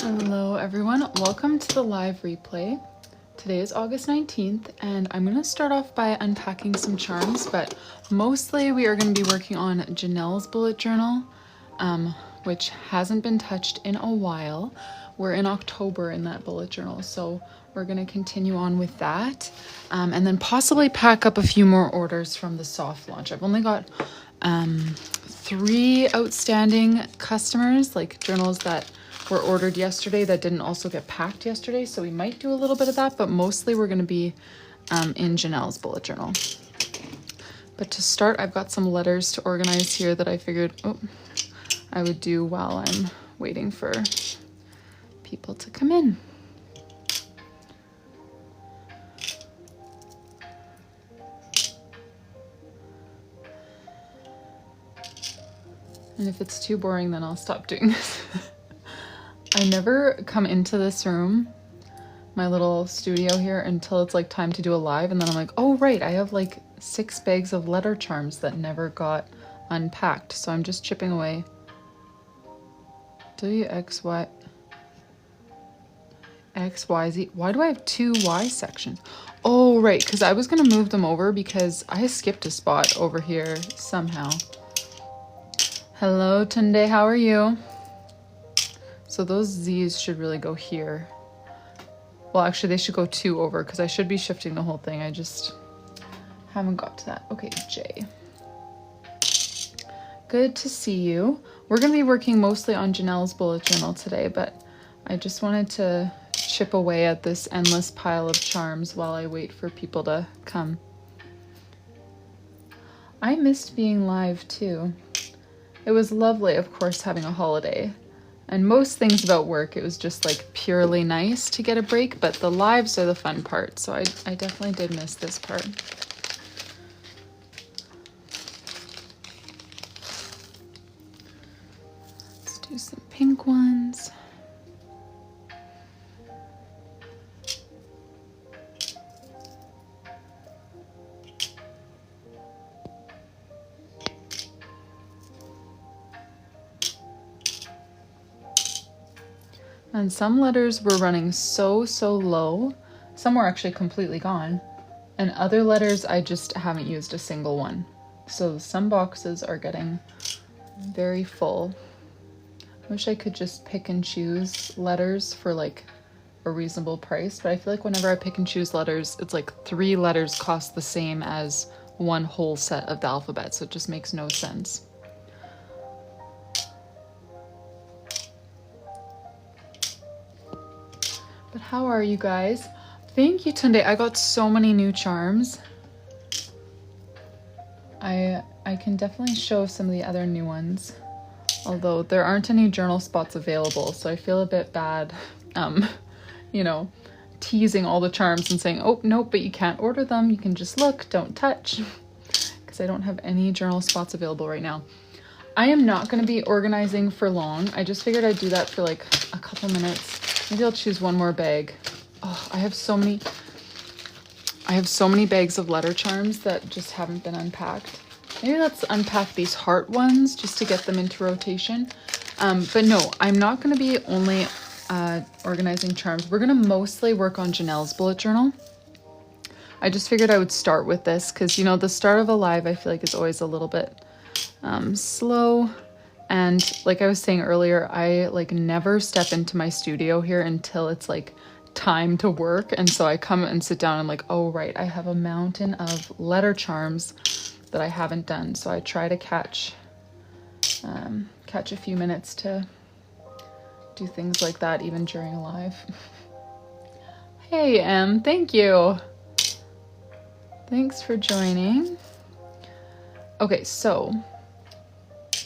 Hello everyone, welcome to the live replay. Today is August 19th and I'm going to start off by unpacking some charms, but mostly we are going to be working on Janelle's bullet journal, which hasn't been touched in a while. We're in October in that bullet journal, so we're going to continue on with that, and then possibly pack up a few more orders from the soft launch. I've only got 3 outstanding customers, like journals that were ordered yesterday that didn't also get packed yesterday, so we might do a little bit of that, but mostly we're going to be in Janelle's bullet journal. But to start, I've got some letters to organize here that I figured I would do while I'm waiting for people to come in. And if it's too boring, then I'll stop doing this. I never come into this room, my little studio here, until it's like time to do a live, and then I'm like, oh right, I have like 6 bags of letter charms that never got unpacked, so I'm just chipping away. WXY XYZ. Why do I have 2 Y sections? Oh right, because I was gonna move them over because I skipped a spot over here somehow. Hello Tunde, how are you? So those Z's should really go here. Well, actually they should go 2 over because I should be shifting the whole thing. I just haven't got to that. Okay, J. Good to see you. We're going to be working mostly on Janelle's bullet journal today, but I just wanted to chip away at this endless pile of charms while I wait for people to come. I missed being live too. It was lovely, of course, having a holiday. And most things about work, it was just like purely nice to get a break, but the lives are the fun part. So I definitely did miss this part. Let's do some pink ones. And some letters were running so low. Some were actually completely gone. And other letters, I just haven't used a single one. So some boxes are getting very full. I wish I could just pick and choose letters for like a reasonable price, but I feel like whenever I pick and choose letters, it's like 3 letters cost the same as 1 whole set of the alphabet, so it just makes no sense. But how are you guys? Thank you, Tunde. I got so many new charms. I can definitely show some of the other new ones, although there aren't any journal spots available, so I feel a bit bad, you know, teasing all the charms and saying, oh, nope, but you can't order them. You can just look, don't touch, because I don't have any journal spots available right now. I am not going to be organizing for long. I just figured I'd do that for like a couple minutes. Maybe I'll choose one more bag. Oh, I have so many bags of letter charms that just haven't been unpacked. Maybe let's unpack these heart ones just to get them into rotation. But no, I'm not going to be only organizing charms. We're going to mostly work on Janelle's bullet journal. I just figured I would start with this because, you know, the start of a live I feel like is always a little bit slow. And like I was saying earlier, I like never step into my studio here until it's like time to work. And so I come and sit down and I'm like, oh right, I have a mountain of letter charms that I haven't done. So I try to catch a few minutes to do things like that even during a live. Hey Em, thank you. Thanks for joining. Okay, so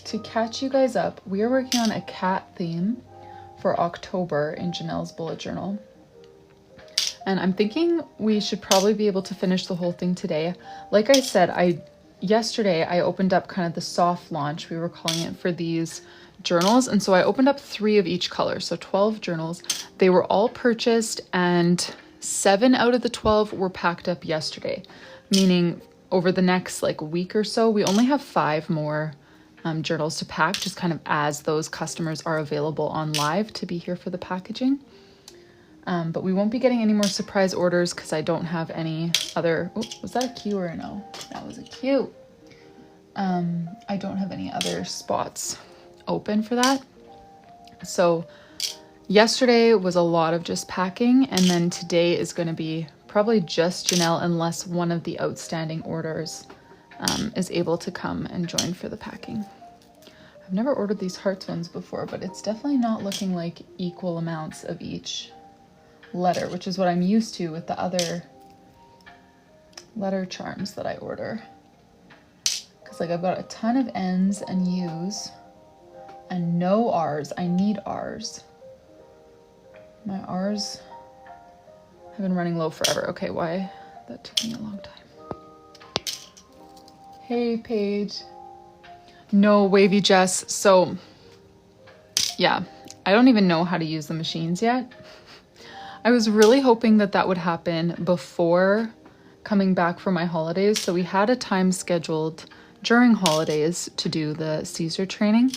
to catch you guys up, we are working on a cat theme for October in Janelle's bullet journal. And I'm thinking we should probably be able to finish the whole thing today. Like I said, yesterday I opened up kind of the soft launch, we were calling it, for these journals. And so I opened up 3 of each color, so 12 journals. They were all purchased and 7 out of the 12 were packed up yesterday, meaning over the next like week or so, we only have 5 more journals to pack, just kind of as those customers are available on live to be here for the packaging. But we won't be getting any more surprise orders because I don't have any other, oh, was that a Q or a no? That was a Q. I don't have any other spots open for that. So yesterday was a lot of just packing, and then today is going to be probably just Janelle unless one of the outstanding orders is able to come and join for the packing. I've never ordered these hearts ones before, but it's definitely not looking like equal amounts of each letter, which is what I'm used to with the other letter charms that I order. Because like I've got a ton of N's and U's and no R's. I need R's. My R's have been running low forever. Okay, why? That took me a long time. Hey, Paige. No, Wavy Jess. So, yeah, I don't even know how to use the machines yet. I was really hoping that that would happen before coming back for my holidays. So we had a time scheduled during holidays to do the Caesar training.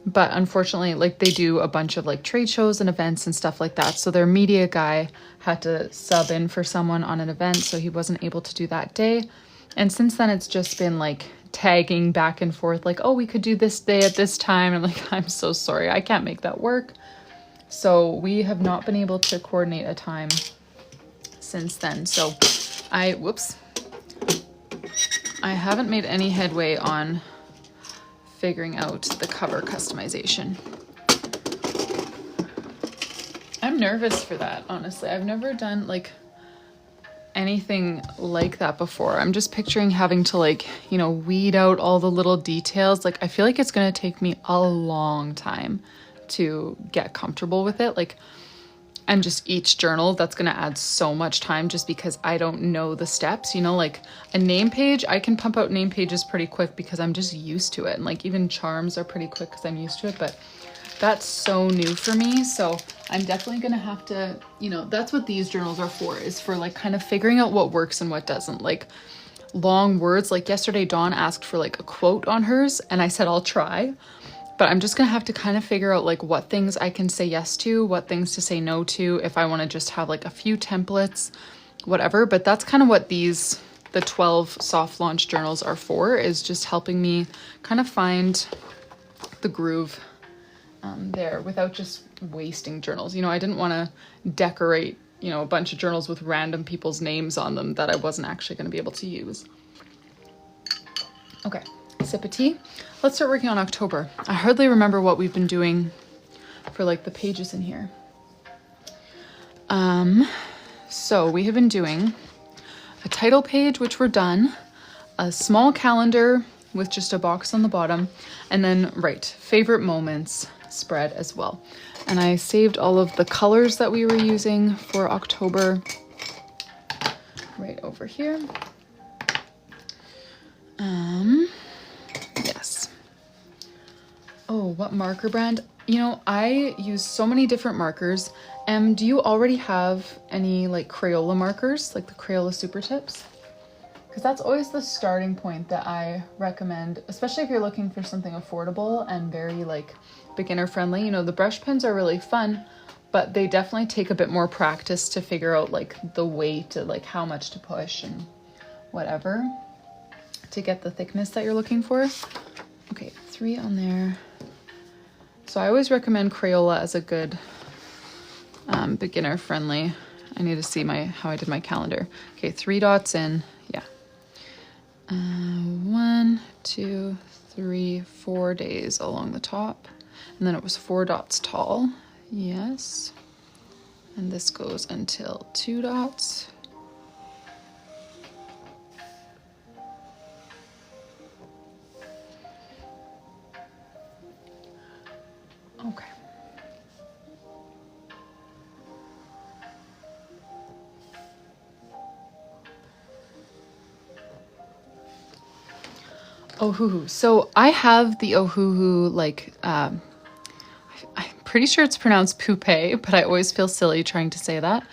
But unfortunately, like they do a bunch of like trade shows and events and stuff like that. So their media guy had to sub in for someone on an event, so he wasn't able to do that day. And since then, it's just been like tagging back and forth, like, oh, we could do this day at this time. I'm like, I'm so sorry, I can't make that work. So we have not been able to coordinate a time since then. So I haven't made any headway on figuring out the cover customization. I'm nervous for that, honestly. I've never done like anything like that before. I'm just picturing having to like, you know, weed out all the little details. Like I feel like it's going to take me a long time to get comfortable with it. Like, and just each journal, that's going to add so much time just because I don't know the steps, you know, like a name page, I can pump out name pages pretty quick because I'm just used to it. And like even charms are pretty quick because I'm used to it, but that's so new for me. So I'm definitely going to have to, you know, that's what these journals are for, is for like kind of figuring out what works and what doesn't. Like long words, like yesterday Dawn asked for like a quote on hers and I said, I'll try. But I'm just going to have to kind of figure out like what things I can say yes to, what things to say no to, if I want to just have like a few templates, whatever. But that's kind of what the 12 soft launch journals are for, is just helping me kind of find the groove there without just wasting journals. You know, I didn't want to decorate, you know, a bunch of journals with random people's names on them that I wasn't actually going to be able to use. Okay. Sip of tea. Let's start working on October. I hardly remember what we've been doing for like the pages in here. So we have been doing a title page, which we're done, a small calendar with just a box on the bottom, and then favorite moments spread as well. And I saved all of the colors that we were using for October right over here. Yes. Oh, what marker brand? You know, I use so many different markers. Do you already have any like Crayola markers, like the Crayola Super Tips? Because that's always the starting point that I recommend, especially if you're looking for something affordable and very like beginner friendly. You know, the brush pens are really fun, but they definitely take a bit more practice to figure out like the weight, like how much to push and whatever to get the thickness that you're looking for. Okay, 3 on there. So I always recommend Crayola as a good beginner friendly. I need to see how I did my calendar. Okay, 3 dots in, yeah. 1, 2, 3, 4 days along the top. And then it was 4 dots tall, yes. And this goes until 2 dots. Okay. Ohuhu. So I have the Ohuhu, like, I'm pretty sure it's pronounced poupée, but I always feel silly trying to say that.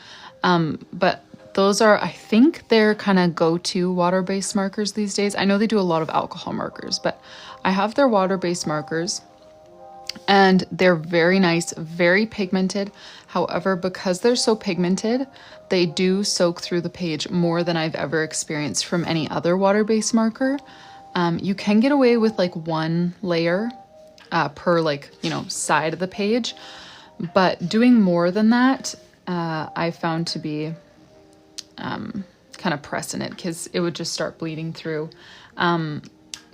But those are, I think they're kind of go-to water-based markers these days. I know they do a lot of alcohol markers, but I have their water-based markers, and they're very nice, very pigmented. However, because they're so pigmented, they do soak through the page more than I've ever experienced from any other water-based marker. You can get away with like one layer per like, you know, side of the page, but doing more than that, I found to be kind of pressing it because it would just start bleeding through.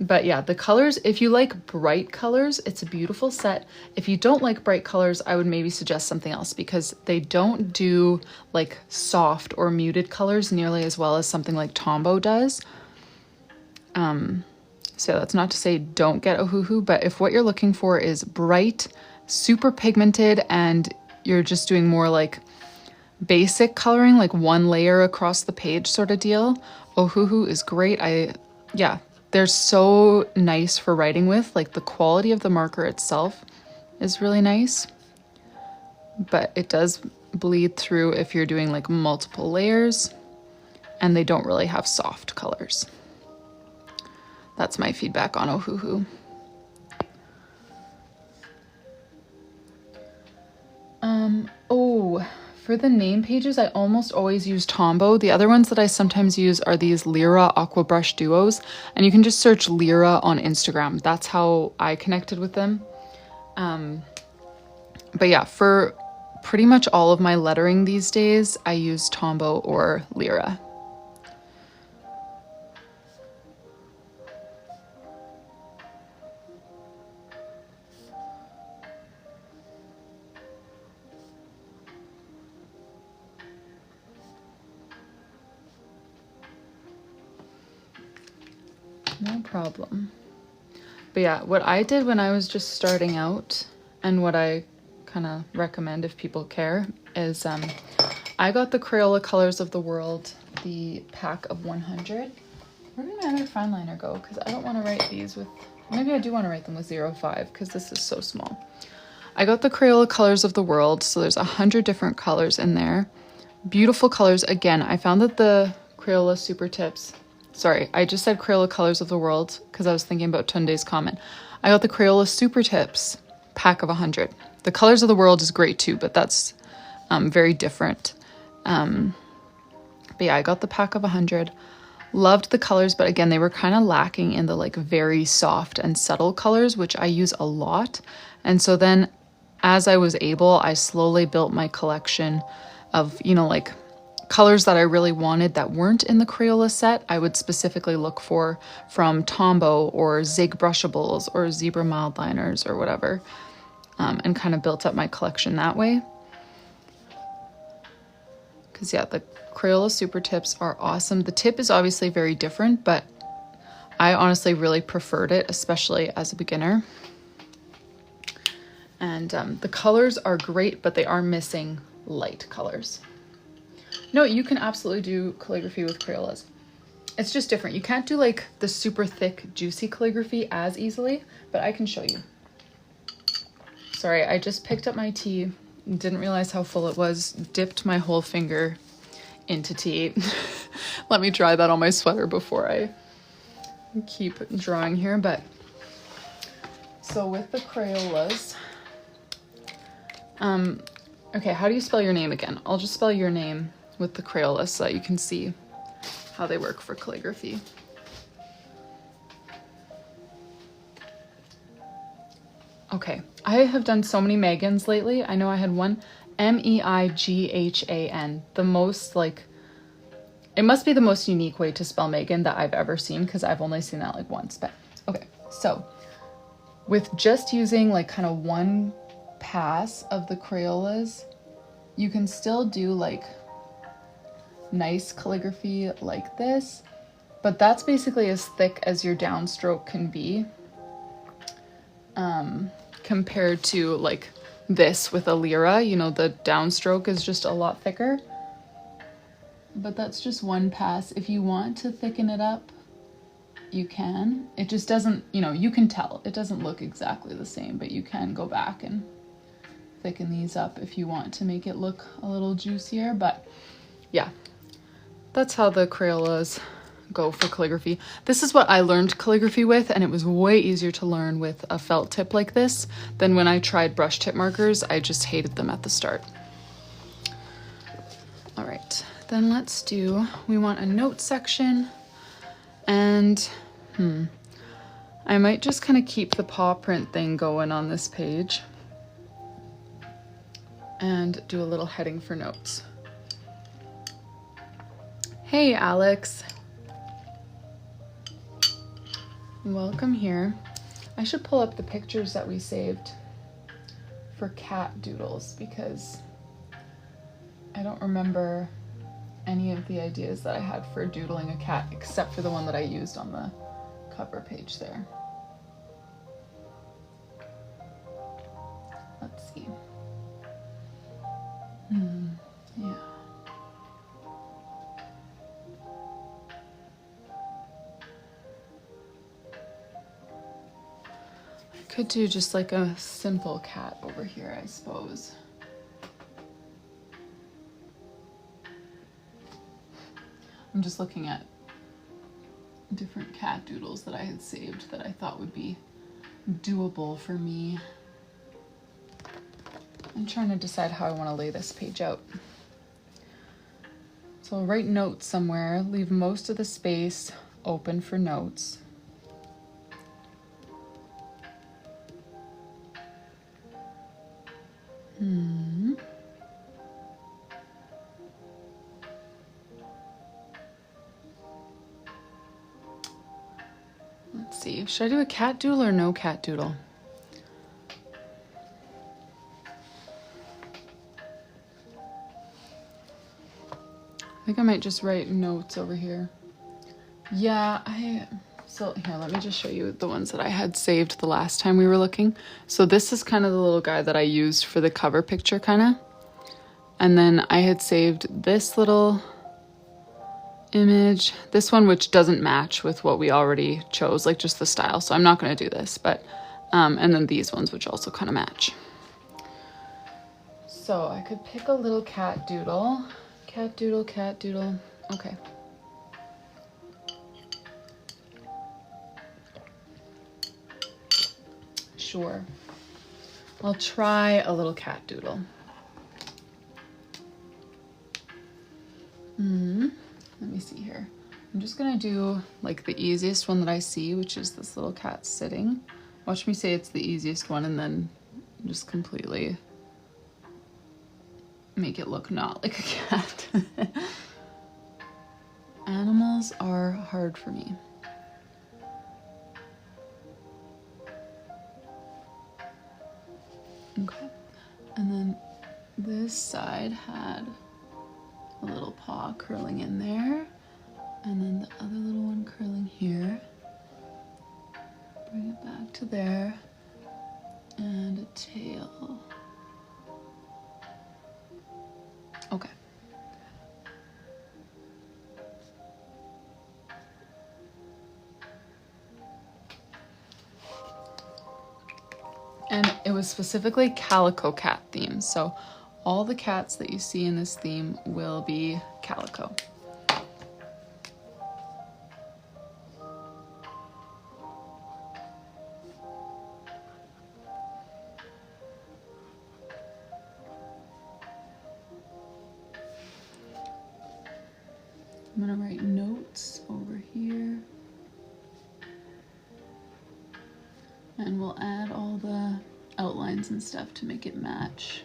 But yeah, the colors, if you like bright colors, it's a beautiful set. If you don't like bright colors, I would maybe suggest something else because they don't do like soft or muted colors nearly as well as something like Tombow does. So that's not to say don't get OBUJO, but if what you're looking for is bright, super pigmented, and you're just doing more like basic coloring, like one layer across the page sort of deal, OBUJO is great. Yeah. They're so nice for writing with, like the quality of the marker itself is really nice, but it does bleed through if you're doing like multiple layers, and they don't really have soft colors. That's my feedback on OBUJO. Oh, for the name pages, I almost always use Tombow. The other ones that I sometimes use are these Lyra Aqua Brush Duos, and you can just search Lyra on Instagram. That's how I connected with them. But yeah, for pretty much all of my lettering these days, I use Tombow or Lyra. No problem. But yeah, what I did when I was just starting out, and what I kind of recommend if people care, is I got the Crayola Colors of the World, the pack of 100. Where did my other fine liner go? Because I don't want to write these with, maybe I do want to write them with 05 because this is so small. I got the Crayola Colors of the World, so there's 100 different colors in there. Beautiful colors. Again, I found that the Crayola Super Tips, sorry, I just said Crayola Colors of the World because I was thinking about Tunde's comment. I got the Crayola Super Tips pack of 100. The Colors of the World is great too, but that's very different. But yeah, I got the pack of 100. Loved the colors, but again, they were kind of lacking in the like very soft and subtle colors, which I use a lot. And so then as I was able, I slowly built my collection of, you know, like colors that I really wanted that weren't in the Crayola set. I would specifically look for from Tombow or Zig Brushables or Zebra Mild Liners or whatever, and kind of built up my collection that way. Because yeah, the Crayola Super Tips are awesome. The tip is obviously very different, but I honestly really preferred it, especially as a beginner. And the colors are great, but they are missing light colors. No, you can absolutely do calligraphy with Crayolas. It's just different. You can't do like the super thick, juicy calligraphy as easily, but I can show you. Sorry, I just picked up my tea, didn't realize how full it was, dipped my whole finger into tea. Let me dry that on my sweater before I keep drawing here. But so with the Crayolas, okay, how do you spell your name again? I'll just spell your name with the Crayola so that you can see how they work for calligraphy. Okay, I have done so many Megans lately. I know I had one, M-E-I-G-H-A-N, the most like, it must be the most unique way to spell Megan that I've ever seen because I've only seen that like once. But okay, so with just using like kind of one pass of the Crayolas, you can still do like nice calligraphy like this, but that's basically as thick as your downstroke can be, compared to like this with a Lyra. You know, the downstroke is just a lot thicker, but that's just one pass. If you want to thicken it up, you can. It just doesn't, you know, you can tell it doesn't look exactly the same, but you can go back and thicken these up if you want to make it look a little juicier. But yeah, that's how the Crayolas go for calligraphy. This is what I learned calligraphy with, and it was way easier to learn with a felt tip like this than when I tried brush tip markers. I just hated them at the start. All right, then let's do, we want a note section, and I might just kind of keep the paw print thing going on this page and do a little heading for notes. Hey, Alex. Welcome here. I should pull up the pictures that we saved for cat doodles because I don't remember any of the ideas that I had for doodling a cat except for the one that I used on the cover page there. Let's see. Yeah. I could do just like a simple cat over here, I suppose. I'm just looking at different cat doodles that I had saved that I thought would be doable for me. I'm trying to decide how I want to lay this page out. So I'll write notes somewhere, leave most of the space open for notes. Let's see, should I do a cat doodle or no cat doodle? I think I might just write notes over here. Yeah, so here, let me just show you the ones that I had saved the last time we were looking. So this is kind of the little guy that I used for the cover picture kind of. And then I had saved this little image, this one which doesn't match with what we already chose, like just the style. So I'm not going to do this, but, and then these ones which also kind of match. So I could pick a little cat doodle. Cat doodle, cat doodle. Okay. Sure. I'll try a little cat doodle. Let me see here. I'm just gonna do like the easiest one that I see, which is this little cat sitting. Watch me say it's the easiest one and then just completely make it look not like a cat. Animals are hard for me. Okay, and then this side had a little paw curling in there, and then the other little one curling here. Bring it back to there, and a tail. Okay. And it was specifically calico cat theme, so all the cats that you see in this theme will be calico. I'm gonna write notes over here. And we'll add all the outlines and stuff to make it match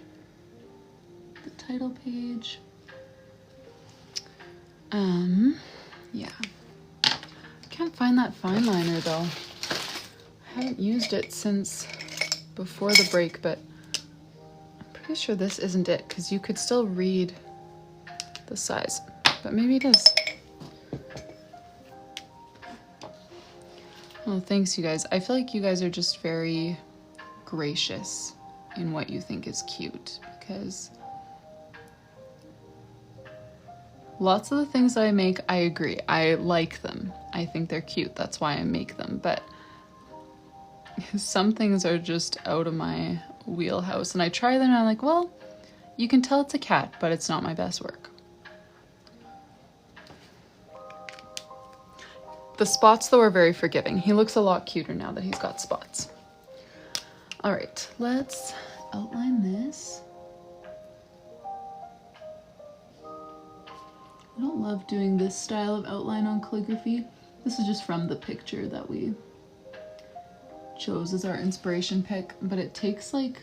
the title page. Yeah. I can't find that fine liner though. I haven't used it since before the break, but I'm pretty sure this isn't it because you could still read the size, but maybe it is. Oh, thanks you guys. I feel like you guys are just very gracious in what you think is cute because lots of the things that I make, I agree. I like them. I think they're cute. That's why I make them. But some things are just out of my wheelhouse and I try them and I'm like, well, you can tell it's a cat, but it's not my best work. The spots though are very forgiving. He looks a lot cuter now that he's got spots. All right, let's outline this. I don't love doing this style of outline on calligraphy. This is just from the picture that we chose as our inspiration pick, but it takes like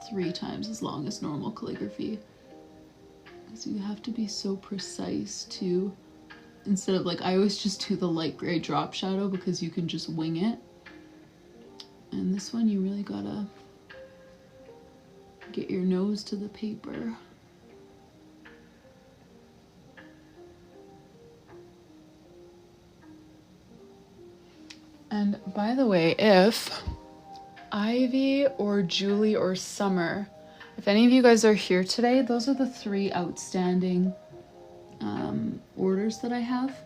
3 times as long as normal calligraphy. So you have to be so precise too. Instead of like, I always just do the light gray drop shadow because you can just wing it. And this one you really gotta get your nose to the paper. And by the way, if Ivy or Julie or Summer, if any of you guys are here today, those are the 3 outstanding orders that I have.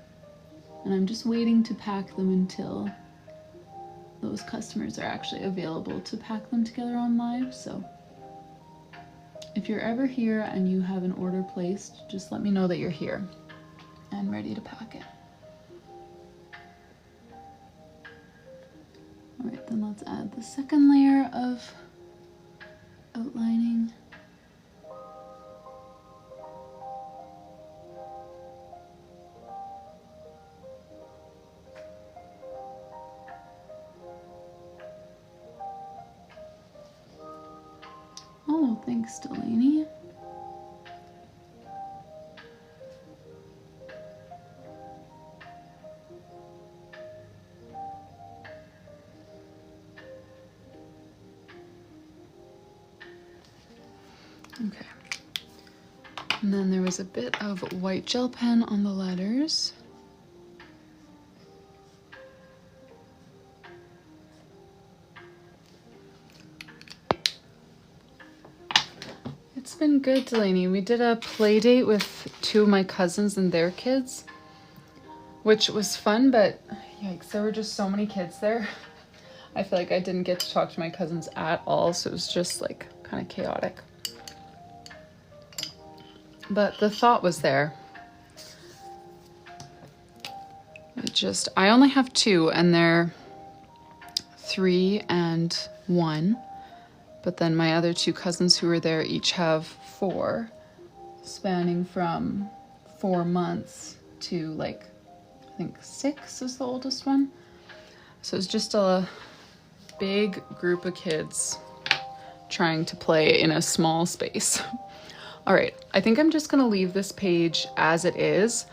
And I'm just waiting to pack them until those customers are actually available to pack them together on live. So if you're ever here and you have an order placed, just let me know that you're here and ready to pack it. All right, then let's add the second layer of outlining. Oh, thanks, Delaney. Okay. And then there was a bit of white gel pen on the letters. It's been good, Delaney. We did a play date with 2 of my cousins and their kids, which was fun, but yikes, there were just so many kids there. I feel like I didn't get to talk to my cousins at all, so it was just like kind of chaotic. But the thought was there. I only have 2 and they're 3 and 1. But then my other 2 cousins who were there each have 4, spanning from 4 months to like, I think 6 is the oldest one. So it's just a big group of kids trying to play in a small space. All right, I think I'm just gonna leave this page as it is.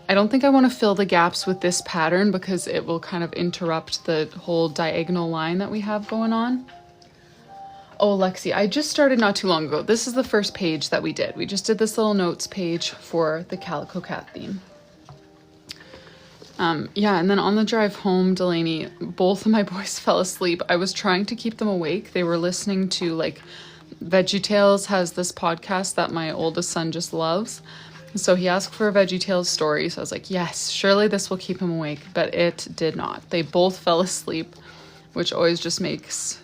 I don't think I wanna fill the gaps with this pattern because it will kind of interrupt the whole diagonal line that we have going on. Oh, Lexi, I just started not too long ago. This is the first page that we did. We just did this little notes page for the Calico Cat theme. Yeah, and then on the drive home, Delaney, both of my boys fell asleep. I was trying to keep them awake. They were listening to like VeggieTales has this podcast that my oldest son just loves. So he asked for a VeggieTales story. So I was like, yes, surely this will keep him awake, but it did not. They both fell asleep, which always just makes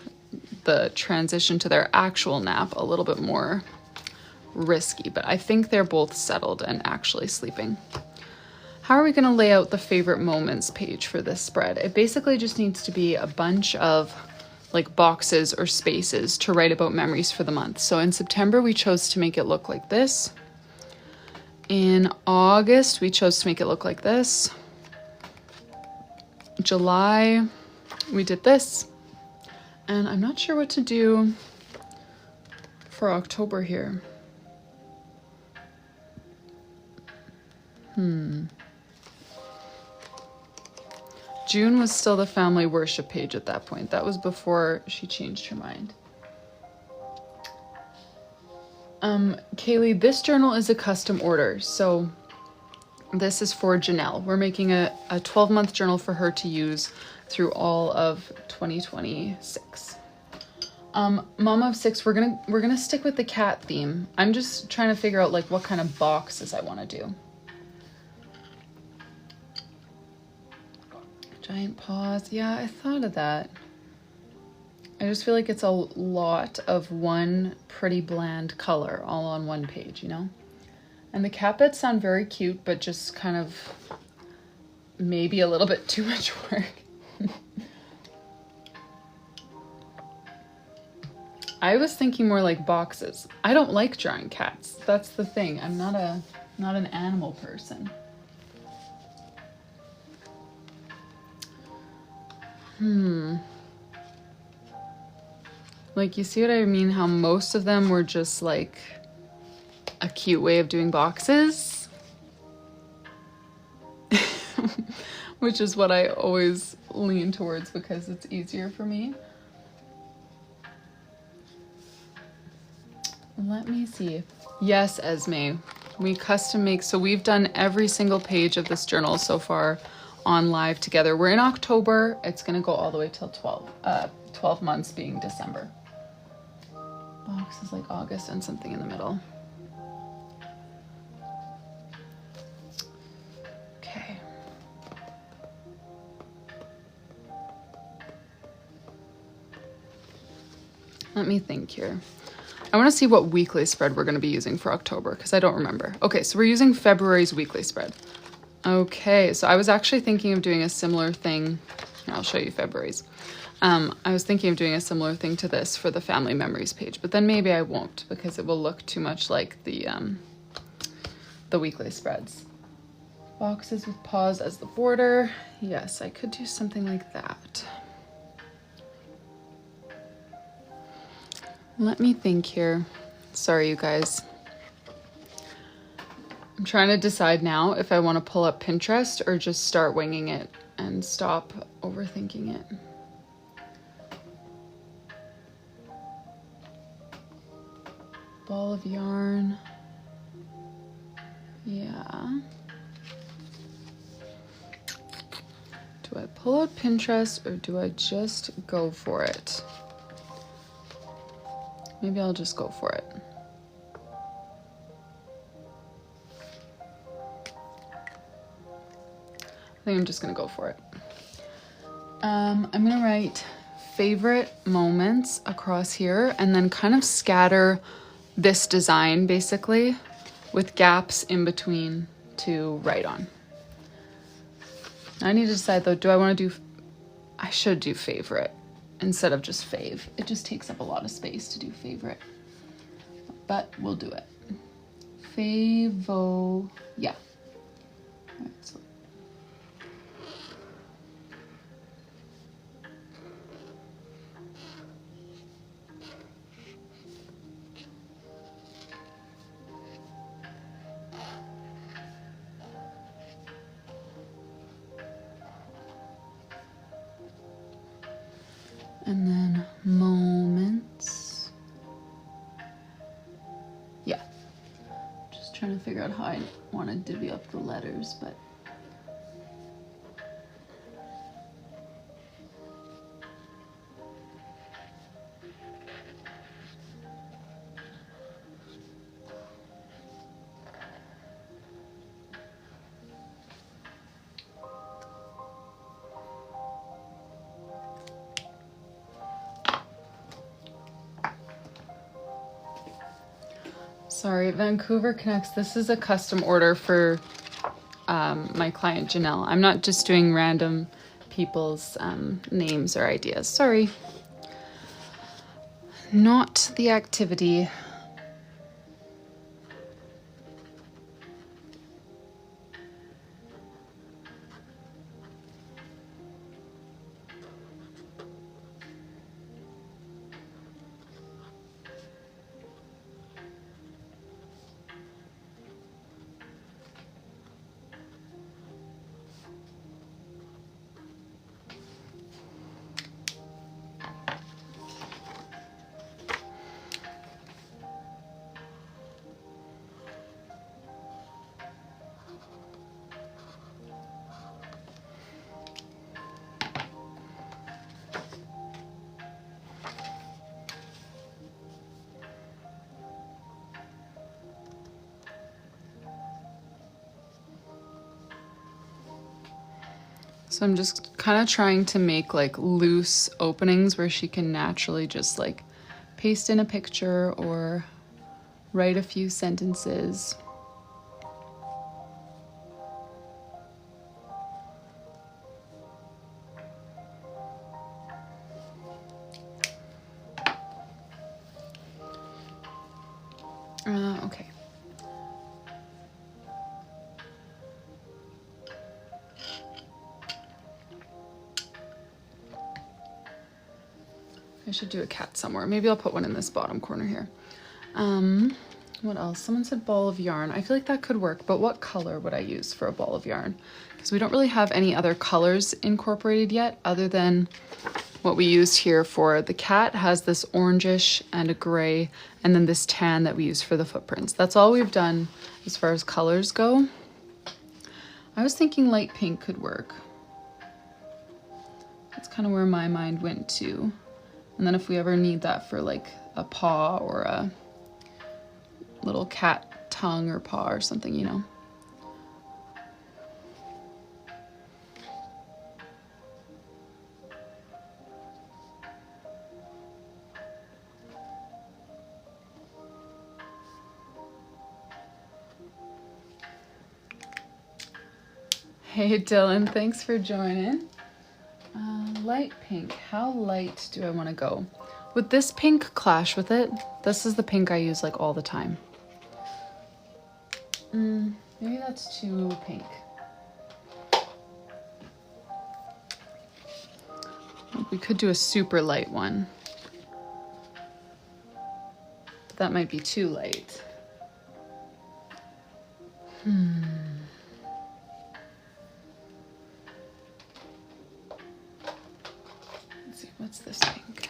the transition to their actual nap a little bit more risky, but I think they're both settled and actually sleeping. How are we going to lay out the favorite moments page for this spread? It basically just needs to be a bunch of like boxes or spaces to write about memories for the month. So in September, we chose to make it look like this. In August, we chose to make it look like this. July, we did this. And I'm not sure what to do for October here. June was still the family worship page at that point. That was before she changed her mind. Kaylee, this journal is a custom order. So this is for Janelle. We're making a 12-month journal for her to use through all of 2026. Mama of 6, we're gonna stick with the cat theme. I'm just trying to figure out like what kind of boxes I want to do. Giant paws. Yeah, I thought of that. I just feel like it's a lot of one pretty bland color all on one page, you know? And the cat beds sound very cute, but just kind of maybe a little bit too much work. I was thinking more like boxes. I don't like drawing cats. That's the thing. I'm not an animal person. Like, you see what I mean? How most of them were just like a cute way of doing boxes. Which is what I always lean towards because it's easier for me. Let me see. Yes, Esme, we custom make, so we've done every single page of this journal so far on live together. We're in October. It's gonna go all the way till 12 months being December. Box is like August and something in the middle. Okay. Let me think here. I want to see what weekly spread we're going to be using for October because I don't remember. Okay, so we're using February's weekly spread. Okay, so I was actually thinking of doing a similar thing. Here, I'll show you February's. I was thinking of doing a similar thing to this for the family memories page, but then maybe I won't because it will look too much like the weekly spreads. Boxes with paws as the border. Yes, I could do something like that. Let me think here. Sorry, you guys. I'm trying to decide now if I want to pull up Pinterest or just start winging it and stop overthinking it. Ball of yarn. Yeah. Do I pull out Pinterest or do I just go for it? Maybe I'll just go for it. I think I'm just gonna go for it. I'm gonna write favorite moments across here and then kind of scatter this design basically with gaps in between to write on. I need to decide though, do I want to do, I should do favorite instead of just fave. It just takes up a lot of space to do favorite, but we'll do it. Favo, yeah. All right, so. And then moments. Yeah. Just trying to figure out how I want to divvy up the letters, but. Sorry, Vancouver Connects. This is a custom order for my client Janelle. I'm not just doing random people's names or ideas. Sorry. Not the activity. So I'm just kind of trying to make like loose openings where she can naturally just like paste in a picture or write a few sentences. Okay. I should do a cat somewhere. Maybe I'll put one in this bottom corner here. What else? Someone said ball of yarn. I feel like that could work, but what color would I use for a ball of yarn? Because we don't really have any other colors incorporated yet other than what we used here for the cat has this orangish and a gray, and then this tan that we use for the footprints. That's all we've done as far as colors go. I was thinking light pink could work. That's kind of where my mind went to. And then if we ever need that for like a paw or a little cat tongue or paw or something, you know. Hey Dylan, thanks for joining. Light pink, how light do I want to go? Would this pink clash with it? This is the pink I use like all the time. Maybe that's too pink. We could do a super light one. But that might be too light. Let's see, what's this pink?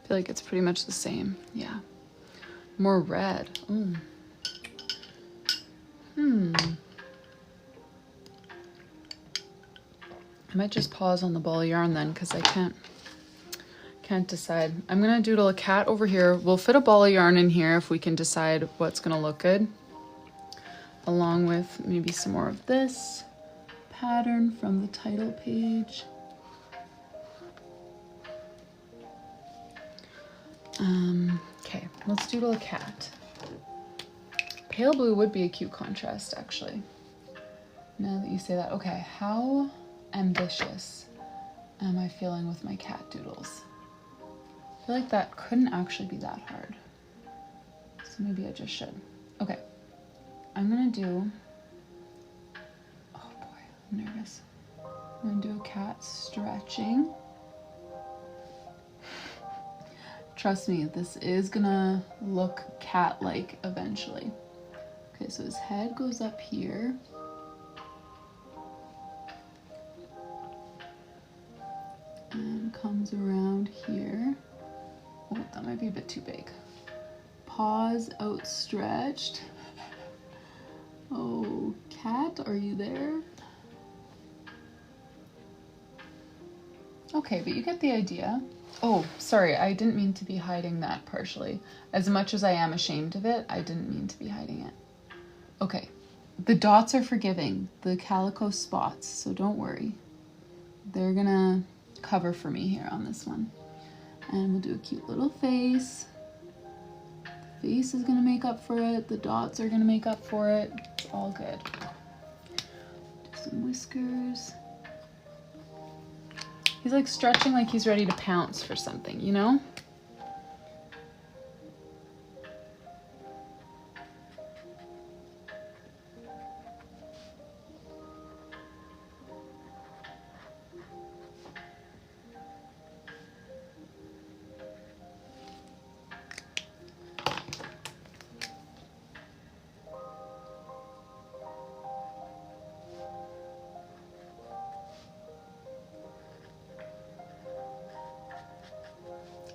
I feel like it's pretty much the same. Yeah. More red. Ooh. I might just pause on the ball of yarn then because I can't decide. I'm gonna doodle a cat over here. We'll fit a ball of yarn in here if we can decide what's gonna look good. Along with maybe some more of this pattern from the title page. Okay, let's doodle a cat. Pale blue would be a cute contrast, actually. Now that you say that, okay, how ambitious am I feeling with my cat doodles? I feel like that couldn't actually be that hard. So maybe I just should. Okay, I'm gonna do, oh boy, I'm nervous. I'm gonna do a cat stretching. Trust me, this is gonna look cat-like eventually. Okay, so his head goes up here. And comes around here. Oh, that might be a bit too big. Paws outstretched. Oh, cat, are you there? Okay, but you get the idea. Oh, sorry, I didn't mean to be hiding that partially. As much as I am ashamed of it, I didn't mean to be hiding it. Okay, the dots are forgiving, the calico spots, so don't worry. They're gonna cover for me here on this one. And we'll do a cute little face. The face is gonna make up for it, the dots are gonna make up for it. It's all good. Do some whiskers. He's like stretching like he's ready to pounce for something, you know?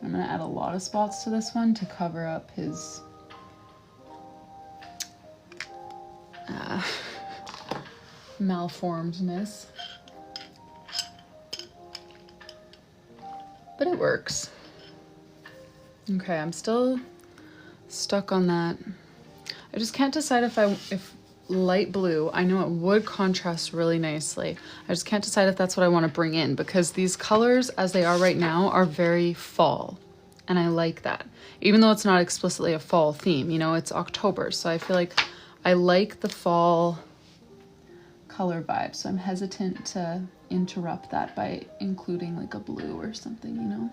I'm gonna add a lot of spots to this one to cover up his malformedness. But it works. Okay, I'm still stuck on that. I just can't decide if light blue, I know it would contrast really nicely. I just can't decide if that's what I want to bring in because these colors as they are right now are very fall. And I like that. Even though it's not explicitly a fall theme, you know, it's October. So I feel like I like the fall color vibe. So I'm hesitant to interrupt that by including like a blue or something, you know?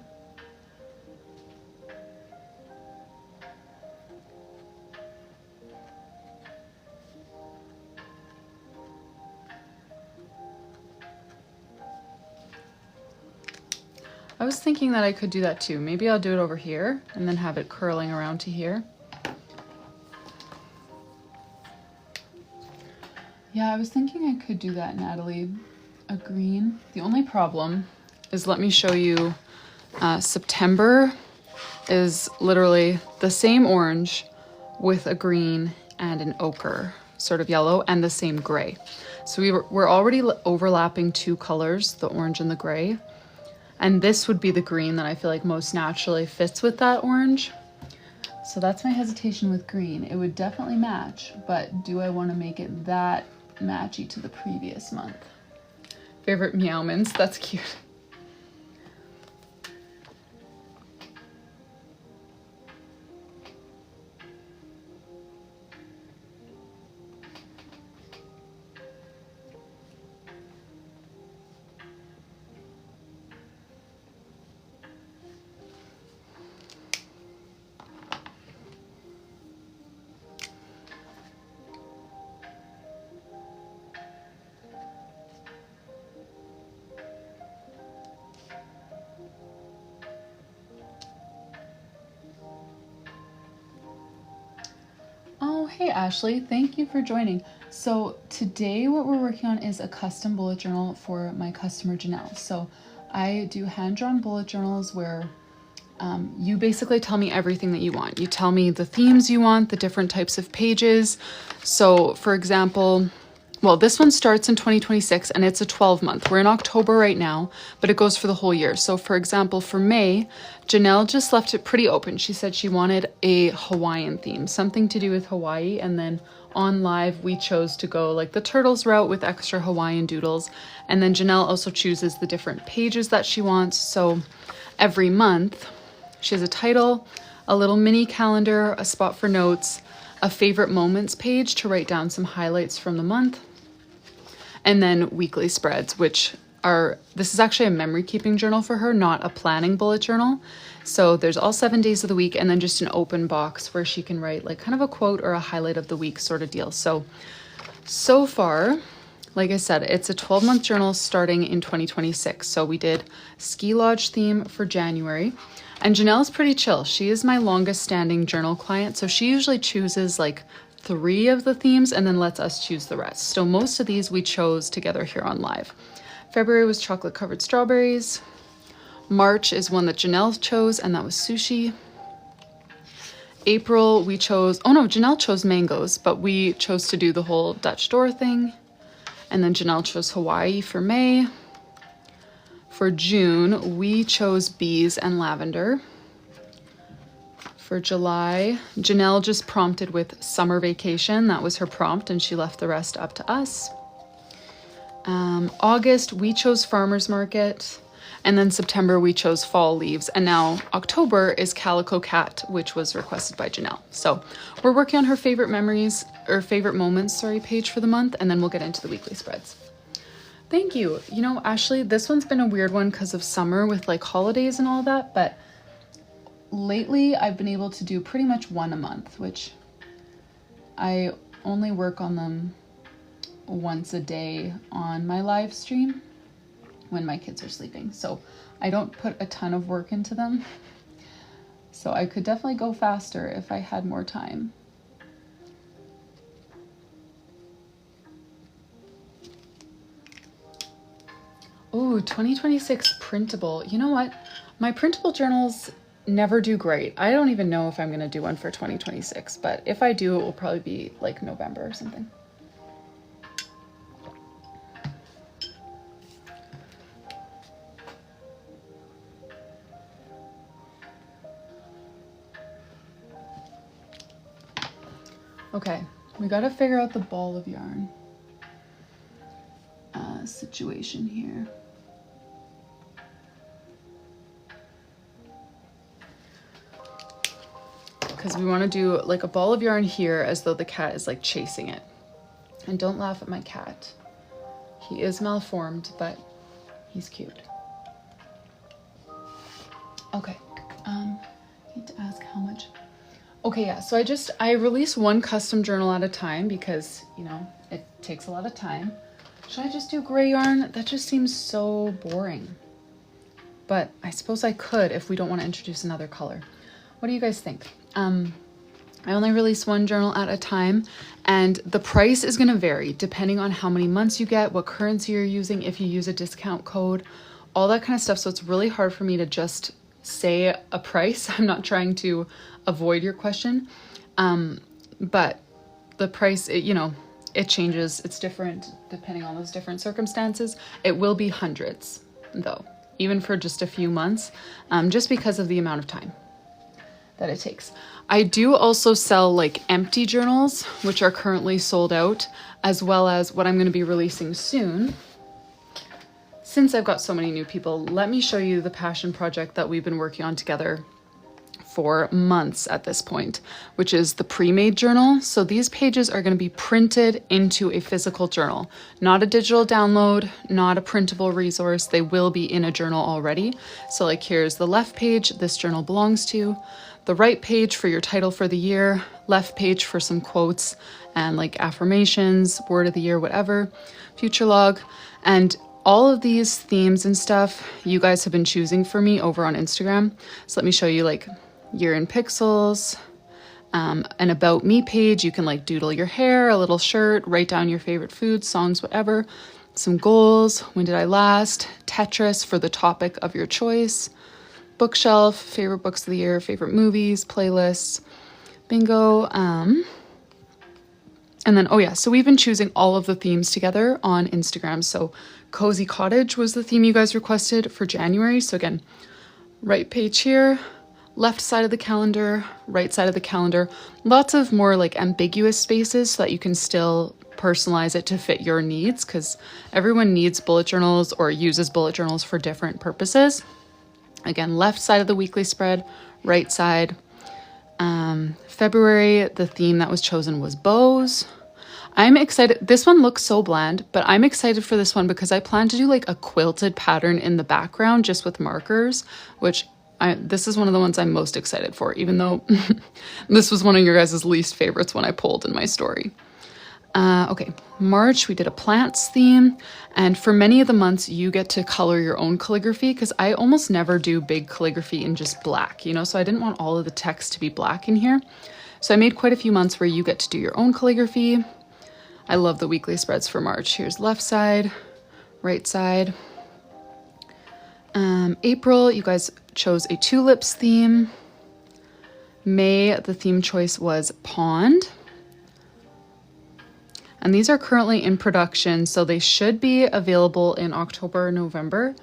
I was thinking that I could do that too. Maybe I'll do it over here and then have it curling around to here. Yeah, I was thinking I could do that, Natalie. A green. The only problem is, let me show you, September is literally the same orange with a green and an ochre sort of yellow and the same gray. So we're already overlapping two colors, the orange and the gray. And this would be the green that I feel like most naturally fits with that orange. So that's my hesitation with green. It would definitely match, but do I want to make it that matchy to the previous month? Favorite meow mints, that's cute. Hey Ashley, thank you for joining. So today what we're working on is a custom bullet journal for my customer Janelle. So I do hand-drawn bullet journals where you basically tell me everything that you want. You tell me the themes you want, the different types of pages. So for example, well, this one starts in 2026 and it's a 12-month. We're in October right now, but it goes for the whole year. So for example, for May, Janelle just left it pretty open. She said she wanted a Hawaiian theme, something to do with Hawaii. And then on live, we chose to go like the turtles route with extra Hawaiian doodles. And then Janelle also chooses the different pages that she wants. So every month, she has a title, a little mini calendar, a spot for notes, a favorite moments page to write down some highlights from the month, and then weekly spreads, which are, this is actually a memory keeping journal for her, not a planning bullet journal. So there's all 7 days of the week and then just an open box where she can write like kind of a quote or a highlight of the week sort of deal. So far, like I said, it's a 12-month journal starting in 2026. So we did ski lodge theme for January. And Janelle's pretty chill. She is my longest standing journal client. So she usually chooses like 3 of the themes and then lets us choose the rest. So most of these we chose together here on live. February was chocolate covered strawberries. March is one that Janelle chose, and that was sushi. April we chose, oh no, Janelle chose mangoes, but we chose to do the whole Dutch door thing. And then Janelle chose Hawaii for May. For June, we chose bees and lavender. For July, Janelle just prompted with summer vacation. That was her prompt, and she left the rest up to us. August, we chose farmer's market. And then September, we chose fall leaves. And now October is Calico Cat, which was requested by Janelle. So we're working on her favorite memories, or favorite moments, page for the month. And then we'll get into the weekly spreads. Thank you. You know, Ashley, this one's been a weird one because of summer with like holidays and all that. But lately I've been able to do pretty much one a month, which I only work on them once a day on my live stream when my kids are sleeping. So I don't put a ton of work into them. So I could definitely go faster if I had more time. Oh, 2026 printable. You know what? My printable journals never do great. I don't even know if I'm going to do one for 2026, but if I do, it will probably be like November or something. Okay, we got to figure out the ball of yarn situation here. Because we want to do like a ball of yarn here as though the cat is like chasing it. And don't laugh at my cat. He is malformed, but he's cute. Okay, I need to ask how much. Okay, yeah, so I release one custom journal at a time because, you know, it takes a lot of time. Should I just do gray yarn? That just seems so boring. but I suppose I could if we don't want to introduce another color. What do you guys think? I only release one journal at a time, and the price is going to vary depending on how many months you get, what currency you're using, if you use a discount code, all that kind of stuff. So it's really hard for me to just say a price. I'm not trying to avoid your question, but the price, it changes. It's different depending on those different circumstances. It will be hundreds though, even for just a few months, just because of the amount of time that it takes. I do also sell like empty journals, which are currently sold out, as well as what I'm going to be releasing soon. Since I've got so many new people, let me show you the passion project that we've been working on together for months at this point, which is the pre-made journal. So these pages are going to be printed into a physical journal, not a digital download, not a printable resource. They will be in a journal already. So like here's the left page this journal belongs to, the right page for your title for the year, left page for some quotes and like affirmations, word of the year, whatever, future log. And all of these themes and stuff you guys have been choosing for me over on Instagram. So let me show you like year in pixels, an about me page. You can like doodle your hair, a little shirt, write down your favorite foods, songs, whatever, some goals, when did I last, Tetris for the topic of your choice, bookshelf, favorite books of the year, favorite movies, playlists, bingo. And then, oh yeah, so we've been choosing all of the themes together on Instagram. So Cozy Cottage was the theme you guys requested for January. So again, right page here, left side of the calendar, right side of the calendar, lots of more like ambiguous spaces so that you can still personalize it to fit your needs, because everyone needs bullet journals or uses bullet journals for different purposes. Again, left side of the weekly spread, right side. February, the theme that was chosen was bows. I'm excited. This one looks so bland, but I'm excited for this one because I plan to do like a quilted pattern in the background just with markers, which this is one of the ones I'm most excited for, even though this was one of your guys' least favorites when I polled in my story. Okay, March, we did a plants theme, and for many of the months you get to color your own calligraphy, because I almost never do big calligraphy in just black, so I didn't want all of the text to be black in here. So I made quite a few months where you get to do your own calligraphy. I love the weekly spreads for March. Here's left side, right side. April, you guys chose a tulips theme. May, the theme choice was pond. And these are currently in production, so they should be available in October or November.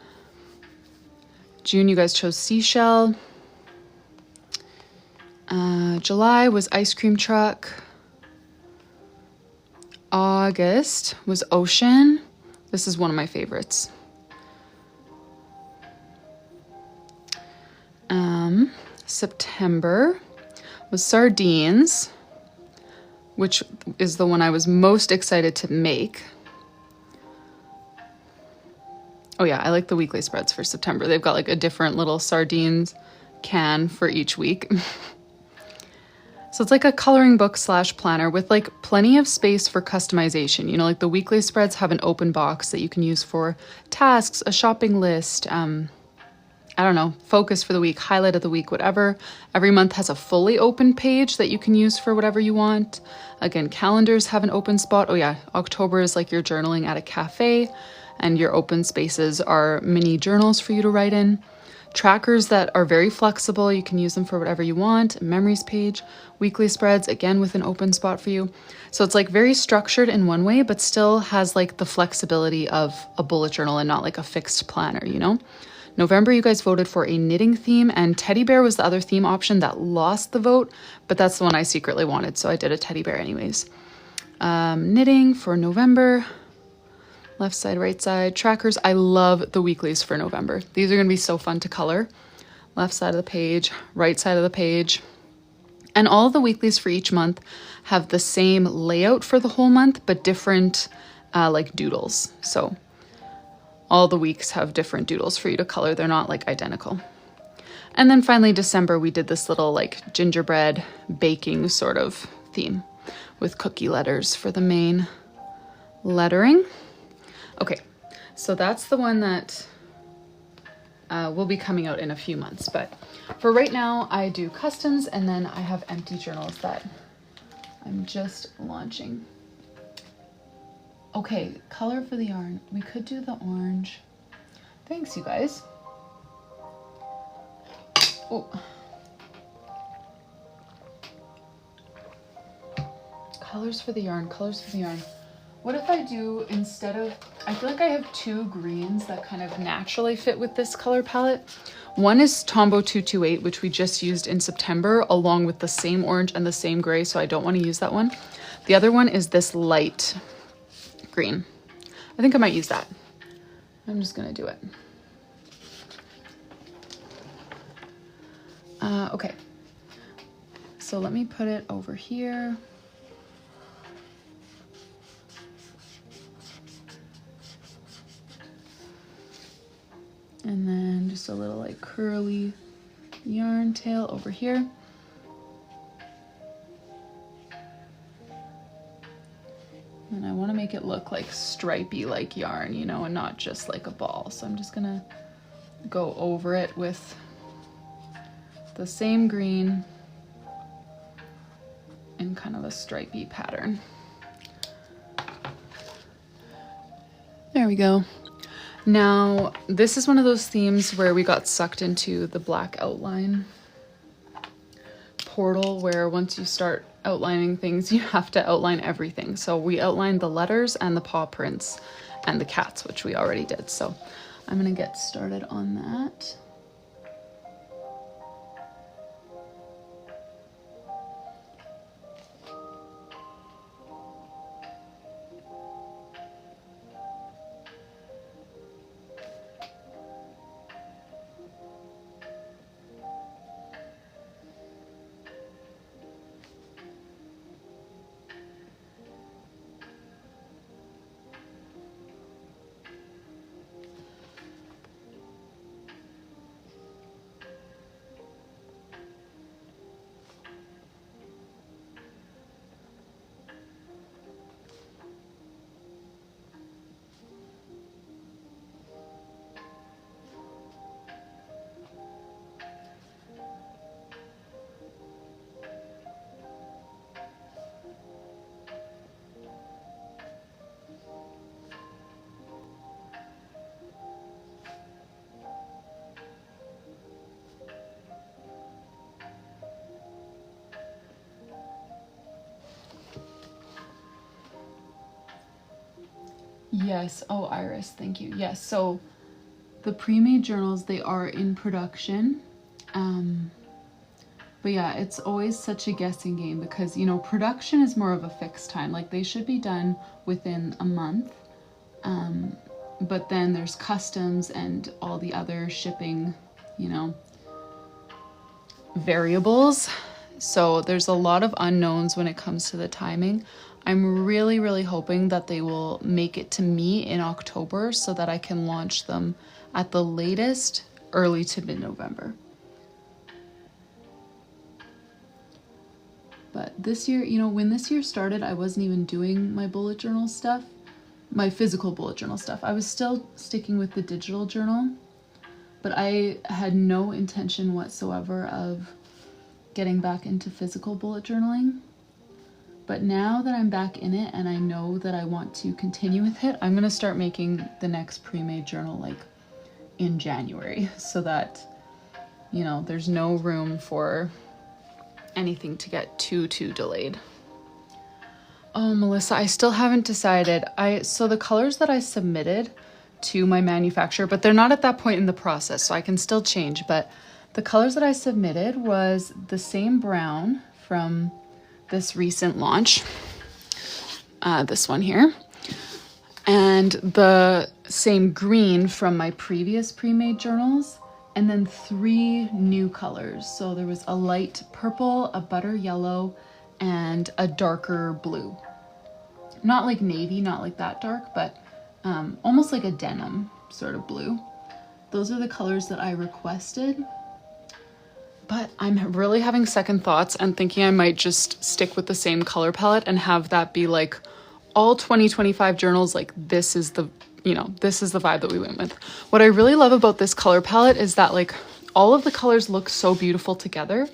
June, you guys chose seashell. July was ice cream truck. August was ocean. This is one of my favorites. September was sardines, which is the one I was most excited to make. Oh yeah, I like the weekly spreads for September. They've got like a different little sardines can for each week. So it's like a coloring book / planner with like plenty of space for customization. Like the weekly spreads have an open box that you can use for tasks, a shopping list, I don't know, focus for the week, highlight of the week, whatever. Every month has a fully open page that you can use for whatever you want. Again, calendars have an open spot. Oh yeah, October is like you're journaling at a cafe, and your open spaces are mini journals for you to write in. Trackers that are very flexible, you can use them for whatever you want. Memories page, weekly spreads, again with an open spot for you. So it's like very structured in one way, but still has like the flexibility of a bullet journal and not like a fixed planner, November, you guys voted for a knitting theme, and teddy bear was the other theme option that lost the vote, but that's the one I secretly wanted, so I did a teddy bear anyways. Knitting for November, left side, right side. Trackers, I love the weeklies for November. These are going to be so fun to color. Left side of the page, right side of the page. And all of the weeklies for each month have the same layout for the whole month, but different like doodles. So all the weeks have different doodles for you to color. They're not like identical. And then finally, December, we did this little like gingerbread baking sort of theme with cookie letters for the main lettering. Okay, so that's the one that will be coming out in a few months. But for right now, I do customs, and then I have empty journals that I'm just launching. Okay, color for the yarn. We could do the orange. Thanks, you guys. Oh. Colors for the yarn, colors for the yarn. What if I do, instead of, I feel like I have two greens that kind of naturally fit with this color palette. One is Tombow 228, which we just used in September, along with the same orange and the same gray, so I don't want to use that one. The other one is this light green. I think I might use that. I'm just gonna do it. Okay, so let me put it over here. And then just a little like curly yarn tail over here. And I want to make it look like stripey like yarn, you know, and not just like a ball. So I'm just gonna go over it with the same green in kind of a stripey pattern. There we go. Now, this is one of those themes where we got sucked into the black outline portal, where once you start outlining things, you have to outline everything. So we outlined the letters and the paw prints and the cats, which we already did. So I'm gonna get started on that. Yes. Oh, Iris, thank you. Yes. So the pre-made journals, they are in production. But yeah, it's always such a guessing game because, you know, production is more of a fixed time. Like they should be done within a month. But then there's customs and all the other shipping, you know, variables. So there's a lot of unknowns when it comes to the timing. I'm really, really hoping that they will make it to me in October so that I can launch them at the latest early to mid-November. But this year, you know, when this year started, I wasn't even doing my bullet journal stuff, my physical bullet journal stuff. I was still sticking with the digital journal, but I had no intention whatsoever of getting back into physical bullet journaling. But now that I'm back in it and I know that I want to continue with it, I'm gonna start making the next pre-made journal like in January so that, you know, there's no room for anything to get too delayed. Oh, Melissa, I still haven't decided. So the colors that I submitted to my manufacturer, but they're not at that point in the process, so I can still change. But the colors that I submitted was the same brown from this recent launch, this one here, and the same green from my previous pre-made journals, and then 3 new colors. So there was a light purple, a butter yellow, and a darker blue. Not like navy, not like that dark, but almost like a denim sort of blue. Those are the colors that I requested. But I'm really having second thoughts and thinking I might just stick with the same color palette and have that be like all 2025 journals, like this is the you know, this is the vibe that we went with. What I really love about this color palette is that like all of the colors look so beautiful together,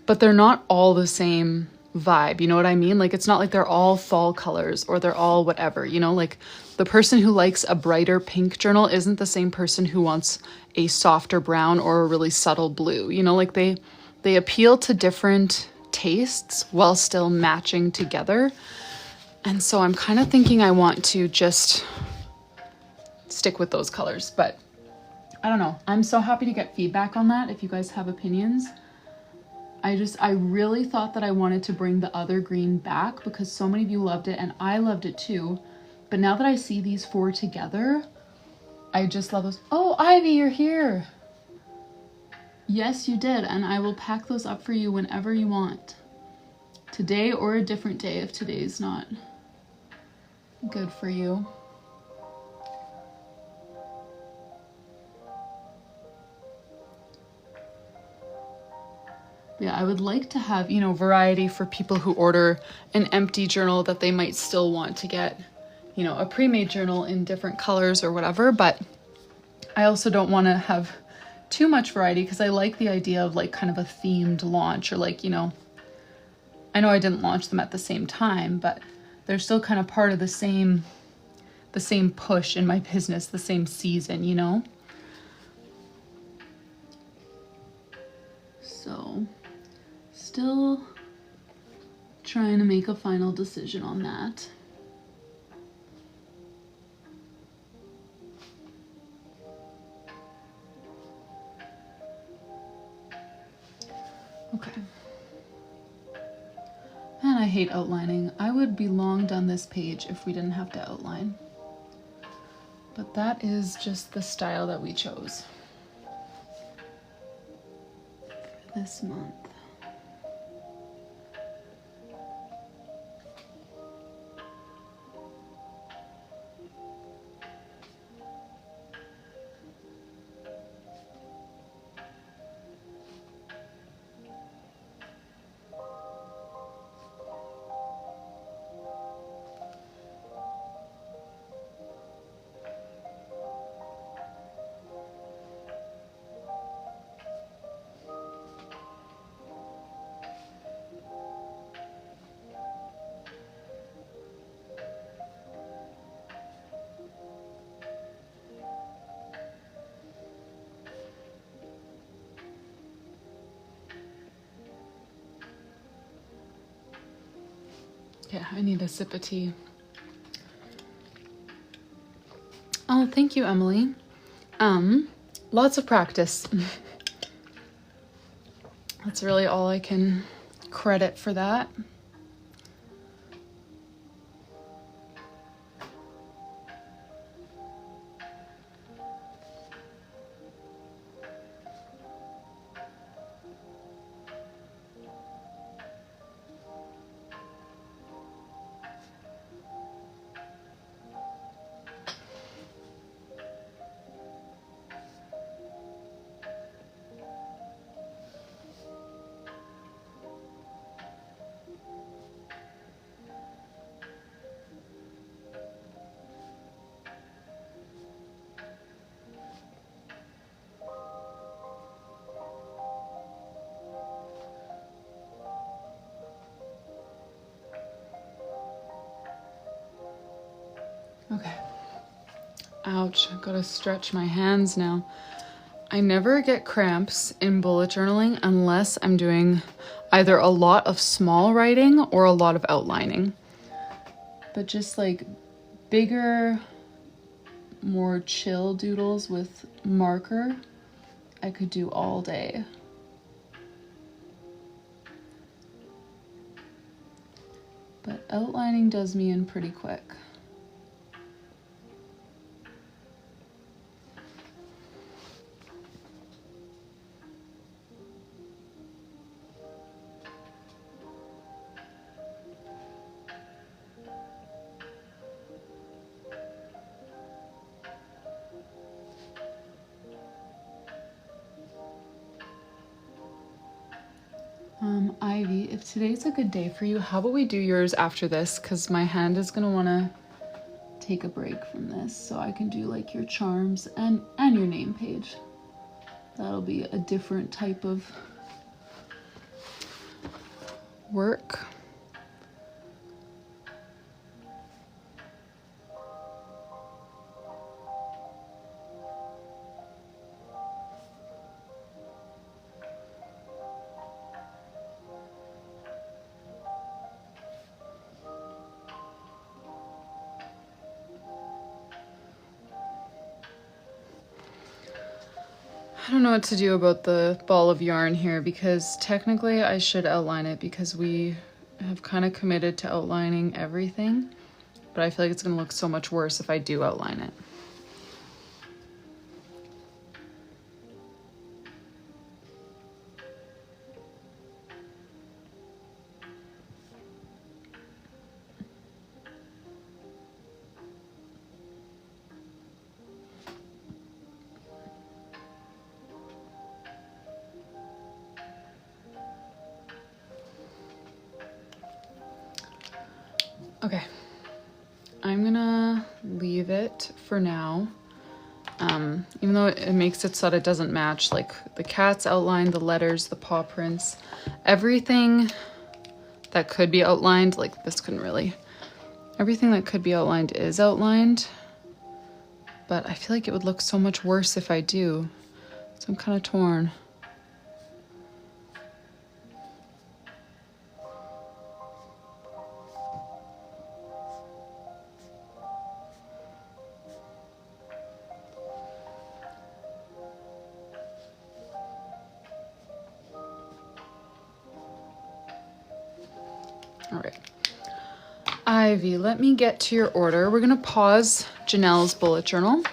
but they're not all the same vibe. You know what I mean? Like, it's not like they're all fall colors or they're all whatever, you know, like the person who likes a brighter pink journal isn't the same person who wants a softer brown or a really subtle blue, you know, like they appeal to different tastes while still matching together. And so I'm kind of thinking I want to just stick with those colors, but I don't know. I'm so happy to get feedback on that if you guys have opinions. I really thought that I wanted to bring the other green back because so many of you loved it and I loved it too. But now that I see these four together, I just love those. Oh, Ivy, you're here. Yes, you did. And I will pack those up for you whenever you want. Today or a different day if today's not good for you. Yeah, I would like to have, you know, variety for people who order an empty journal that they might still want to get, you know, a pre-made journal in different colors or whatever. But I also don't want to have too much variety because I like the idea of like kind of a themed launch or like, you know, I know I didn't launch them at the same time, but they're still kind of part of the same push in my business, the same season, you know? So still trying to make a final decision on that. Okay. And I hate outlining. I would be long done this page if we didn't have to outline. But that is just the style that we chose for this month. Yeah, I need a sip of tea. Oh, thank you, Emily. Lots of practice. That's really all I can credit for that. Okay. Ouch, I've got to stretch my hands now. I never get cramps in bullet journaling unless I'm doing either a lot of small writing or a lot of outlining. But just like bigger, more chill doodles with marker, I could do all day. But outlining does me in pretty quick. Ivy, if today's a good day for you, how about we do yours after this? Because my hand is going to want to take a break from this so I can do like your charms and your name page. That'll be a different type of work. I don't know what to do about the ball of yarn here because technically I should outline it because we have kind of committed to outlining everything, but I feel like it's going to look so much worse if I do outline it. Okay, I'm gonna leave it for now, even though it makes it so that it doesn't match, like the cat's outline, the letters, the paw prints, everything that could be outlined, like this couldn't really, everything that could be outlined is outlined, but I feel like it would look so much worse if I do, so I'm kind of torn. All right, Ivy, let me get to your order. We're gonna pause Janelle's bullet journal.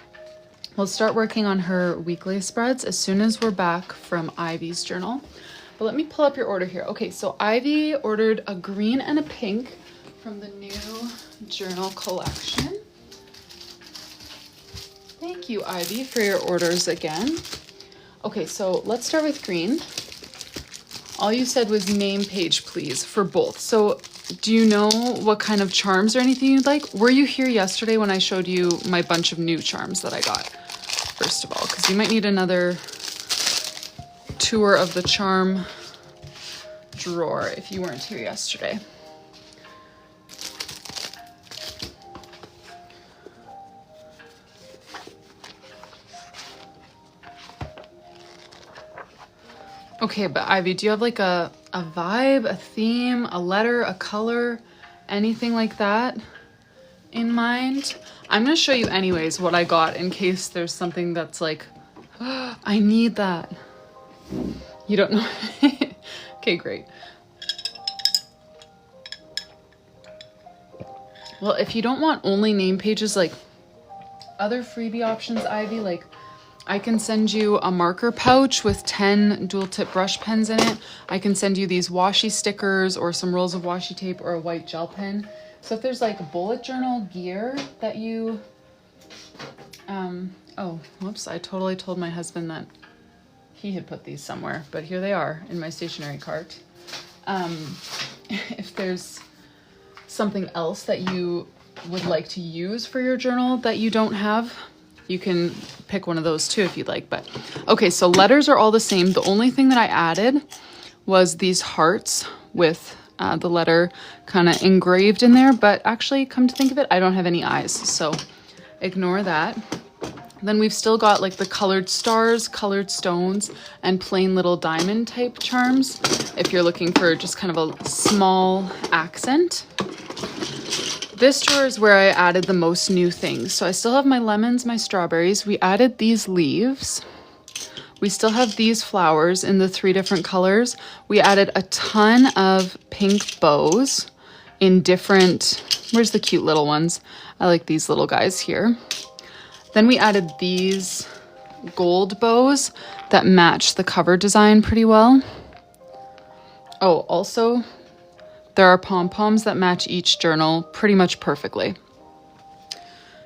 We'll start working on her weekly spreads as soon as we're back from Ivy's journal. But let me pull up your order here. Okay, so Ivy ordered a green and a pink from the new journal collection. Thank you, Ivy, for your orders again. Okay, so let's start with green. All you said was name page, please, for both. So do you know what kind of charms or anything you'd like? Were you here yesterday when I showed you my bunch of new charms that I got? First of all, because you might need another tour of the charm drawer if you weren't here yesterday. Okay, but Ivy, do you have like a vibe, a theme, a letter, a color, anything like that in mind? I'm gonna show you anyways what I got in case there's something that's like, oh, I need that. You don't know? Okay, great. Well, if you don't want only name pages, like other freebie options, Ivy, like I can send you a marker pouch with 10 dual tip brush pens in it. I can send you these washi stickers or some rolls of washi tape or a white gel pen. So if there's like bullet journal gear that you, oh, whoops, I totally told my husband that he had put these somewhere, but here they are in my stationery cart. If there's something else that you would like to use for your journal that you don't have, you can pick one of those too if you'd like. But okay, so letters are all the same. The only thing that I added was these hearts with the letter kind of engraved in there, but actually, come to think of it, I don't have any eyes, so ignore that. Then we've still got like the colored stars, colored stones, and plain little diamond type charms if you're looking for just kind of a small accent. This drawer is where I added the most new things. So I still have my lemons, my strawberries. We added these leaves. We still have these flowers in the 3 different colors. We added a ton of pink bows in different, where's the cute little ones? I like these little guys here. Then we added these gold bows that match the cover design pretty well. Oh, also, there are pom-poms that match each journal pretty much perfectly.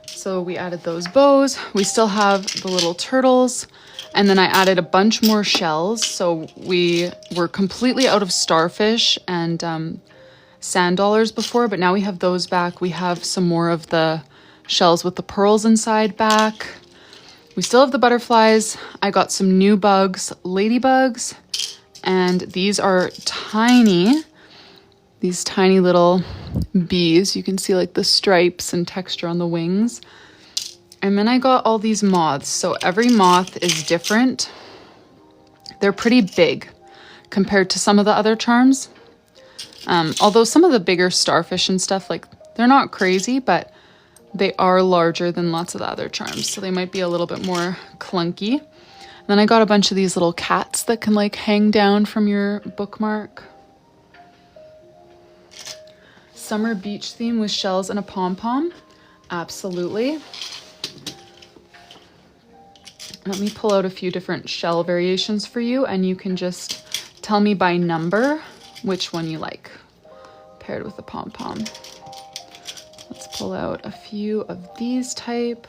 So we added those bows. We still have the little turtles. And then I added a bunch more shells. So we were completely out of starfish and sand dollars before, but now we have those back. We have some more of the shells with the pearls inside back. We still have the butterflies. I got some new bugs, ladybugs, and these are tiny. These tiny little bees. You can see like the stripes and texture on the wings. And then I got all these moths. So every moth is different. They're pretty big compared to some of the other charms. Although some of the bigger starfish and stuff, like they're not crazy, but they are larger than lots of the other charms. So they might be a little bit more clunky. And then I got a bunch of these little cats that can like hang down from your bookmark. Summer beach theme with shells and a pom-pom. Absolutely. Let me pull out a few different shell variations for you, and you can just tell me by number which one you like, paired with the pom-pom. Let's pull out a few of these type.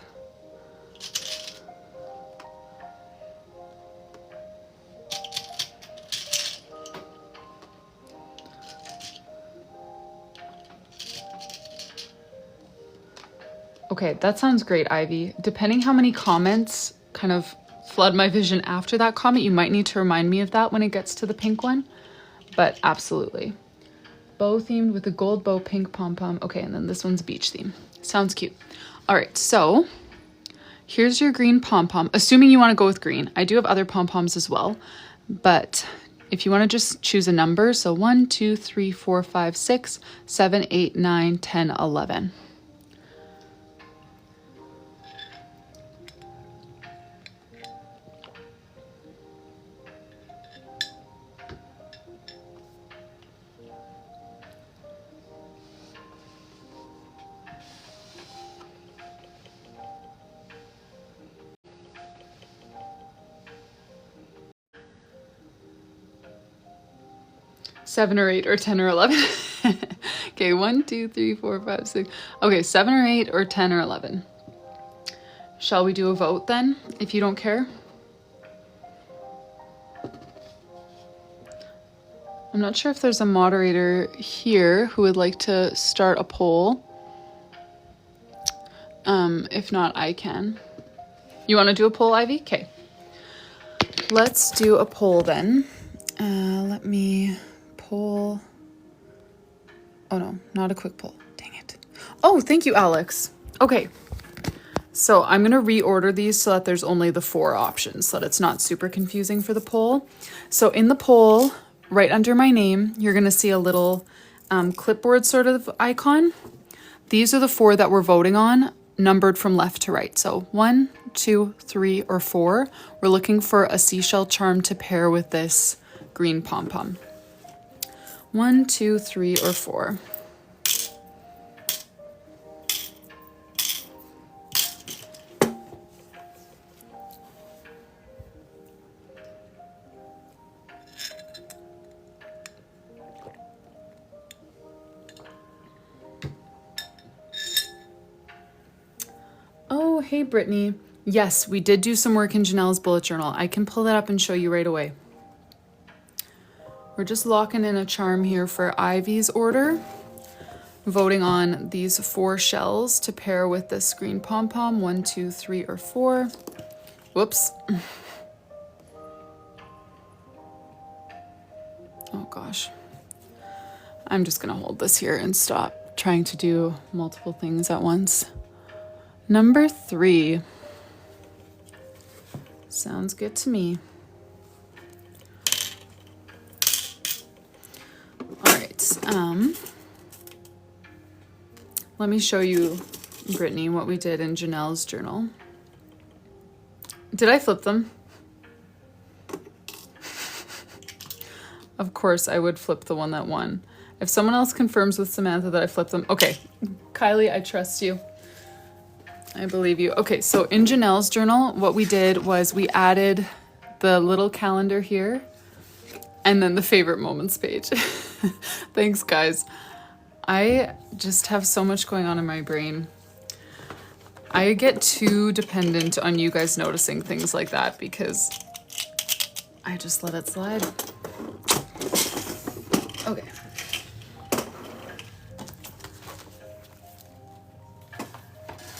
Okay, that sounds great, Ivy. Depending how many comments kind of flood my vision after that comment, you might need to remind me of that when it gets to the pink one. But absolutely. Bow themed with a gold bow, pink pom-pom. Okay, and then this one's beach theme. Sounds cute. All right, so here's your green pom-pom, assuming you want to go with green. I do have other pom-poms as well, but if you want to just choose a number, so 1, 2, 3, 4, 5, 6, 7, 8, 9, 10, 11. Seven or 8 or 10 or 11. Okay, 1, 2, 3, 4, 5, 6. Okay, 7 or 8 or 10 or 11. Shall we do a vote then, if you don't care? I'm not sure if there's a moderator here who would like to start a poll. If not, I can. You want to do a poll, Ivy? Okay. Let's do a poll then. Let me poll. Oh no, not a quick poll. Dang it. Oh, thank you, Alex. Okay. So I'm going to reorder these so that there's only the 4 options so that it's not super confusing for the poll. So in the poll, right under my name, you're going to see a little clipboard sort of icon. These are the 4 that we're voting on, numbered from left to right. So 1, 2, 3, or 4. We're looking for a seashell charm to pair with this green pom-pom. 1, 2, 3, or 4. Oh, hey, Brittany. Yes, we did do some work in Janelle's bullet journal. I can pull that up and show you right away. We're just locking in a charm here for Ivy's order. Voting on these 4 shells to pair with this green pom-pom. 1, 2, 3, or 4. Whoops. Oh gosh. I'm just gonna hold this here and stop trying to do multiple things at once. Number 3. Sounds good to me. All right. Let me show you, Brittany, what we did in Janelle's journal. Did I flip them? Of course, I would flip the one that won. If someone else confirms with Samantha that I flipped them. Okay, Kylie, I trust you. I believe you. Okay, so in Janelle's journal, what we did was we added the little calendar here and then the favorite moments page. Thanks, guys. I just have so much going on in my brain. I get too dependent on you guys noticing things like that because I just let it slide. Okay.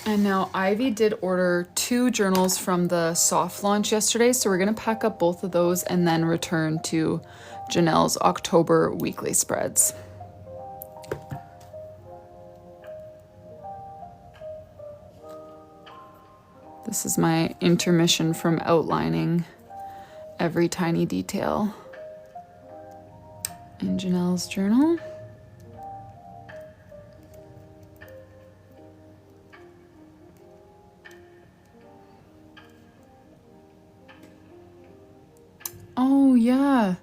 And now Ivy did order 2 journals from the soft launch yesterday, so we're gonna pack up both of those and then return to Janelle's October weekly spreads. This is my intermission from outlining every tiny detail in Janelle's journal. Oh yeah,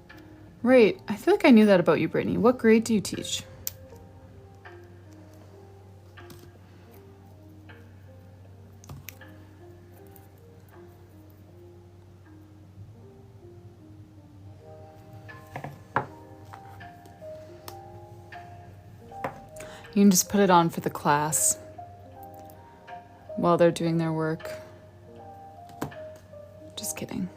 right. I feel like I knew that about you, Brittany. What grade do you teach? You can just put it on for the class while they're doing their work. Just kidding.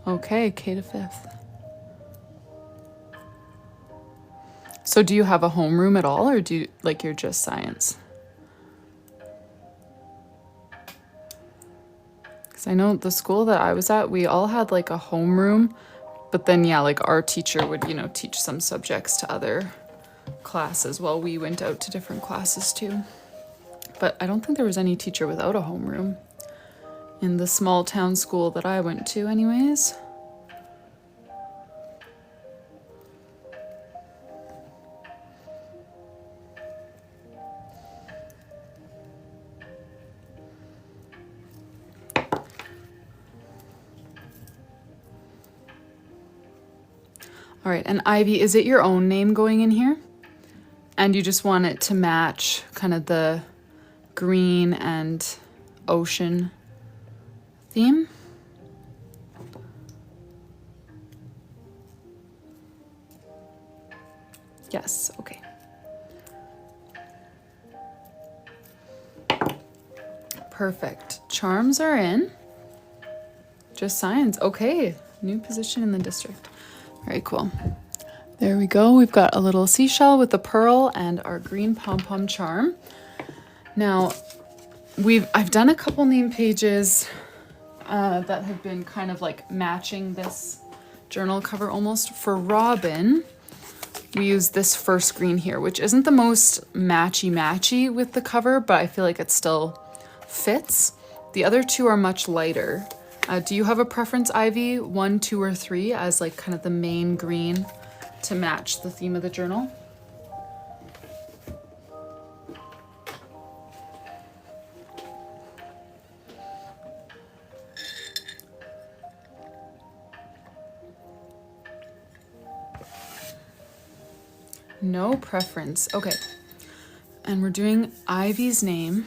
Okay, K to 5th. So do you have a homeroom at all, or do you, like, you're just science? Because I know the school that I was at, we all had like a homeroom, but then yeah, like our teacher would, you know, teach some subjects to other classes while we went out to different classes too. But I don't think there was any teacher without a homeroom in the small town school that I went to anyways. All right, and Ivy, is it your own name going in here? And you just want it to match kind of the green and ocean theme? Yes, okay. Perfect. Charms are in. Just science. Okay, new position in the district. Very cool. There we go. We've got a little seashell with the pearl and our green pom-pom charm. Now, I've done a couple name pages that have been kind of like matching this journal cover almost. For Robin, we use this first green here, which isn't the most matchy with the cover, but I feel like it still fits. The other 2 are much lighter. Do you have a preference, Ivy? 1, 2, or 3 as like kind of the main green to match the theme of the journal? No preference. Okay. And we're doing Ivy's name.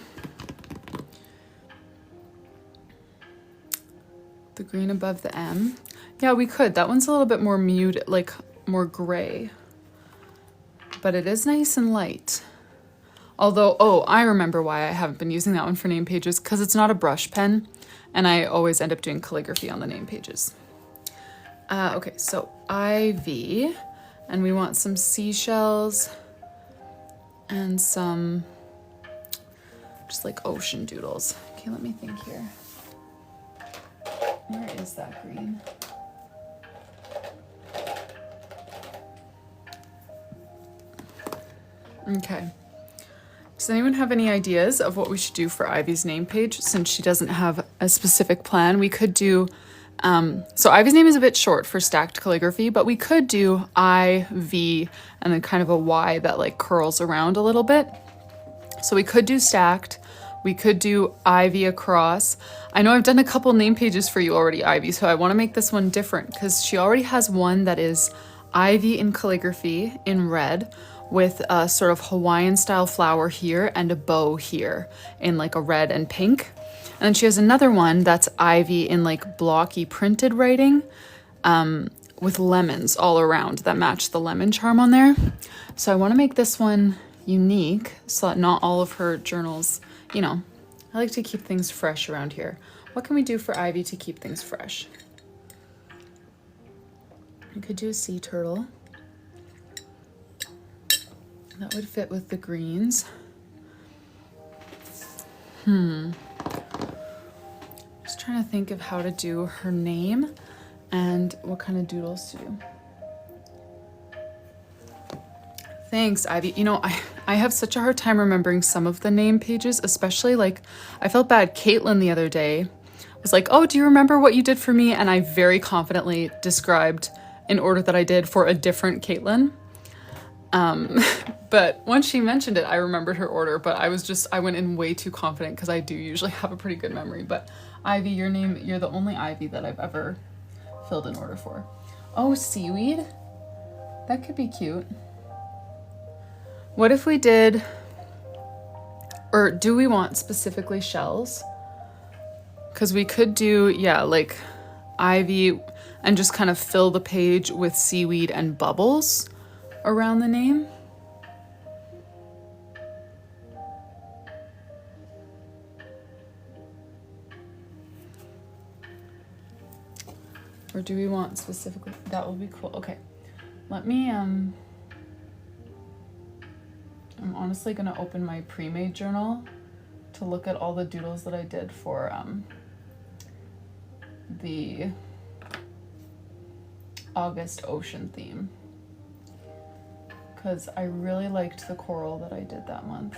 The green above the M. Yeah, we could. That one's a little bit more muted, like more gray. But it is nice and light. Although, oh, I remember why I haven't been using that one for name pages, because it's not a brush pen, and I always end up doing calligraphy on the name pages. Okay, so Ivy, and we want some seashells and some just like ocean doodles. Okay, let me think here. Where is that green? Okay. Does anyone have any ideas of what we should do for Ivy's name page since she doesn't have a specific plan? We could do, so Ivy's name is a bit short for stacked calligraphy, but we could do I, V, and then kind of a Y that like curls around a little bit. So we could do stacked. We could do Ivy across. I know I've done a couple name pages for you already, Ivy, so I want to make this one different because she already has one that is Ivy in calligraphy in red with a sort of Hawaiian style flower here and a bow here in like a red and pink. And then she has another one that's Ivy in like blocky printed writing with lemons all around that match the lemon charm on there. So I want to make this one unique so that not all of her journals, you know, I like to keep things fresh around here. What can we do for Ivy to keep things fresh? I could do a sea turtle. That would fit with the greens. Just trying to think of how to do her name and what kind of doodles to do. Thanks, Ivy. You know, I have such a hard time remembering some of the name pages, especially like, I felt bad. Caitlin the other day was like, oh, do you remember what you did for me? And I very confidently described an order that I did for a different Caitlin. But once she mentioned it, I remembered her order, but I went in way too confident because I do usually have a pretty good memory. But Ivy, you're the only Ivy that I've ever filled an order for. Oh, seaweed? That could be cute. What if we did, or do we want specifically shells? Because we could do, yeah, like Ivy and just kind of fill the page with seaweed and bubbles around the name. Or do we want specifically, that would be cool. Okay, let me, I'm honestly gonna open my pre-made journal to look at all the doodles that I did for the August ocean theme. Because I really liked the coral that I did that month.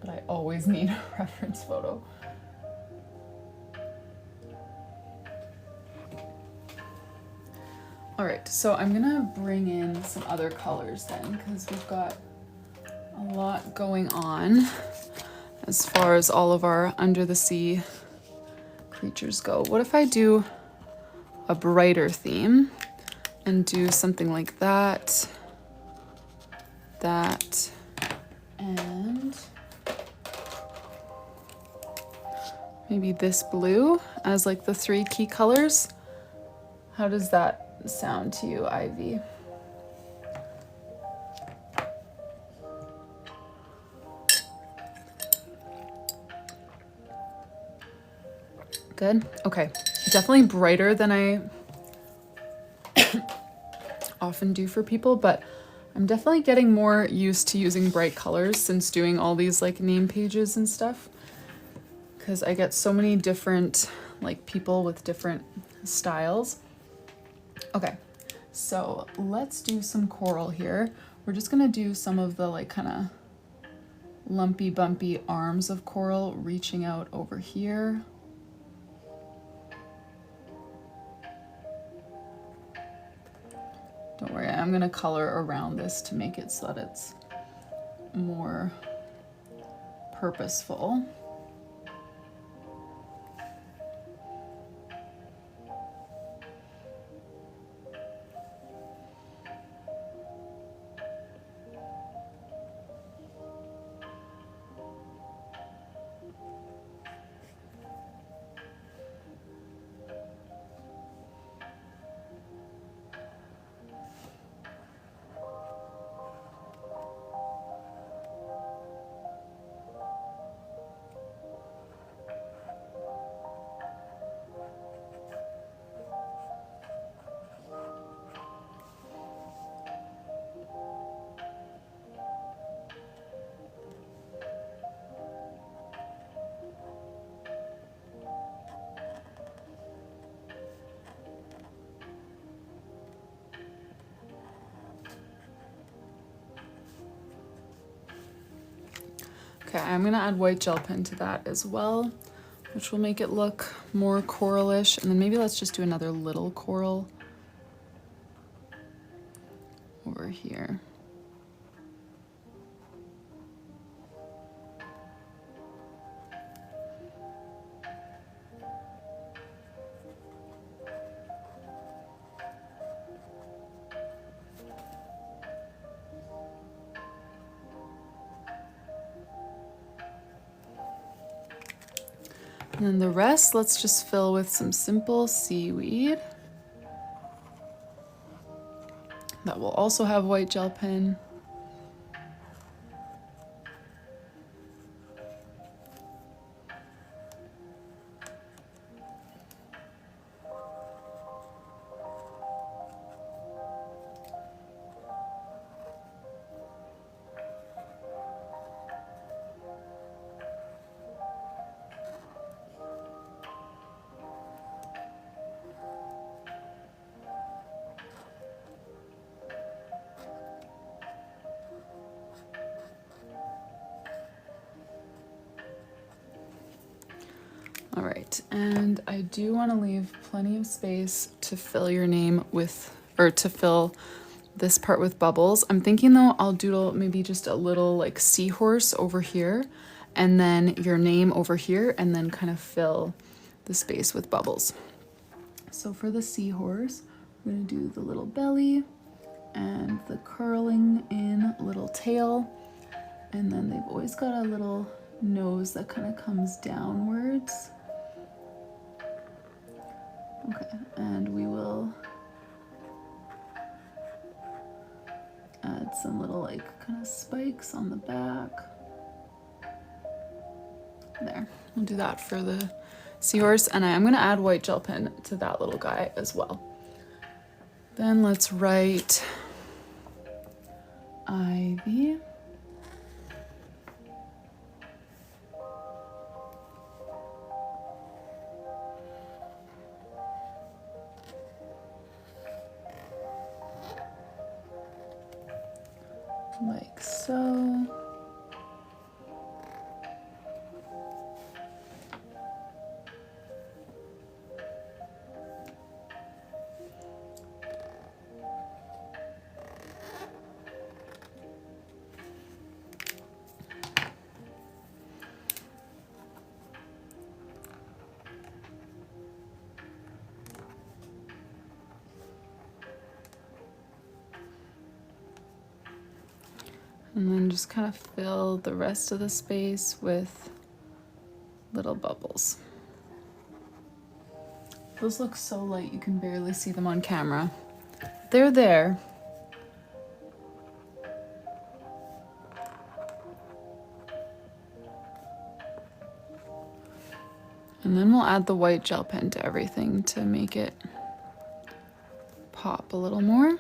But I always need a reference photo. All right, so I'm gonna bring in some other colors then, because we've got a lot going on as far as all of our under the sea creatures go. What if I do a brighter theme and do something like that, and maybe this blue as like the 3 key colors? How does that sound to you, Ivy? Good? Okay. Definitely brighter than I often do for people, but I'm definitely getting more used to using bright colors since doing all these like name pages and stuff, because I get so many different like people with different styles. Okay, so let's do some coral here. We're just gonna do some of the like kind of lumpy bumpy arms of coral reaching out over here. Don't worry, I'm gonna color around this to make it so that it's more purposeful. Okay, I'm gonna add white gel pen to that as well, which will make it look more coralish. And then maybe let's just do another little coral over here. And then the rest, let's just fill with some simple seaweed. That will also have white gel pen. All right, and I do want to leave plenty of space to fill your name with, or to fill this part with bubbles. I'm thinking though I'll doodle maybe just a little like seahorse over here and then your name over here and then kind of fill the space with bubbles. So for the seahorse, we're gonna do the little belly and the curling in little tail. And then they've always got a little nose that kind of comes downwards. Okay, and we will add some little like kind of spikes on the back. There, we'll do that for the seahorse, and I'm gonna add white gel pen to that little guy as well. Then let's write Ivy. Like so. And then just kind of fill the rest of the space with little bubbles. Those look so light you can barely see them on camera. They're there. And then we'll add the white gel pen to everything to make it pop a little more.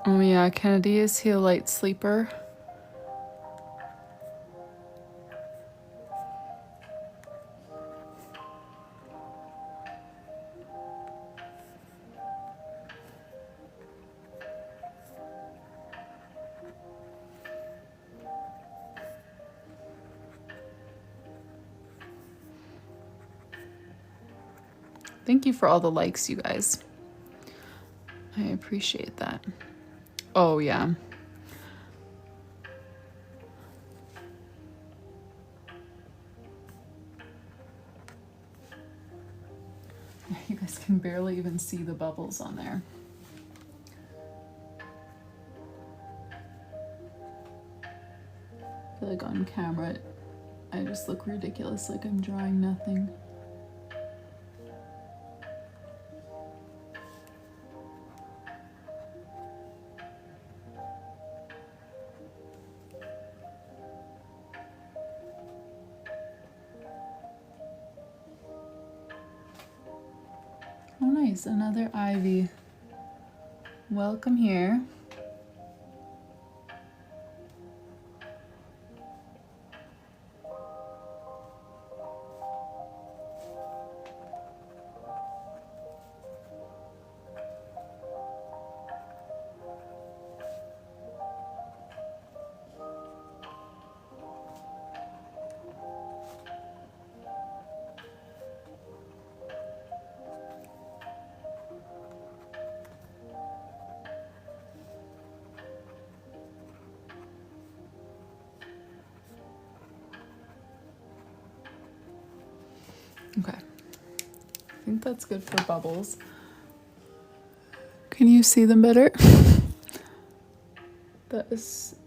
Oh yeah, Kennedy, is he a light sleeper? Thank you for all the likes, you guys. I appreciate that. Oh, yeah. You guys can barely even see the bubbles on there. I feel like on camera, I just look ridiculous, like I'm drawing nothing. Oh nice, another Ivy. Welcome here. Okay, I think that's good for bubbles. Can you see them better?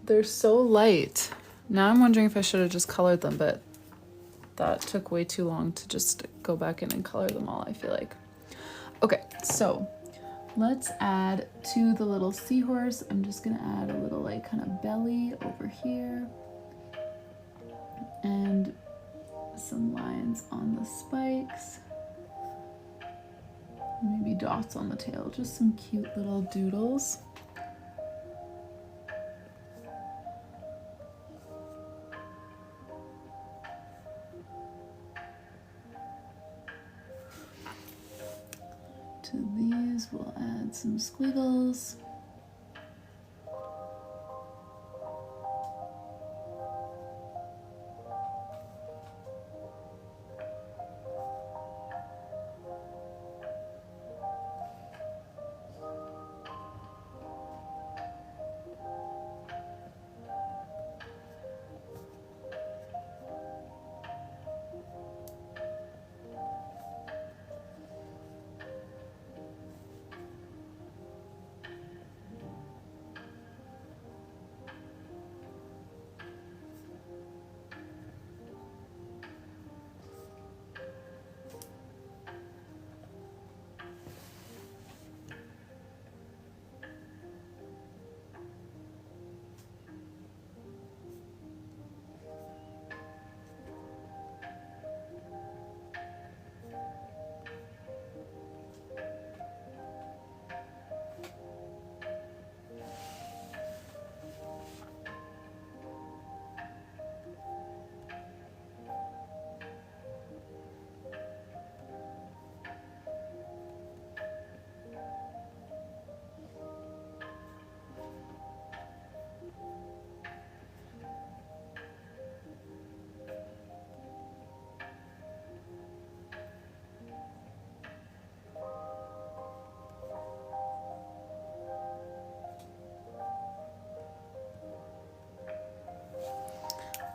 They're so light. Now I'm wondering if I should have just colored them, but that took way too long to just go back in and color them all, I feel like. Okay, so let's add to the little seahorse. I'm just gonna add a little like kind of belly over here and some lines on the spikes, maybe dots on the tail, just some cute little doodles. To these, we'll add some squiggles.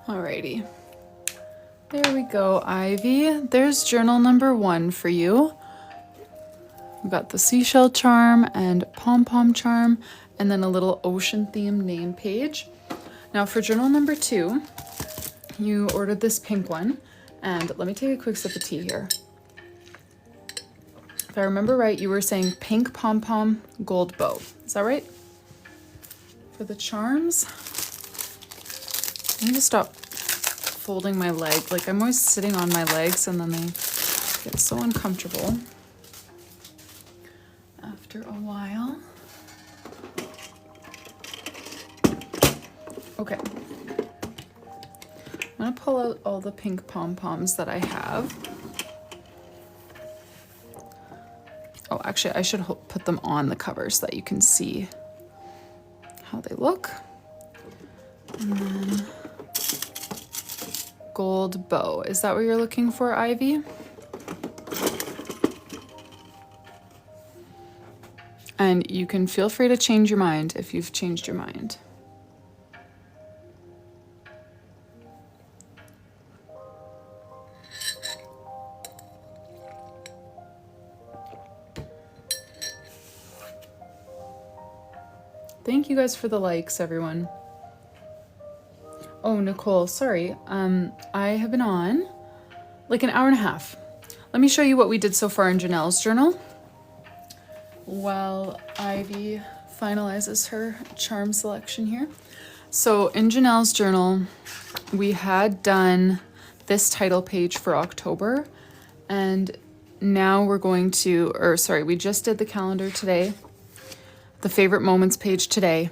Alrighty, there we go, Ivy. There's journal number 1 for you. We've got the seashell charm and pom-pom charm, and then a little ocean theme name page. Now for journal number 2, you ordered this pink one, and let me take a quick sip of tea here. If I remember right, you were saying pink pom-pom gold bow. Is that right? For the charms, I need to stop folding my leg. Like, I'm always sitting on my legs and then they get so uncomfortable after a while. Okay. I'm gonna pull out all the pink pom-poms that I have. Oh, actually, I should put them on the cover so that you can see how they look. And then gold bow. Is that what you're looking for, Ivy? And you can feel free to change your mind if you've changed your mind. Thank you guys for the likes, everyone. Oh, Nicole, sorry. I have been on like an hour and a half. Let me show you what we did so far in Janelle's journal while Ivy finalizes her charm selection here. So in Janelle's journal, we had done this title page for October, and now we're going to, or sorry, we just did the calendar today, the favorite moments page today.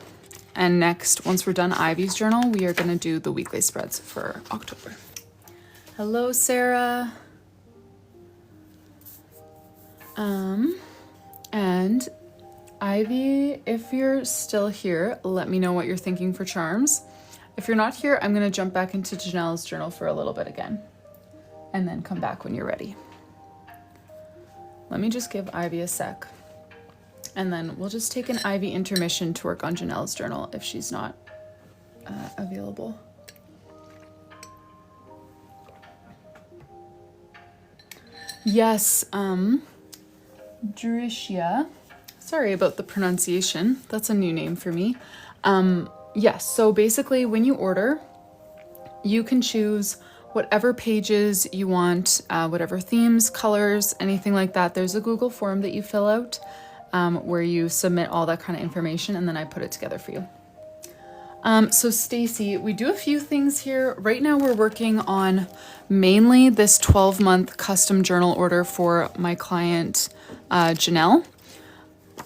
And next, once we're done Ivy's journal, we are going to do the weekly spreads for October. Hello, Sarah. And Ivy, if you're still here, let me know what you're thinking for charms. If you're not here, I'm going to jump back into Janelle's journal for a little bit again, and then come back when you're ready. Let me just give Ivy a sec. And then we'll just take an Ivy intermission to work on Janelle's journal if she's not available. Yes, Drishya. Sorry about the pronunciation. That's a new name for me. Yes, so basically when you order, you can choose whatever pages you want, whatever themes, colors, anything like that. There's a Google form that you fill out. Where you submit all that kind of information, and then I put it together for you. So Stacy, we do a few things here. Right now we're working on mainly this 12-month custom journal order for my client, Janelle.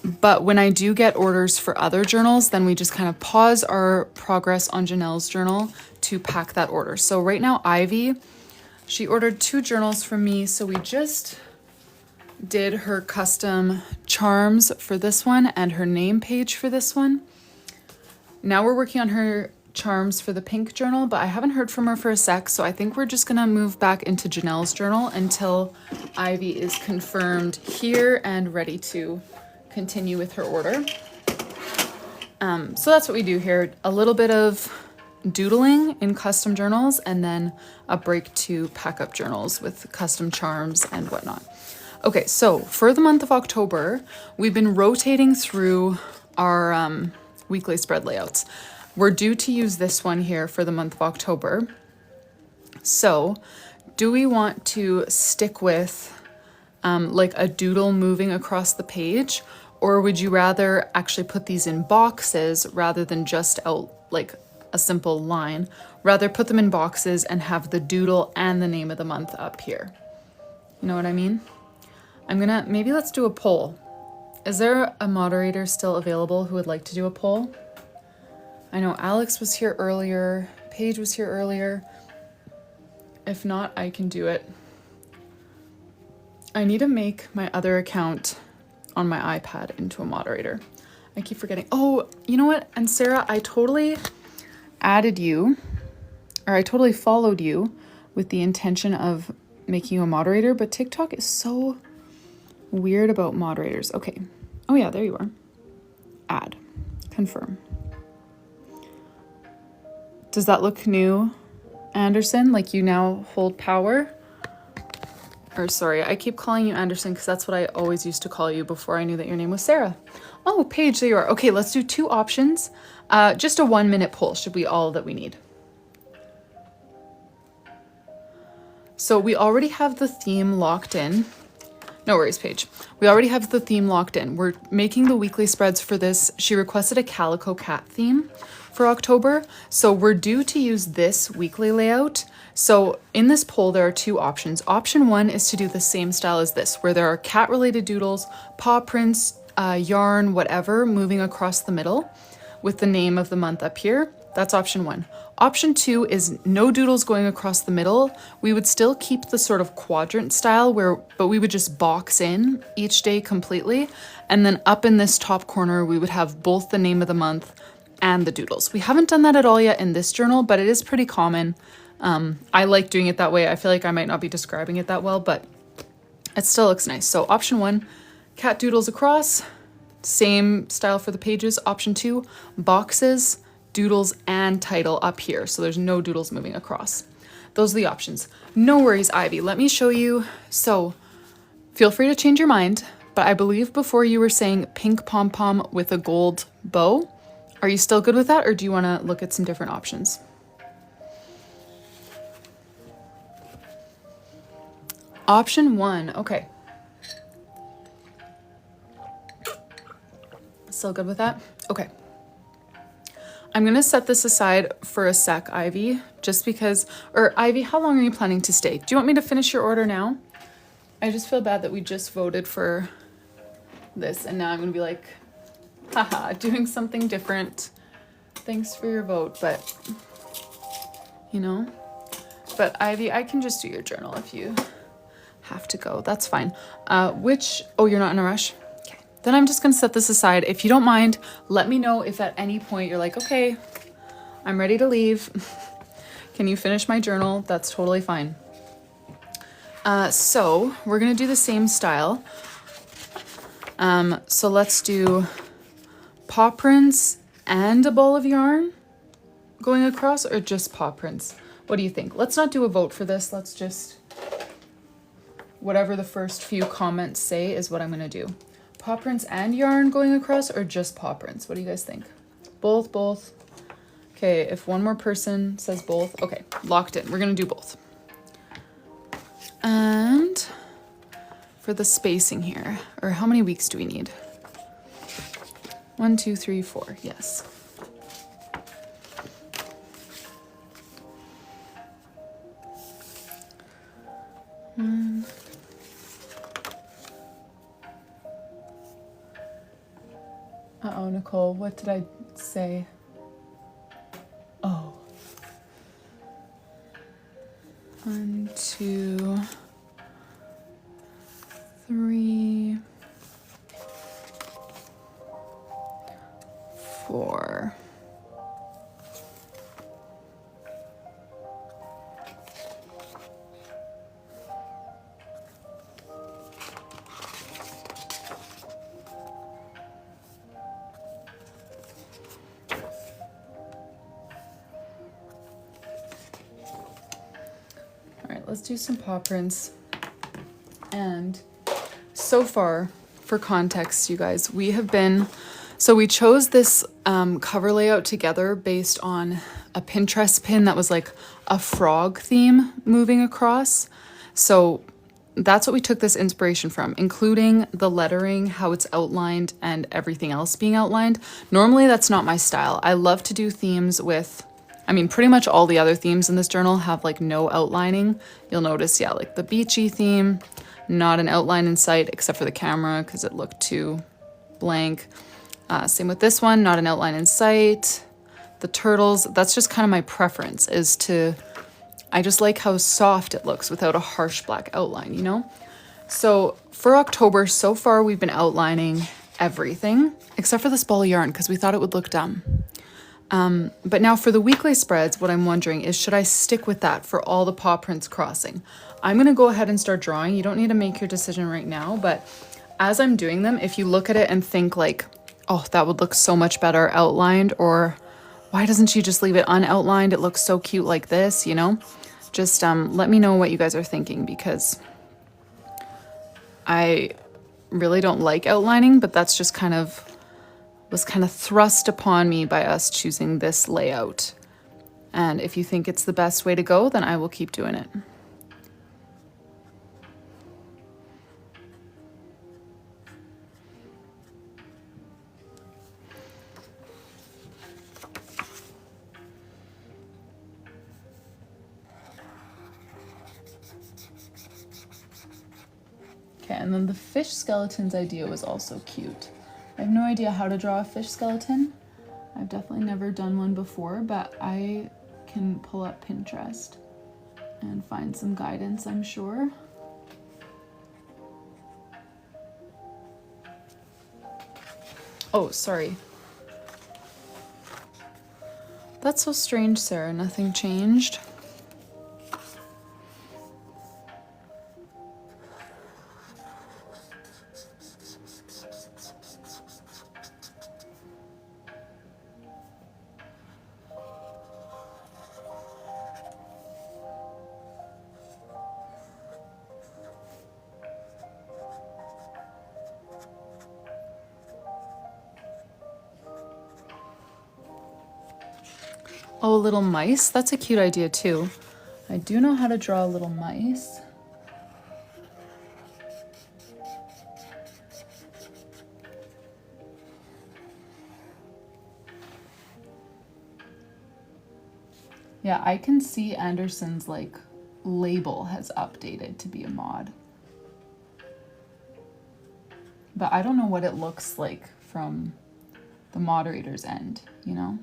But when I do get orders for other journals, then we just kind of pause our progress on Janelle's journal to pack that order. So right now, Ivy, she ordered 2 journals from me. So we just did her custom charms for this one and her name page for this one. Now we're working on her charms for the pink journal, but I haven't heard from her for a sec, so I think we're just gonna move back into Janelle's journal until Ivy is confirmed here and ready to continue with her order. So that's what we do here. A little bit of doodling in custom journals and then a break to pack up journals with custom charms and whatnot. Okay, so for the month of October, we've been rotating through our weekly spread layouts. We're due to use this one here for the month of October. So do we want to stick with like a doodle moving across the page, or would you rather actually put these in boxes rather than just out like a simple line? Rather put them in boxes and have the doodle and the name of the month up here. You know what I mean? Maybe let's do a poll. Is there a moderator still available who would like to do a poll? I know Alex was here earlier, Paige was here earlier. If not, I can do it. I need to make my other account on my iPad into a moderator. I keep forgetting. Oh, you know what? And Sarah, I totally added you, or I totally followed you with the intention of making you a moderator, but TikTok is so weird about moderators. Okay. Oh yeah, there you are. Add. Confirm. Does that look new, Anderson? Like you now hold power? Or sorry, I keep calling you Anderson because that's what I always used to call you before I knew that your name was Sarah. Oh, Paige, there you are. Okay, let's do 2 options. Just a 1-minute poll should be all that we need. So we already have the theme locked in. No worries, Paige. We already have the theme locked in. We're making the weekly spreads for this. She requested a calico cat theme for October. So we're due to use this weekly layout. So in this poll, there are 2 options. Option 1 is to do the same style as this, where there are cat related doodles, paw prints, yarn, whatever, moving across the middle with the name of the month up here. That's option 1. Option 2 is no doodles going across the middle. We would still keep the sort of quadrant style but we would just box in each day completely. And then up in this top corner, we would have both the name of the month and the doodles. We haven't done that at all yet in this journal, but it is pretty common. I like doing it that way. I feel like I might not be describing it that well, but it still looks nice. So option 1, cat doodles across, same style for the pages. Option 2, boxes, doodles, and title up here. So there's no doodles moving across. Those are the options. No worries, Ivy. Let me show you. So feel free to change your mind, but I believe before you were saying pink pom-pom with a gold bow. Are you still good with that, or do you want to look at some different options? Option 1, okay. Still good with that? Okay. I'm gonna set this aside for a sec, Ivy, just because, or Ivy, how long are you planning to stay? Do you want me to finish your order now? I just feel bad that we just voted for this and now I'm gonna be like, haha, doing something different. Thanks for your vote, but you know, but Ivy, I can just do your journal if you have to go. That's fine. Oh, you're not in a rush? Okay. Then I'm just gonna set this aside. If you don't mind, let me know if at any point you're like, okay, I'm ready to leave. Can you finish my journal? That's totally fine. So we're gonna do the same style. So let's do paw prints and a ball of yarn going across, or just paw prints? What do you think? Let's not do a vote for this. Let's just, whatever the first few comments say is what I'm gonna do. Paw prints and yarn going across, or just paw prints? What do you guys think? Both. Okay, if one more person says both, okay, locked in. We're gonna do both. And for the spacing here, or how many weeks do we need? 1, 2, 3, 4, yes. Uh-oh, Nicole, what did I say? Oh. 1, 2, 3, 4. Let's do some paw prints. And so far, for context, you guys, we chose this cover layout together based on a Pinterest pin that was like a frog theme moving across. So that's what we took this inspiration from, including the lettering, how it's outlined, and everything else being outlined. Normally, that's not my style. I love to do themes with, I mean, pretty much all the other themes in this journal have like no outlining. You'll notice, yeah, like the beachy theme, not an outline in sight except for the camera because it looked too blank. Same with this one, not an outline in sight. The turtles, that's just kind of my preference, I just like how soft it looks without a harsh black outline, you know? So for October, so far we've been outlining everything except for this ball of yarn because we thought it would look dumb. But now for the weekly spreads, what I'm wondering is, should I stick with that for all the paw prints crossing? I'm going to go ahead and start drawing. You don't need to make your decision right now, but as I'm doing them, if you look at it and think like, oh, that would look so much better outlined, or why doesn't she just leave it unoutlined? It looks so cute like this, you know? Just let me know what you guys are thinking, because I really don't like outlining, but that's just was kind of thrust upon me by us choosing this layout. And if you think it's the best way to go, then I will keep doing it. Okay, and then the fish skeletons idea was also cute. I have no idea how to draw a fish skeleton. I've definitely never done one before, but I can pull up Pinterest and find some guidance, I'm sure. Oh, sorry. That's so strange, Sarah. Nothing changed. Oh, little mice. That's a cute idea too. I do know how to draw little mice. Yeah, I can see Anderson's like label has updated to be a mod. But I don't know what it looks like from the moderator's end, you know?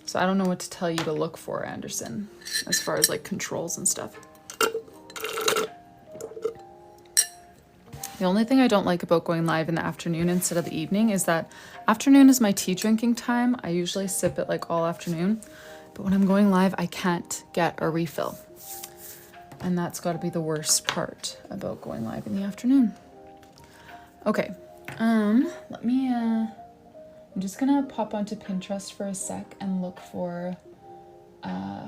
So I don't know what to tell you to look for, Anderson, as far as like controls and stuff. The only thing I don't like about going live in the afternoon instead of the evening is that afternoon is my tea drinking time. I usually sip it like all afternoon, but when I'm going live, I can't get a refill. And that's got to be the worst part about going live in the afternoon. Okay, I'm just gonna pop onto Pinterest for a sec and look for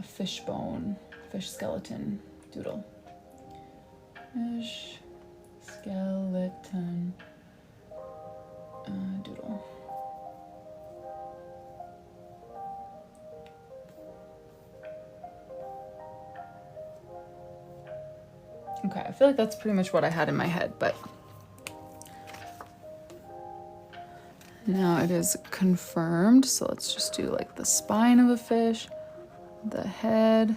fish skeleton doodle. Fish skeleton doodle. Okay, I feel like that's pretty much what I had in my head, but now it is confirmed. So let's just do like the spine of a fish, the head.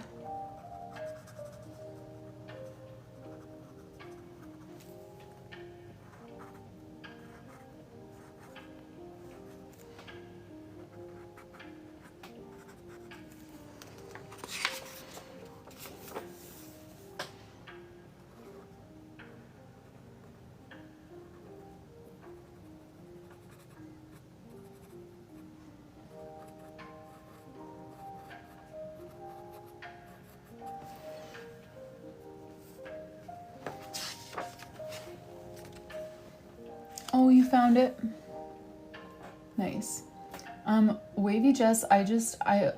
found it. Nice. Wavy Jess, I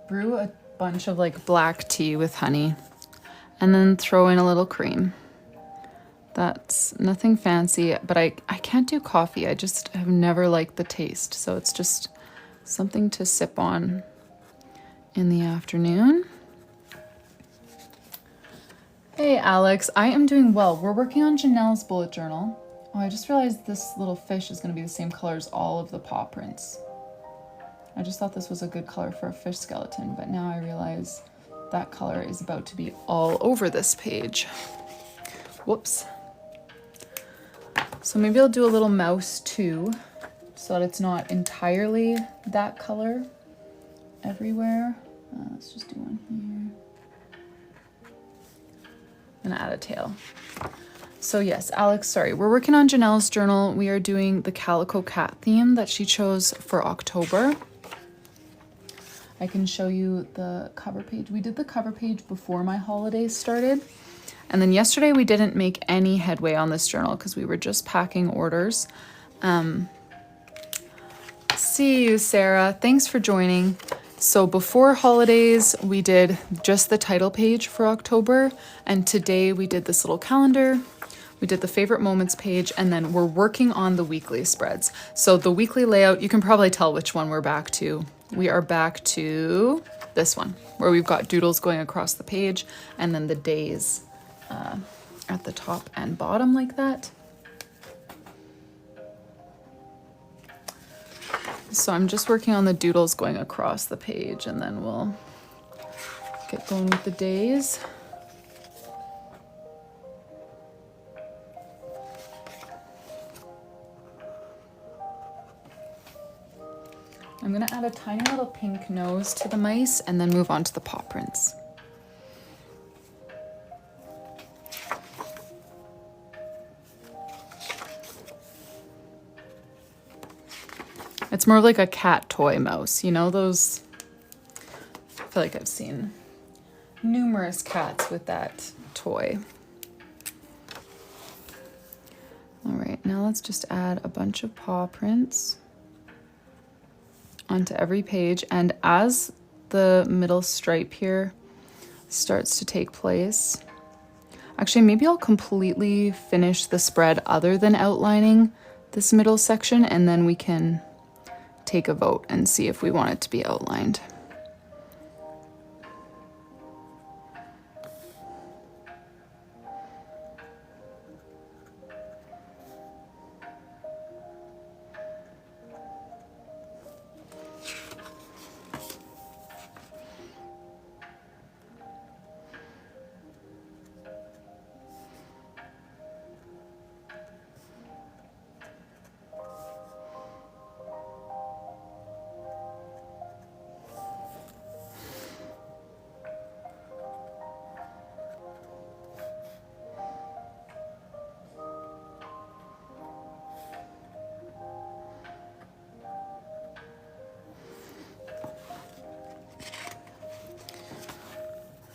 brew a bunch of like black tea with honey and then throw in a little cream. That's nothing fancy, but I can't do coffee. I just have never liked the taste. So it's just something to sip on in the afternoon. Hey Alex, I am doing well. We're working on Janelle's bullet journal. Oh, I just realized this little fish is going to be the same color as all of the paw prints. I just thought this was a good color for a fish skeleton, but now I realize that color is about to be all over this page. Whoops. So maybe I'll do a little mouse too, so that it's not entirely that color everywhere. Let's just do one here. I'm gonna add a tail. So yes, Alex, sorry, we're working on Janelle's journal. We are doing the Calico Cat theme that she chose for October. I can show you the cover page. We did the cover page before my holidays started. And then yesterday we didn't make any headway on this journal because we were just packing orders. See you, Sarah. Thanks for joining. So before holidays, we did just the title page for October. And today we did this little calendar. We did the favorite moments page, and then we're working on the weekly spreads. So the weekly layout, you can probably tell which one we're back to. We are back to this one, where we've got doodles going across the page, and then the days at the top and bottom like that. So I'm just working on the doodles going across the page, and then we'll get going with the days. I'm gonna add a tiny little pink nose to the mice and then move on to the paw prints. It's more like a cat toy mouse, you know, those, I feel like I've seen numerous cats with that toy. All right, now let's just add a bunch of paw prints onto every page. And as the middle stripe here starts to take place, actually, maybe I'll completely finish the spread other than outlining this middle section, and then we can take a vote and see if we want it to be outlined.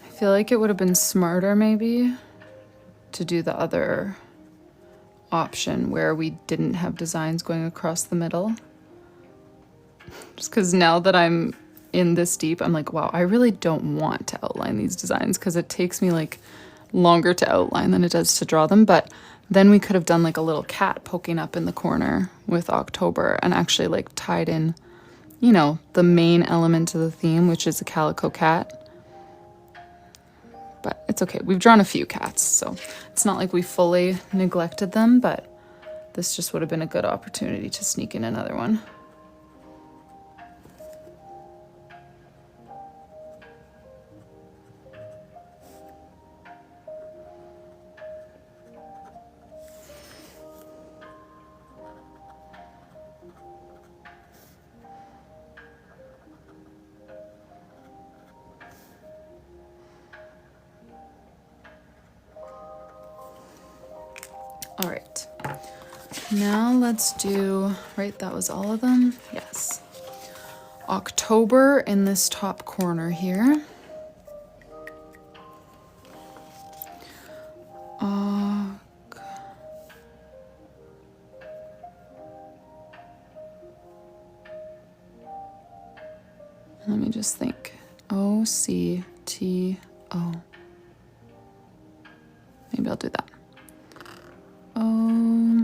I feel like it would have been smarter maybe to do the other option where we didn't have designs going across the middle. Just because now that I'm in this deep, I'm like, wow, I really don't want to outline these designs because it takes me like longer to outline than it does to draw them. But then we could have done like a little cat poking up in the corner with October and actually like tied in, you know, the main element of the theme, which is a calico cat. But it's okay. We've drawn a few cats, so it's not like we fully neglected them, but this just would have been a good opportunity to sneak in another one. All right, now let's do, right, that was all of them? Yes. October in this top corner here. just think. O-C-T-O. Maybe I'll do that. O-C-T-O-B.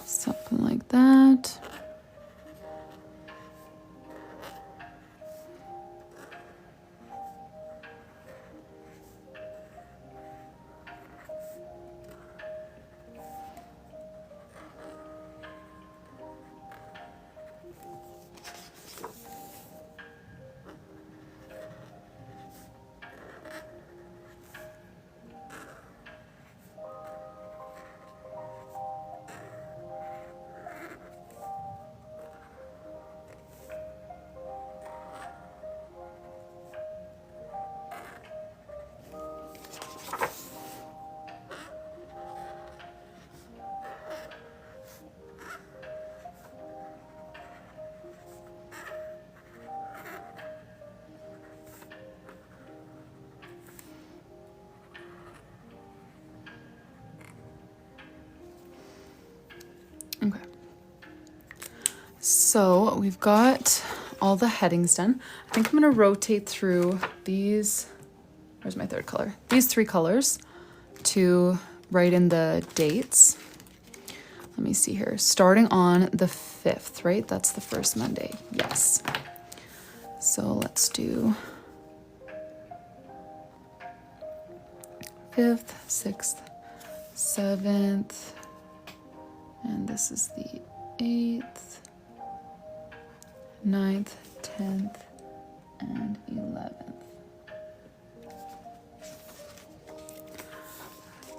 Something like that. Okay. So we've got all the headings done. I think I'm going to rotate through these. Where's my third color? These 3 colors to write in the dates. Let me see here. Starting on the 5th, right? That's the first Monday. Yes. So let's do 5th, 6th, 7th, and this is the 8th, 9th, 10th, and 11th.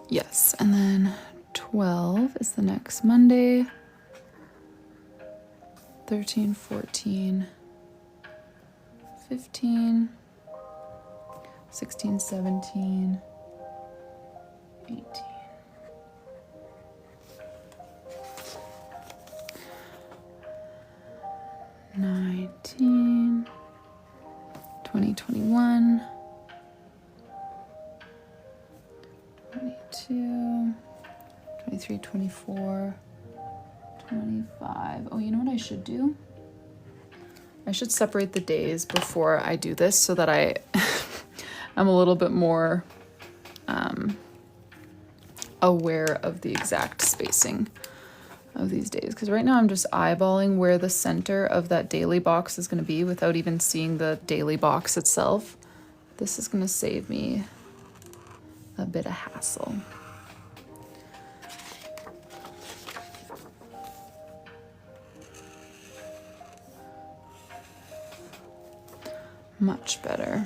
Yes, and then 12 is the next Monday. 13, 14, 15, 16, 17, 18. 19, 20, 21, 22, 23, 24, 25. Oh, you know what I should do? I should separate the days before I do this so that I'm a little bit more aware of the exact spacing of these days, because right now I'm just eyeballing where the center of that daily box is going to be without even seeing the daily box itself. This is going to save me a bit of hassle. Much better.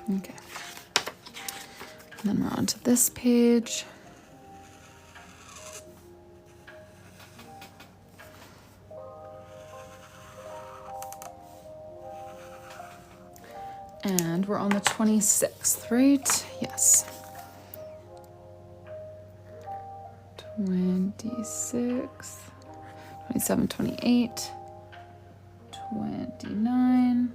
Okay, and then we're on to this page. And we're on the 26th, right? Yes. 26, 27, 28, 29,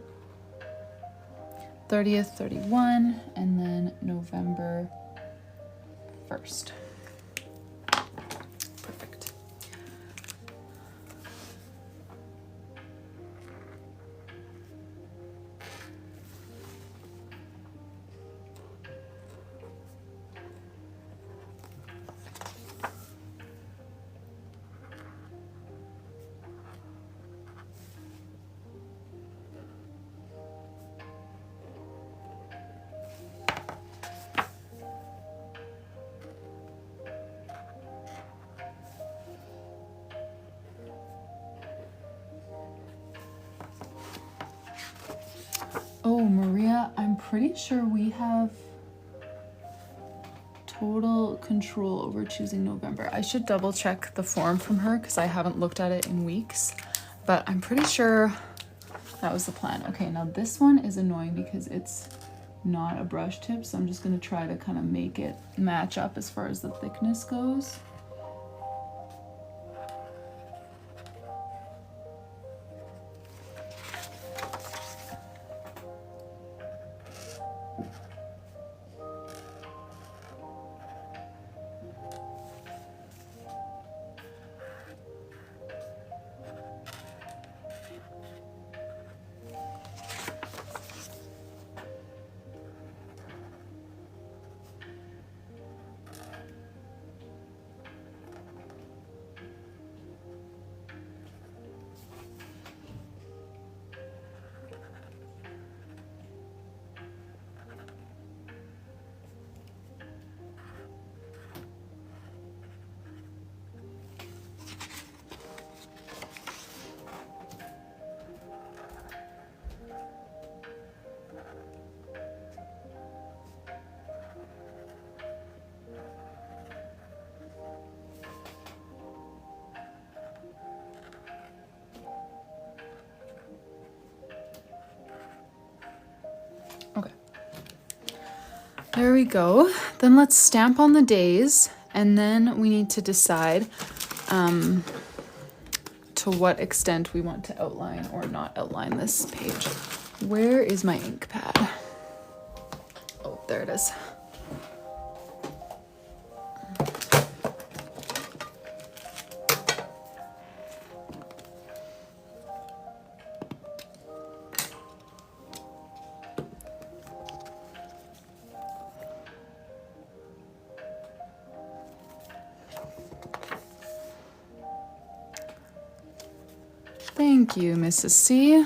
30th, 31, and then November 1st. Perfect. Oh, Maria, I'm pretty sure we have total control over choosing November. I should double check the form from her because I haven't looked at it in weeks, but I'm pretty sure that was the plan. Okay, now this one is annoying because it's not a brush tip, so I'm just going to try to kind of make it match up as far as the thickness goes. Okay, there we go. Then let's stamp on the days, and then we need to decide to what extent we want to outline or not outline this page. Where is my ink pad? Oh, there it is. Thank you, Mrs. C.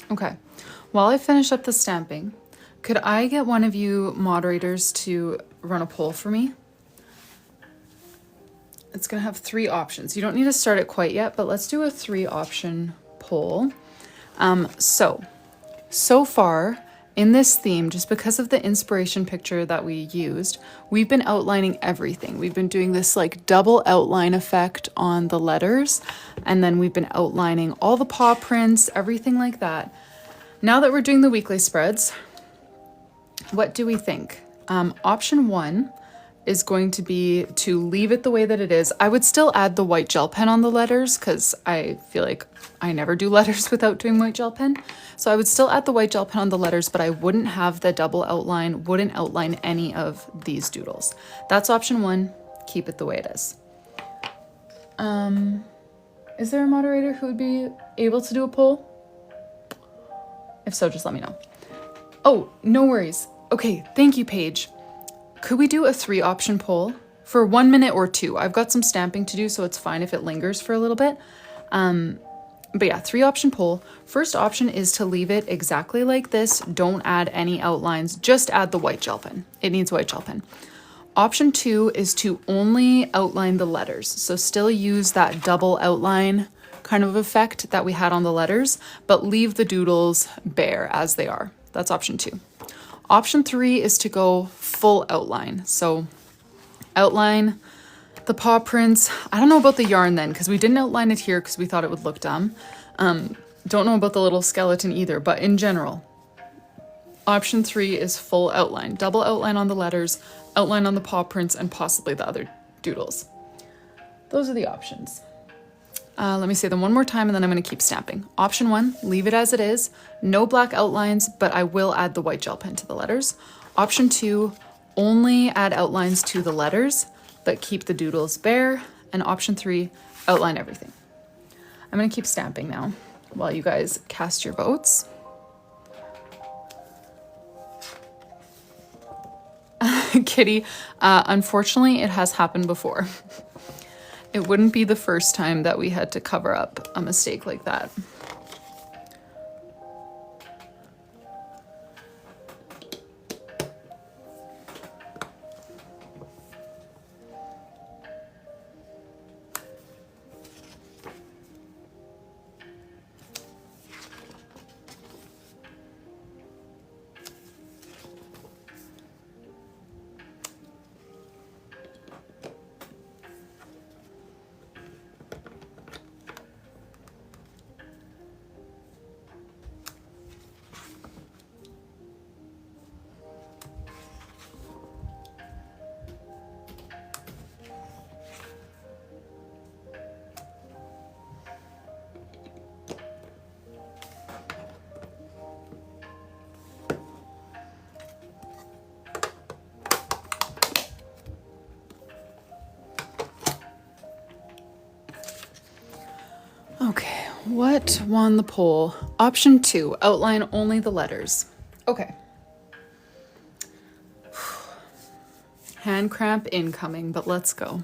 Okay, while I finish up the stamping, could I get one of you moderators to run a poll for me? It's gonna have 3 options. You don't need to start it quite yet, but let's do a 3-option poll. So far in this theme, just because of the inspiration picture that we used, we've been outlining everything. We've been doing this like double outline effect on the letters, and then we've been outlining all the paw prints, everything like that. Now that we're doing the weekly spreads, what do we think? Option 1 is going to be to leave it the way that it is. I would still add the white gel pen on the letters because I feel like I never do letters without doing white gel pen. So I would still add the white gel pen on the letters, but I wouldn't have the double outline, wouldn't outline any of these doodles. That's option 1, keep it the way it is. Is there a moderator who would be able to do a poll? If so, just let me know. Oh, no worries. Okay, thank you, Paige. Could we do a 3-option poll for 1 minute or 2? I've got some stamping to do, so it's fine if it lingers for a little bit. But yeah, 3-option poll. First option is to leave it exactly like this. Don't add any outlines, just add the white gel pen. It needs white gel pen. Option 2 is to only outline the letters. So still use that double outline kind of effect that we had on the letters, but leave the doodles bare as they are. That's option 2. Option 3 is to go full outline. So outline the paw prints. I don't know about the yarn then, because we didn't outline it here because we thought it would look dumb. Don't know about the little skeleton either, but in general, option 3 is full outline. Double outline on the letters, outline on the paw prints, and possibly the other doodles. Those are the options. Let me say them one more time and then I'm going to keep stamping. Option 1, leave it as it is. No black outlines, but I will add the white gel pen to the letters. Option 2, only add outlines to the letters, but keep the doodles bare. And option 3, outline everything. I'm going to keep stamping now while you guys cast your votes. Kitty, unfortunately, it has happened before. It wouldn't be the first time that we had to cover up a mistake like that. Okay, what won the poll? Option 2, outline only the letters. Okay. Hand cramp incoming, but let's go.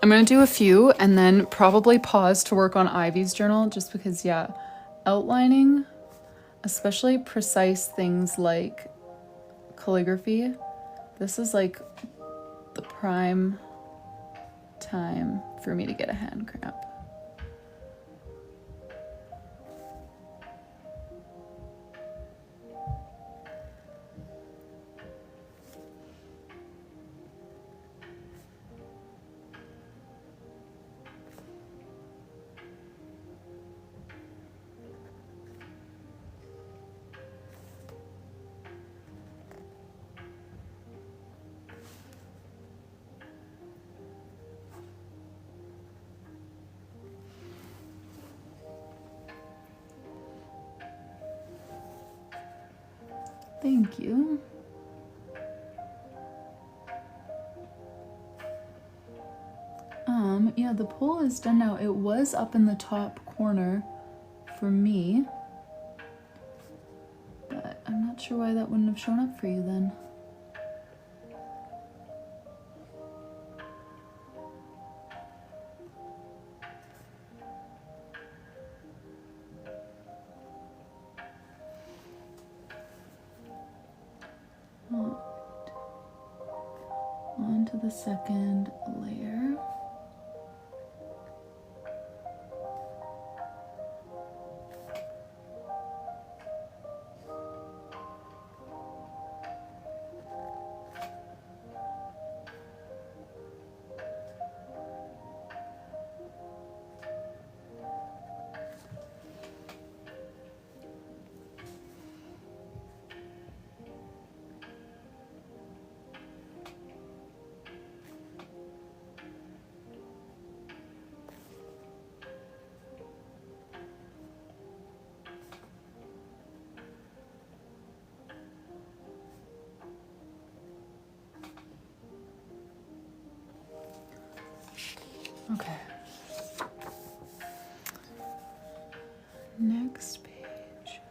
I'm going to do a few and then probably pause to work on Ivy's journal just because, yeah, outlining, especially precise things like calligraphy, this is like the prime time for me to get a hand cramp. Thank you. Yeah, the poll is done now. It was up in the top corner for me, but I'm not sure why that wouldn't have shown up for you then. On to the second layer. Okay. Next page.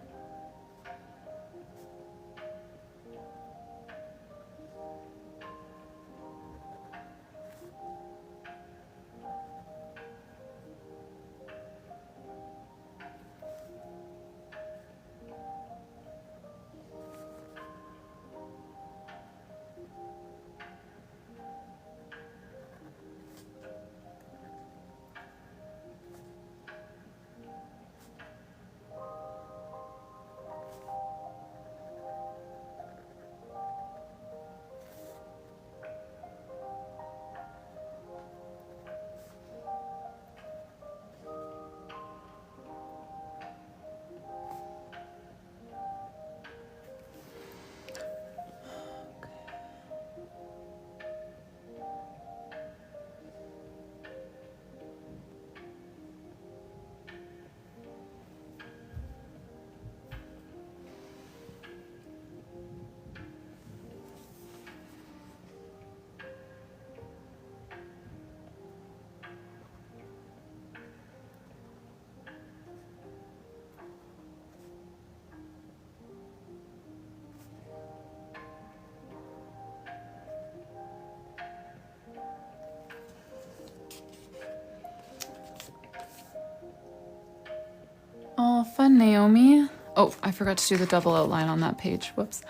fun, Naomi. Oh, I forgot to do the double outline on that page. Whoops.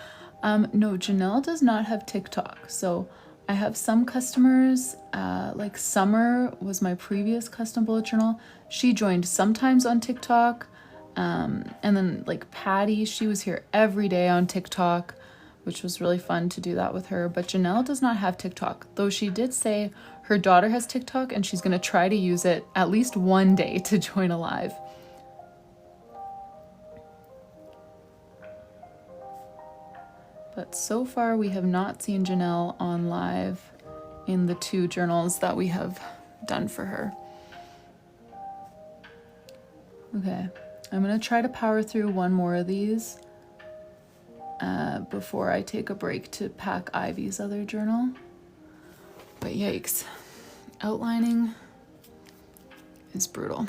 No, Janelle does not have TikTok. So I have some customers, like Summer was my previous custom bullet journal. She joined sometimes on TikTok. And then like Patty, she was here every day on TikTok, which was really fun to do that with her. But Janelle does not have TikTok, though she did say her daughter has TikTok and she's going to try to use it at least one day to join a live. But so far we have not seen Janelle on live in the 2 journals that we have done for her. Okay, I'm gonna try to power through one more of these before I take a break to pack Ivy's other journal. But yikes, outlining is brutal.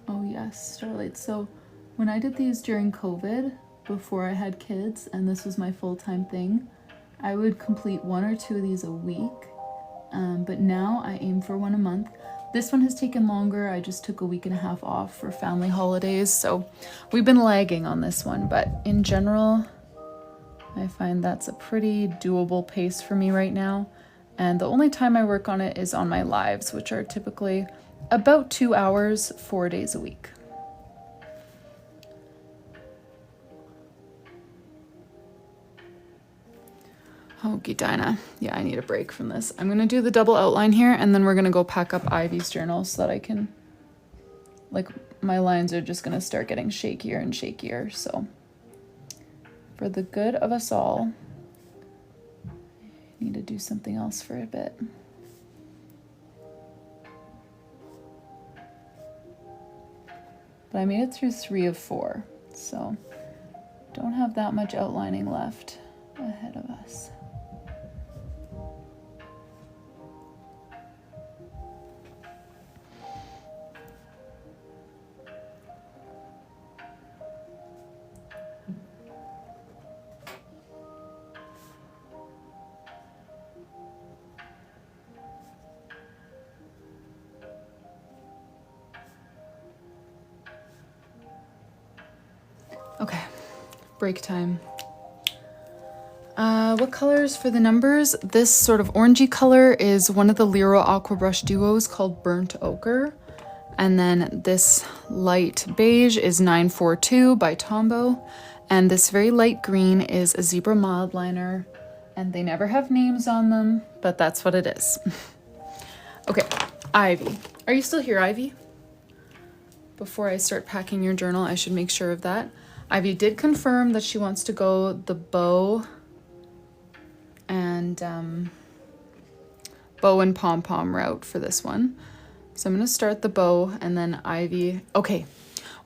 Oh yes, Starlight. So when I did these during COVID, before I had kids, and this was my full-time thing, I would complete 1 or 2 of these a week. But now I aim for 1 a month. This one has taken longer. I just took a week and a half off for family holidays. So we've been lagging on this one, but in general, I find that's a pretty doable pace for me right now. And the only time I work on it is on my lives, which are typically about 2 hours, 4 days a week. Okie Dinah. Yeah, I need a break from this. I'm gonna do the double outline here and then we're gonna go pack up Ivy's journal so that I can, like, my lines are just gonna start getting shakier and shakier. So for the good of us all, I need to do something else for a bit. But I made it through 3 of 4, so don't have that much outlining left ahead of us. Okay, break time. What colors for the numbers? This sort of orangey color is one of the Lero Aqua Brush duos called Burnt Ochre. And then this light beige is 942 by Tombow. And this very light green is a Zebra Mild Liner. And they never have names on them, but that's what it is. Okay, Ivy. Are you still here, Ivy? Before I start packing your journal, I should make sure of that. Ivy did confirm that she wants to go the bow and pom-pom route for this one. So I'm gonna start the bow and then Ivy. Okay,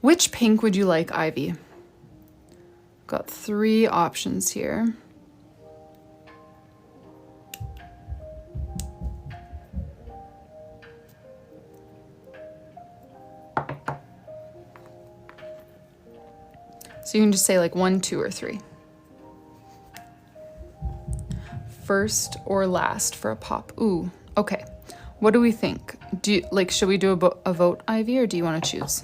which pink would you like, Ivy? Got 3 options here. So you can just say like 1, 2, or 3. First or last for a pop. Ooh, okay. What do we think? Do you, like, should we do a vote, Ivy, or do you want to choose?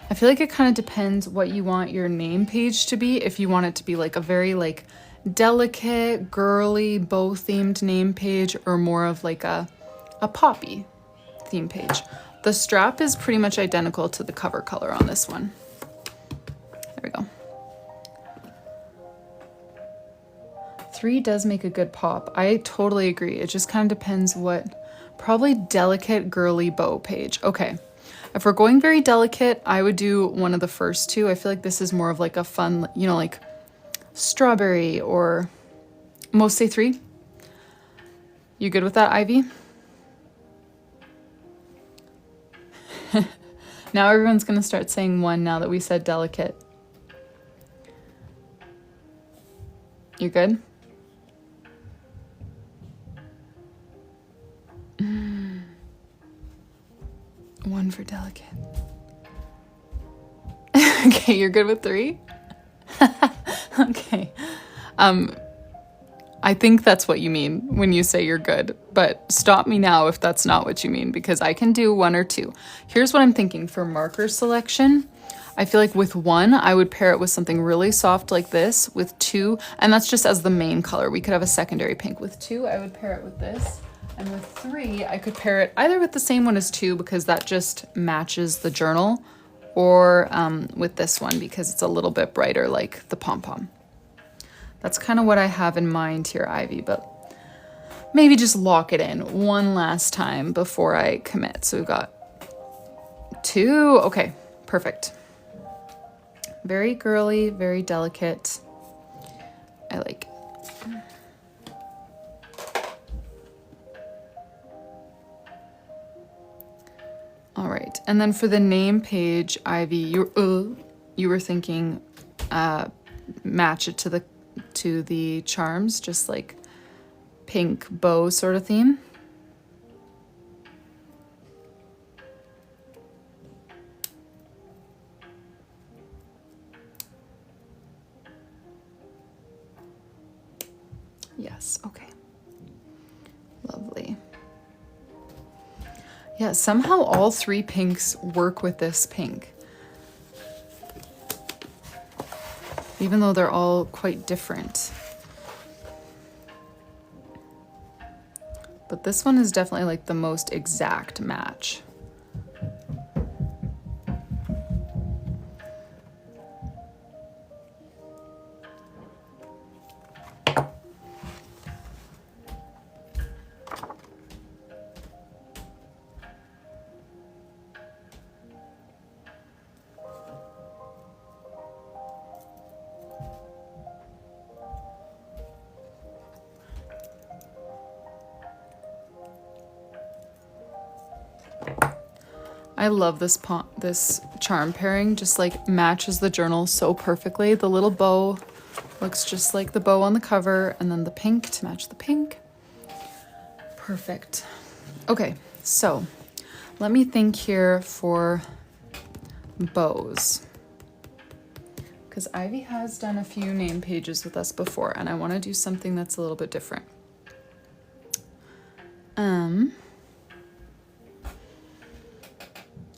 I feel like it kind of depends what you want your name page to be. If you want it to be like a very like delicate, girly, bow themed name page, or more of like a poppy theme page. The strap is pretty much identical to the cover color on this one. There we go. 3 does make a good pop. I totally agree. It just kind of depends what, probably delicate girly bow page. Okay. If we're going very delicate, I would do one of the first two. I feel like this is more of like a fun, you know, like strawberry or most say 3. You good with that, Ivy? Now everyone's gonna start saying 1 now that we said delicate. You good? One for delicate. Okay, you're good with 3? Okay. I think that's what you mean when you say you're good, but stop me now if that's not what you mean, because I can do 1 or 2. Here's what I'm thinking for marker selection. I feel like with 1, I would pair it with something really soft like this. With 2, and that's just as the main color. We could have a secondary pink. With 2, I would pair it with this. And with 3, I could pair it either with the same one as 2 because that just matches the journal, or with this one because it's a little bit brighter like the pom-pom. That's kind of what I have in mind here, Ivy, but maybe just lock it in one last time before I commit. So we've got 2. Okay, perfect. Very girly, very delicate. I like it. All right, and then for the name page, Ivy, you were thinking match it to the charms, just like pink bow sort of theme. Yes, okay. Lovely. Yeah, somehow all 3 pinks work with this pink. Even though they're all quite different. But this one is definitely like the most exact match. I love this charm pairing, just like matches the journal so perfectly. The little bow looks just like the bow on the cover, and then the pink to match the pink. Perfect. Okay, so let me think here for bows. Because Ivy has done a few name pages with us before, and I want to do something that's a little bit different.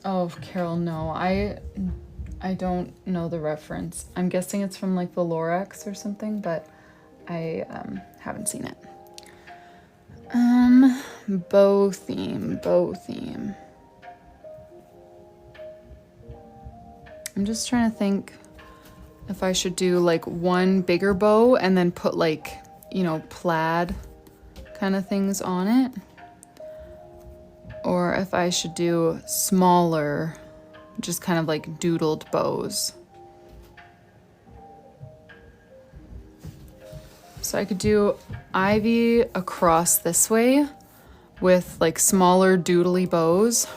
Oh, Carol, no. I don't know the reference. I'm guessing it's from like the Lorax or something, but I haven't seen it. Bow theme. I'm just trying to think if I should do like one bigger bow and then put like, you know, plaid kind of things on it. Or if I should do smaller, just kind of like doodled bows. So I could do Ivy across this way with like smaller doodly bows,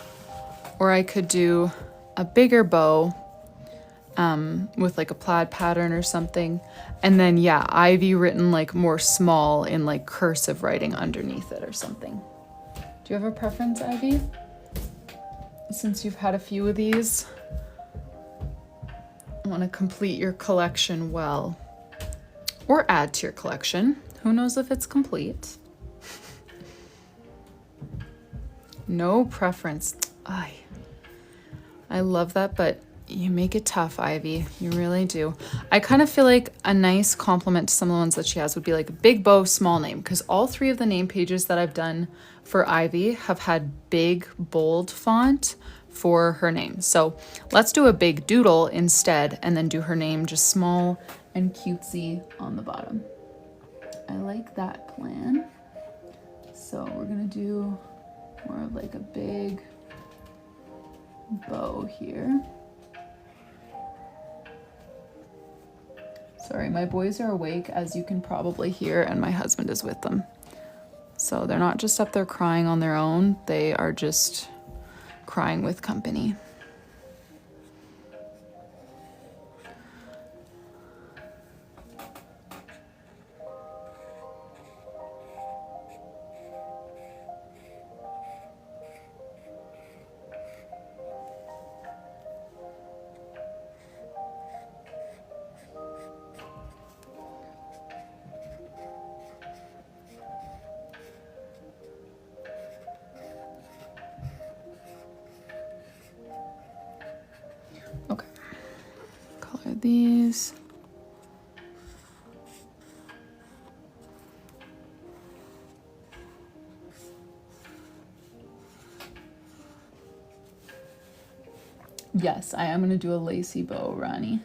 or I could do a bigger bow with like a plaid pattern or something. And then yeah, Ivy written like more small in like cursive writing underneath it or something. Do you have a preference, Ivy? Since you've had a few of these, I want to complete your collection well. Or add to your collection. Who knows if it's complete? No preference. I love that, but you make it tough, Ivy. You really do. I kind of feel like a nice compliment to some of the ones that she has would be like big bow, small name, because all 3 of the name pages that I've done for Ivy have had big, bold font for her name. So let's do a big doodle instead and then do her name just small and cutesy on the bottom. I like that plan. So we're gonna do more of like a big bow here. Sorry, my boys are awake, as you can probably hear, and my husband is with them. So they're not just up there crying on their own, they are just crying with company. Okay, color these. Yes, I am going to do a lacy bow, Ronnie.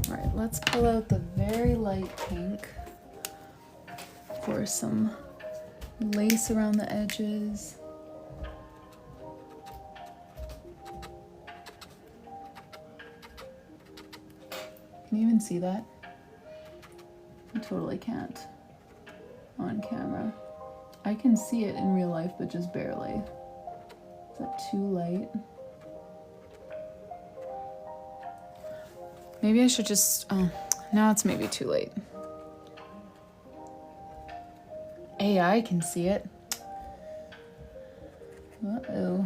All right, let's pull out the very light pink for some lace around the edges. Can you even see that? I totally can't on camera. I can see it in real life, but just barely. Is that too light? Maybe I should just, oh, now it's maybe too late. AI can see it. Uh-oh.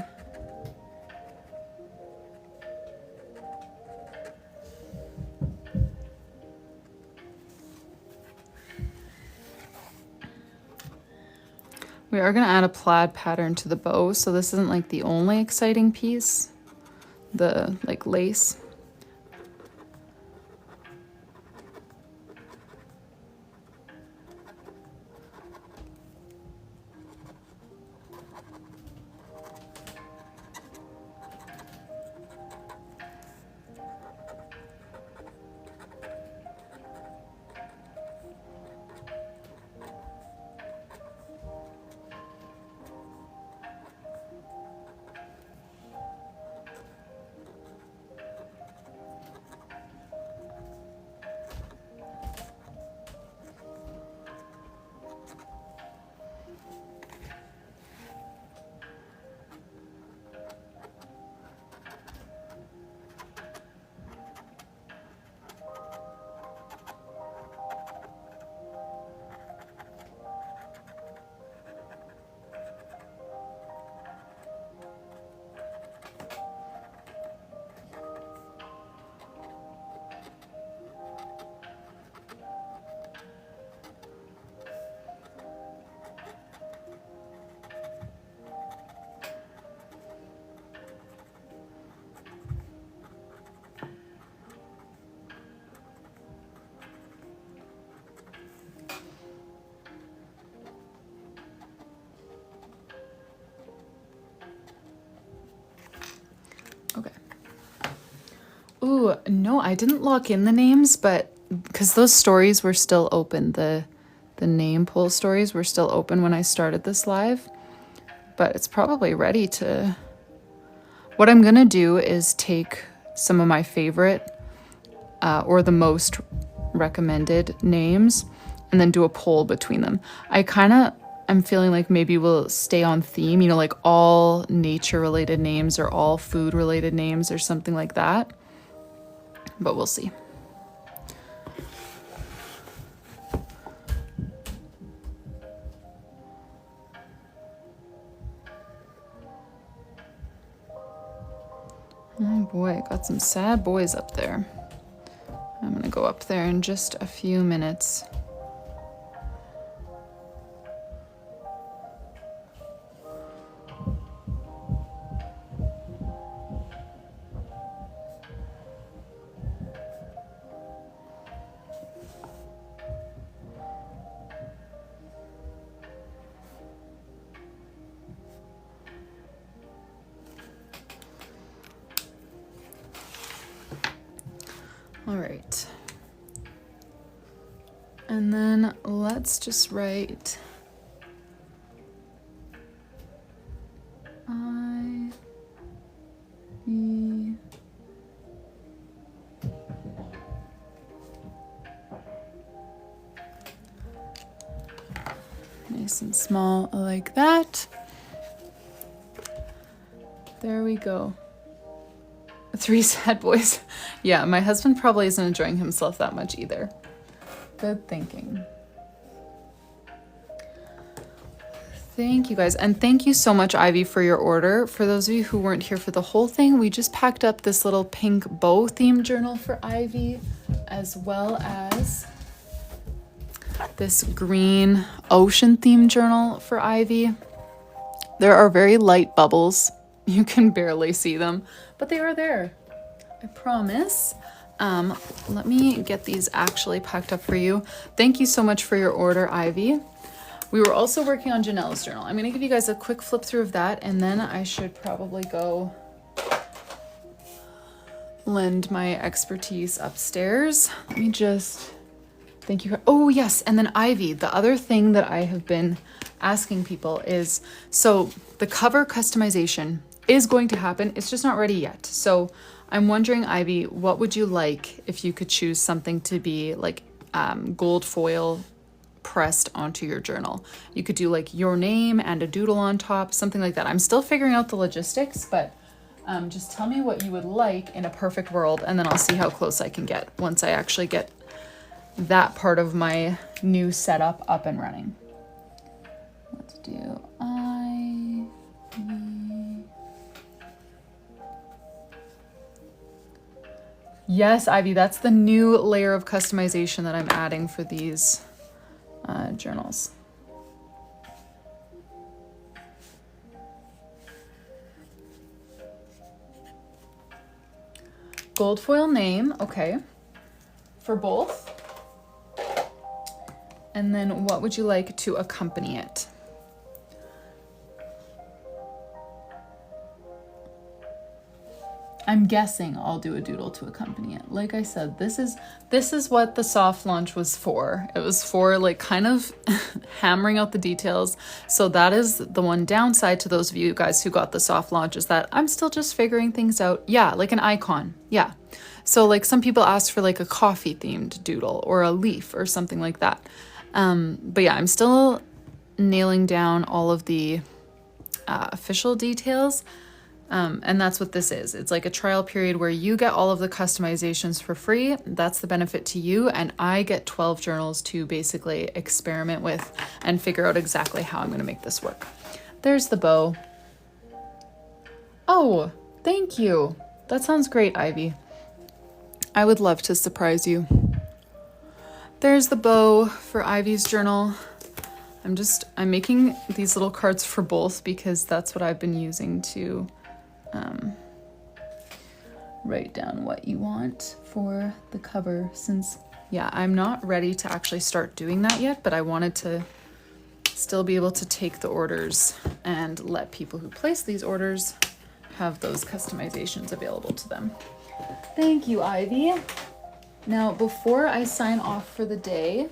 We are going to add a plaid pattern to the bow, so this isn't like the only exciting piece, the like lace. Okay. Ooh, no, I didn't lock in the names, but because those stories were still open, the name poll stories were still open when I started this live, but it's probably ready to... What I'm gonna do is take some of my favorite or the most recommended names and then do a poll between them. I'm feeling like maybe we'll stay on theme, you know, like all nature related names or all food related names or something like that, but we'll see. Oh boy, got some sad boys up there. I'm gonna go up there in just a few minutes. All right. And then let's just write I, E, nice and small like that. There we go. 3 sad boys. Yeah, my husband probably isn't enjoying himself that much either. Good thinking. Thank you guys. And thank you so much, Ivy, for your order. For those of you who weren't here for the whole thing, we just packed up this little pink bow themed journal for Ivy, as well as this green ocean themed journal for Ivy. There are very light bubbles. You can barely see them, but they are there. I promise. Let me get these actually packed up for you. Thank you so much for your order, Ivy. We were also working on Janelle's journal. I'm going to give you guys a quick flip through of that, and then I should probably go lend my expertise upstairs. Let me just... Thank you. Oh, yes. And then Ivy, the other thing that I have been asking people is, so the cover customization is going to happen. It's just not ready yet. So I'm wondering, Ivy, what would you like if you could choose something to be like gold foil pressed onto your journal? You could do like your name and a doodle on top, something like that. I'm still figuring out the logistics, but just tell me what you would like in a perfect world, and then I'll see how close I can get once I actually get that part of my new setup up and running. Let's do I, V. Yes, Ivy, that's the new layer of customization that I'm adding for these journals. Gold foil name, okay, for both. And then what would you like to accompany it? I'm guessing I'll do a doodle to accompany it. Like I said, this is what the soft launch was for. It was for like kind of hammering out the details. So that is the one downside to those of you guys who got the soft launch, is that I'm still just figuring things out. Yeah, like an icon. Yeah. So like some people ask for like a coffee themed doodle or a leaf or something like that. But yeah, I'm still nailing down all of the official details. And that's what this is. It's like a trial period where you get all of the customizations for free. That's the benefit to you. And I get 12 journals to basically experiment with and figure out exactly how I'm going to make this work. There's the bow. Oh, thank you. That sounds great, Ivy. I would love to surprise you. There's the bow for Ivy's journal. I'm making these little cards for both because that's what I've been using to write down what you want for the cover, since, yeah, I'm not ready to actually start doing that yet, but I wanted to still be able to take the orders and let people who place these orders have those customizations available to them. Thank you, Ivy. Now, before I sign off for the day,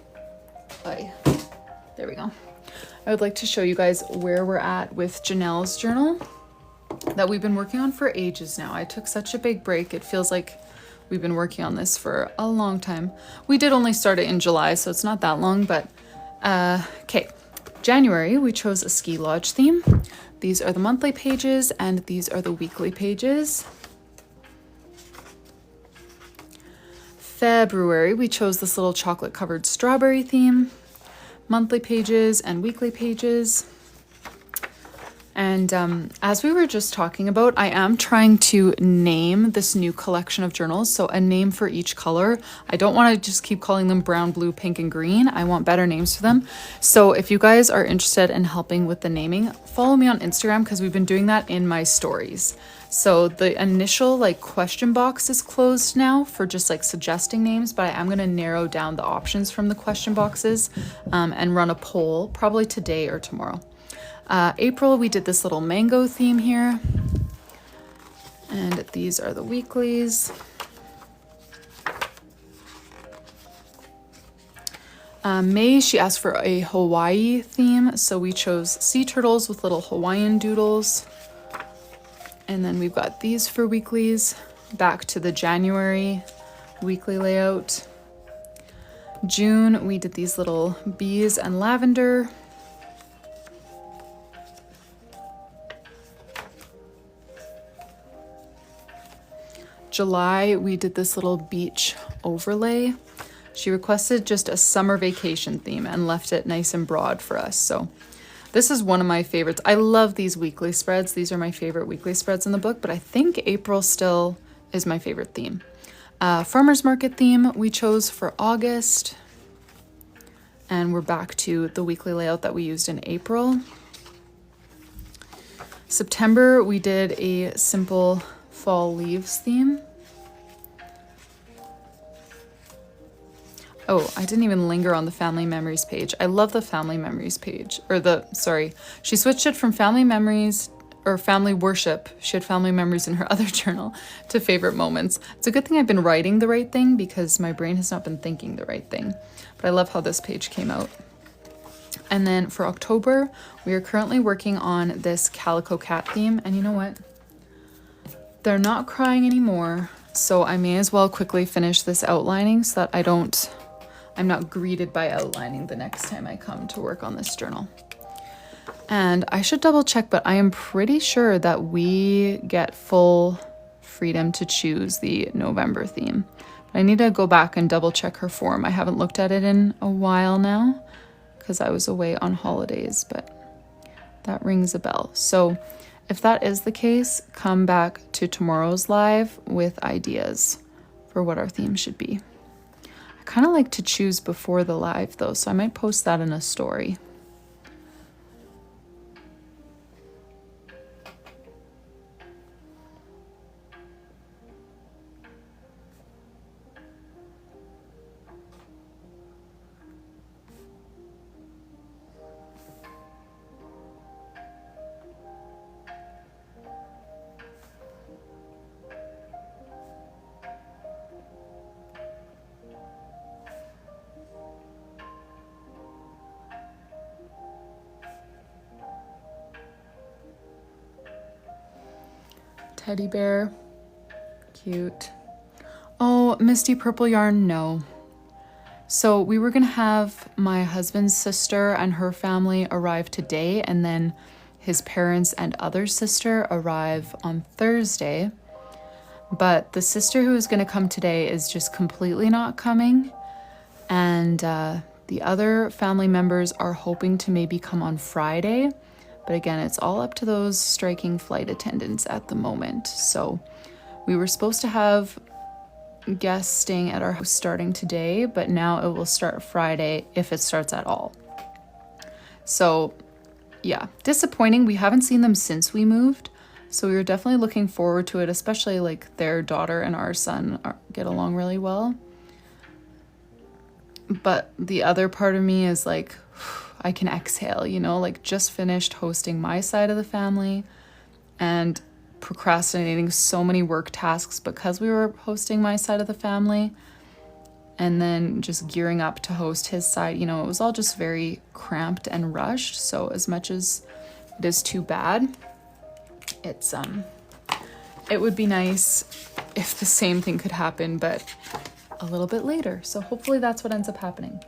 there we go. I would like to show you guys where we're at with Janelle's journal that we've been working on for ages now. I took such a big break. It feels like we've been working on this for a long time. We did only start it in July, so it's not that long, but okay. January, we chose a ski lodge theme. These are the monthly pages and these are the weekly pages. February, we chose this little chocolate covered strawberry theme, monthly pages and weekly pages. And as we were just talking about, I am trying to name this new collection of journals. So a name for each color. I don't want to just keep calling them brown, blue, pink, and green. I want better names for them. So if you guys are interested in helping with the naming, follow me on Instagram because we've been doing that in my stories. So the initial like question box is closed now for just like suggesting names, but I am going to narrow down the options from the question boxes and run a poll probably today or tomorrow. April, we did this little mango theme here. And these are the weeklies. May, she asked for a Hawaii theme, so we chose sea turtles with little Hawaiian doodles. And then we've got these for weeklies. Back to the January weekly layout. June, we did these little bees and lavender. July, we did this little beach overlay. She requested just a summer vacation theme and left it nice and broad for us. So this is one of my favorites. I love these weekly spreads. These are my favorite weekly spreads in the book, but I think April still is my favorite theme. Farmer's market theme we chose for August. And we're back to the weekly layout that we used in April. September, we did a simple fall leaves theme. Oh, I didn't even linger on the family memories page. I love the family memories page, she switched it from family memories or family worship. She had family memories in her other journal to favorite moments. It's a good thing I've been writing the right thing because my brain has not been thinking the right thing. But I love how this page came out. And then for October, we are currently working on this calico cat theme. And you know what? They're not crying anymore. So I may as well quickly finish this outlining so that I'm not greeted by outlining the next time I come to work on this journal. And I should double check, but I am pretty sure that we get full freedom to choose the November theme. I need to go back and double check her form. I haven't looked at it in a while now because I was away on holidays, but that rings a bell. So if that is the case, come back to tomorrow's live with ideas for what our theme should be. I kind of like to choose before the live though, so I might post that in a story. Teddy bear, cute. Oh, Misty purple yarn, no. So we were gonna have my husband's sister and her family arrive today, and then his parents and other sister arrive on Thursday. But the sister who is gonna come today is just completely not coming. And the other family members are hoping to maybe come on Friday. But again, it's all up to those striking flight attendants at the moment. So we were supposed to have guests staying at our house starting today, but now it will start Friday if it starts at all. So yeah, disappointing. We haven't seen them since we moved. So we were definitely looking forward to it, especially like their daughter and our son get along really well. But the other part of me is like, I can exhale, you know, like just finished hosting my side of the family and procrastinating so many work tasks because we were hosting my side of the family, and then just gearing up to host his side. You know, it was all just very cramped and rushed. So as much as it is too bad, it's it would be nice if the same thing could happen, but a little bit later. So hopefully that's what ends up happening.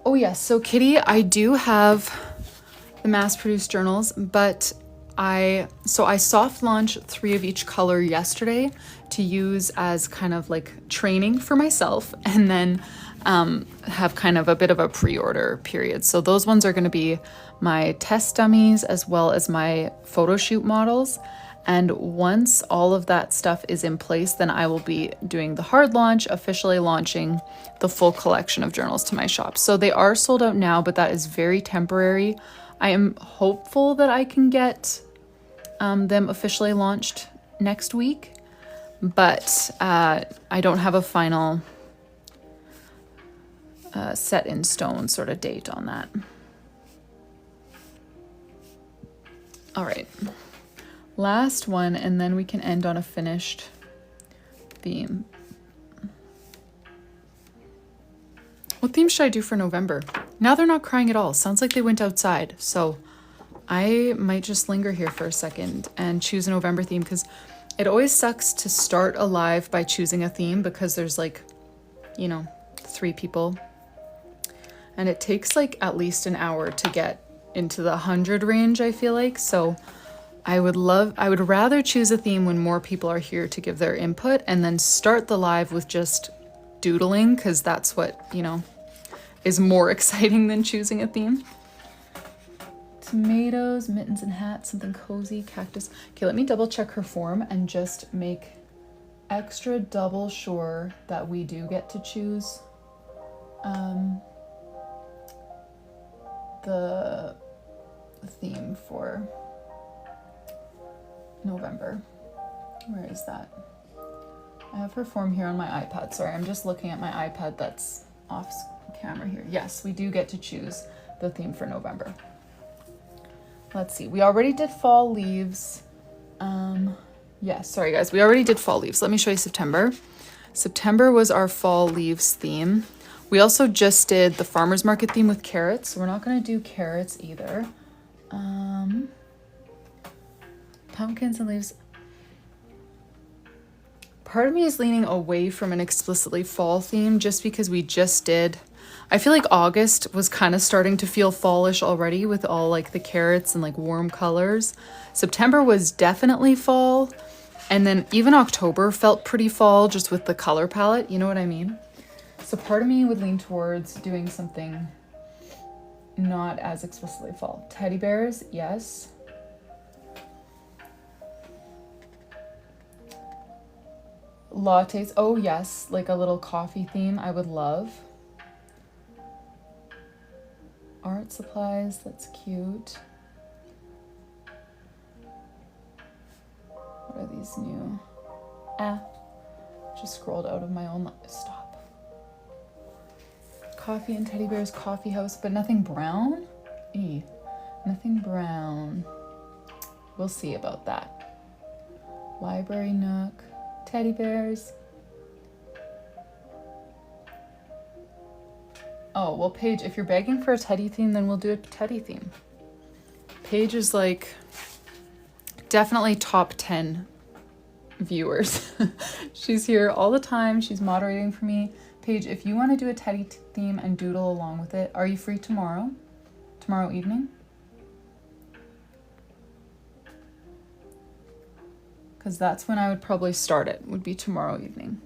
Oh yes, so Kitty, I do have the mass-produced journals, but I soft launched 3 of each color yesterday to use as kind of like training for myself, and then have kind of a bit of a pre-order period. So those ones are going to be my test dummies as well as my photo shoot models. And once all of that stuff is in place, then I will be doing the hard launch, officially launching the full collection of journals to my shop. So they are sold out now, but that is very temporary. I am hopeful that I can get them officially launched next week, but I don't have a final set in stone sort of date on that. All right. Last one, and then we can end on a finished theme. theme should I do for November? Now they're not crying at all. Sounds like they went outside. So I might just linger here for a second and choose a November theme, because it always sucks to start a live by choosing a theme because there's like, you know, 3 people. And it takes like at least an hour to get into the 100 range, I feel like. So I would rather choose a theme when more people are here to give their input, and then start the live with just doodling, because that's what, you know, is more exciting than choosing a theme. Tomatoes, mittens and hats, something cozy, cactus. Okay, let me double check her form and just make extra double sure that we do get to choose the theme for November. Where is that? I have her form here on my iPad. Sorry, I'm just looking at my iPad that's off camera here. Yes, we do get to choose the theme for November. Let's see, we already did fall leaves. Yes, sorry guys, we already did fall leaves. Let me show you September. September was our fall leaves theme. We also just did the farmer's market theme with carrots, so we're not gonna do carrots either. Pumpkins and leaves. Part of me is leaning away from an explicitly fall theme just because we just did, I feel like August was kind of starting to feel fallish already with all like the carrots and like warm colors. September was definitely fall, and then even October felt pretty fall just with the color palette, you know what I mean? So part of me would lean towards doing something not as explicitly fall. Teddy bears, yes. Lattes, oh yes, like a little coffee theme I would love. Art supplies, that's cute. What are these new? Just scrolled out of my own, stop. Coffee and teddy bears, coffee house, but nothing brown? Nothing brown. We'll see about that. Library nook, teddy bears. Oh, well, Paige, if you're begging for a teddy theme, then we'll do a teddy theme. Paige is like definitely top 10 viewers. She's here all the time. She's moderating for me. Paige, if you want to do a teddy theme and doodle along with it, are you free tomorrow? Tomorrow evening? Because that's when I would probably start it, would be tomorrow evening.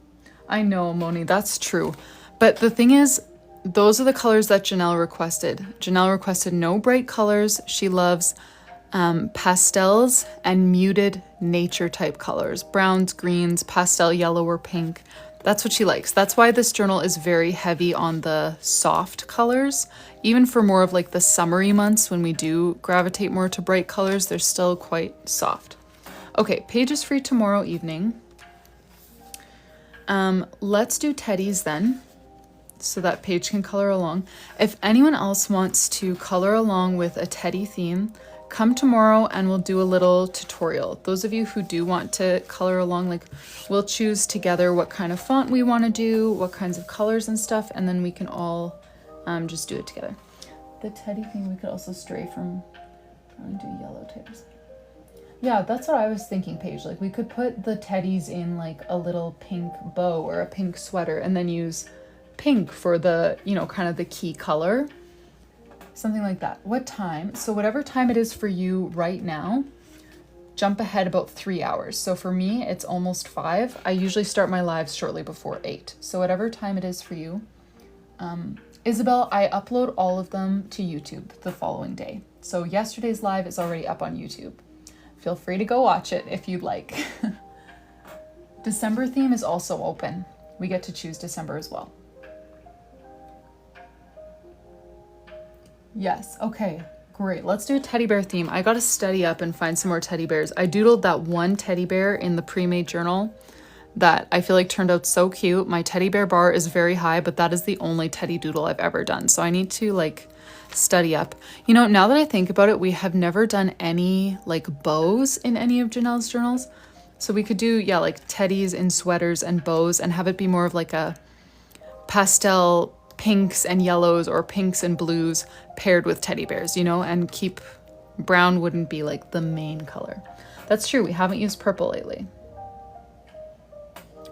I know, Moni, that's true. But the thing is, those are the colors that Janelle requested. Janelle requested no bright colors. She loves pastels and muted nature type colors. Browns, greens, pastel yellow or pink. That's what she likes. That's why this journal is very heavy on the soft colors. Even for more of like the summery months when we do gravitate more to bright colors, they're still quite soft. Okay, Paige is free tomorrow evening. Let's do teddies then, so that Paige can color along. If anyone else wants to color along with a teddy theme, come tomorrow and we'll do a little tutorial. Those of you who do want to color along, like we'll choose together what kind of font we want to do, what kinds of colors and stuff, and then we can all just do it together. The teddy theme, we could also stray from and do yellow types. Yeah, that's what I was thinking, Paige. Like we could put the teddies in like a little pink bow or a pink sweater and then use pink for the, you know, kind of the key color. Something like that. What time? So whatever time it is for you right now, jump ahead about 3 hours. So for me, it's almost 5. I usually start my lives shortly before 8. So whatever time it is for you. Isabel, I upload all of them to YouTube the following day. So yesterday's live is already up on YouTube. Feel free to go watch it if you'd like. December theme is also open. We get to choose December as well. Yes, okay, great. Let's do a teddy bear theme. I gotta study up and find some more teddy bears. I doodled that one teddy bear in the pre-made journal that I feel like turned out so cute. My teddy bear bar is very high, but that is the only teddy doodle I've ever done. So I need to like study up. You know, now that I think about it, we have never done any like bows in any of Janelle's journals. So we could do, yeah, like teddies in sweaters and bows and have it be more of like a pastel pinks and yellows or pinks and blues paired with teddy bears, you know, and keep brown wouldn't be like the main color. That's true. We haven't used purple lately.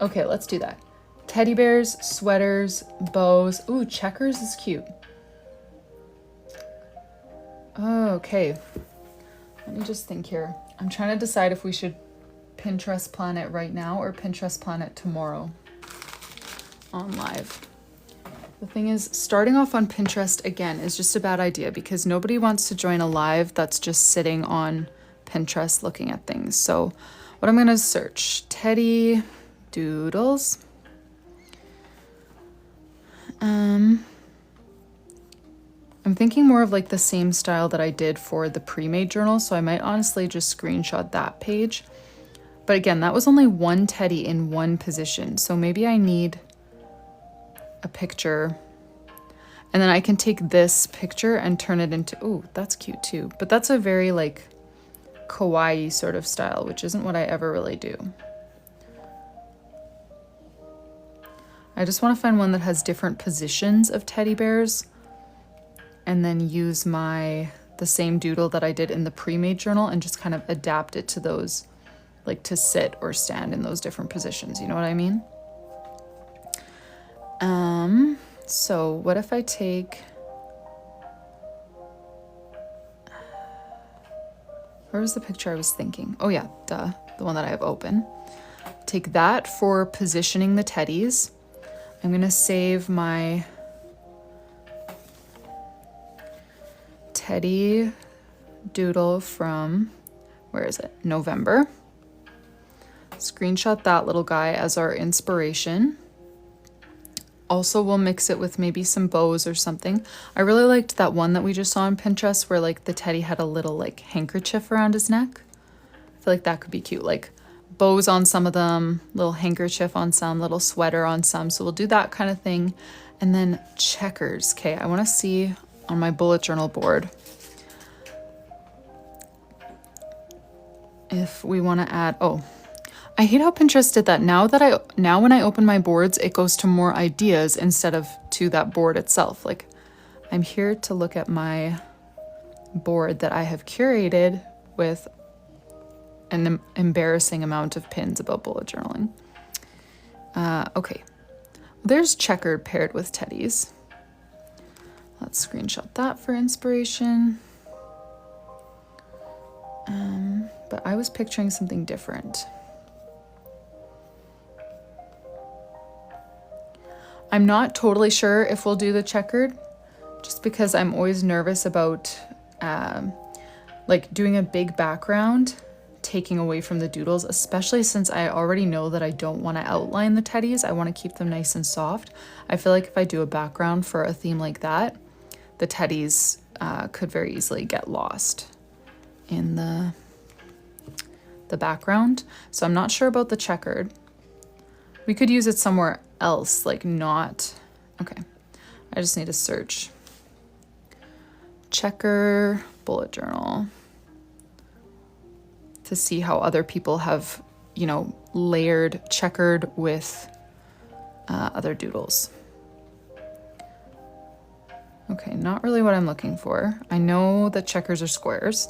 Okay, let's do that. Teddy bears, sweaters, bows. Ooh, checkers is cute. Okay. Let me just think here. I'm trying to decide if we should Pinterest plan it right now or Pinterest plan it tomorrow on live. The thing is, starting off on Pinterest again is just a bad idea because nobody wants to join a live that's just sitting on Pinterest looking at things. So what I'm going to search, teddy doodles. I'm thinking more of like the same style that I did for the pre-made journal, so I might honestly just screenshot that page. But again, that was only one teddy in one position, so maybe I need a picture. And then I can take this picture and turn it into, oh, that's cute too. But that's a very like kawaii sort of style, which isn't what I ever really do. I just want to find one that has different positions of teddy bears and then use the same doodle that I did in the pre-made journal and just kind of adapt it to those, like to sit or stand in those different positions. You know what I mean? So what if I take, where was the picture I was thinking? Oh yeah, duh, the one that I have open. Take that for positioning the teddies. I'm gonna save my teddy doodle from, where is it? November. Screenshot that little guy as our inspiration. Also, we'll mix it with maybe some bows or something. I really liked that one that we just saw on Pinterest where like the teddy had a little like handkerchief around his neck. I feel like that could be cute. Like bows on some of them, little handkerchief on some, little sweater on some. So we'll do that kind of thing. And then checkers. Okay, I want to see on my bullet journal board if we want to add, oh, I hate how Pinterest did that. Now when I open my boards, it goes to more ideas instead of to that board itself. Like I'm here to look at my board that I have curated with an embarrassing amount of pins about bullet journaling. Okay, there's checkered paired with teddies. Let's screenshot that for inspiration. But I was picturing something different. I'm not totally sure if we'll do the checkered, just because I'm always nervous about like doing a big background, taking away from the doodles, especially since I already know that I don't want to outline the teddies. I want to keep them nice and soft. I feel like if I do a background for a theme like that, the teddies could very easily get lost in the background. So I'm not sure about the checkered. We could use it somewhere else, like not, okay. I just need to search checker bullet journal to see how other people have, you know, layered checkered with other doodles. Okay, not really what I'm looking for. I know that checkers are squares.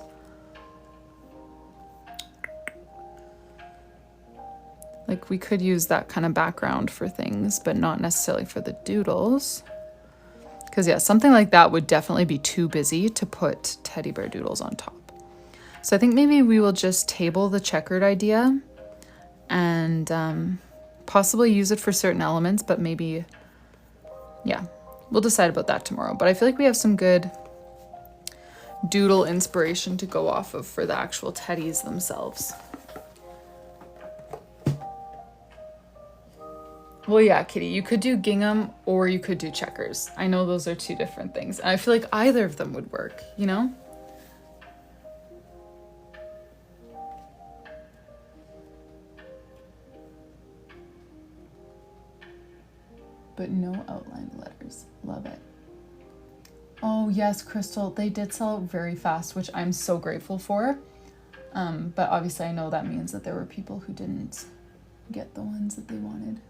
Like we could use that kind of background for things, but not necessarily for the doodles. Because yeah, something like that would definitely be too busy to put teddy bear doodles on top. So I think maybe we will just table the checkered idea and possibly use it for certain elements, but maybe, yeah, we'll decide about that tomorrow. But I feel like we have some good doodle inspiration to go off of for the actual teddies themselves. Well, yeah, Kitty, you could do gingham or you could do checkers. I know those are two different things. And I feel like either of them would work, you know? But no outline letters. Love it. Oh, yes, Crystal, they did sell out very fast, which I'm so grateful for. But obviously I know that means that there were people who didn't get the ones that they wanted.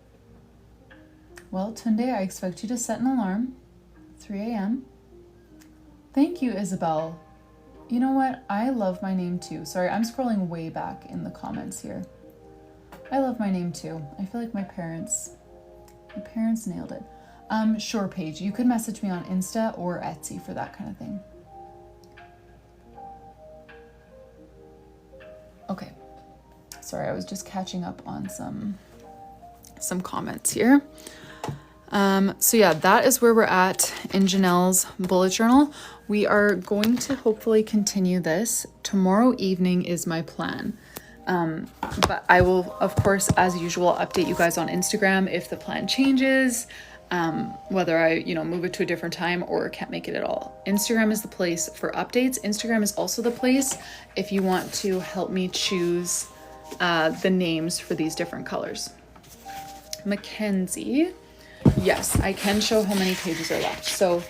Well, Tunde, I expect you to set an alarm. 3 a.m. Thank you, Isabel. You know what? I love my name too. Sorry, I'm scrolling way back in the comments here. I love my name too. I feel like my parents nailed it. Sure, Paige. You could message me on Insta or Etsy for that kind of thing. Okay. Sorry, I was just catching up on some comments here. So yeah, that is where we're at in Janelle's bullet journal. We are going to hopefully continue this. Tomorrow evening is my plan. But I will, of course, as usual, update you guys on Instagram if the plan changes, whether I, move it to a different time or can't make it at all. Instagram is the place for updates. Instagram is also the place if you want to help me choose the names for these different colors. Mackenzie. Yes, I can show how many pages are left. So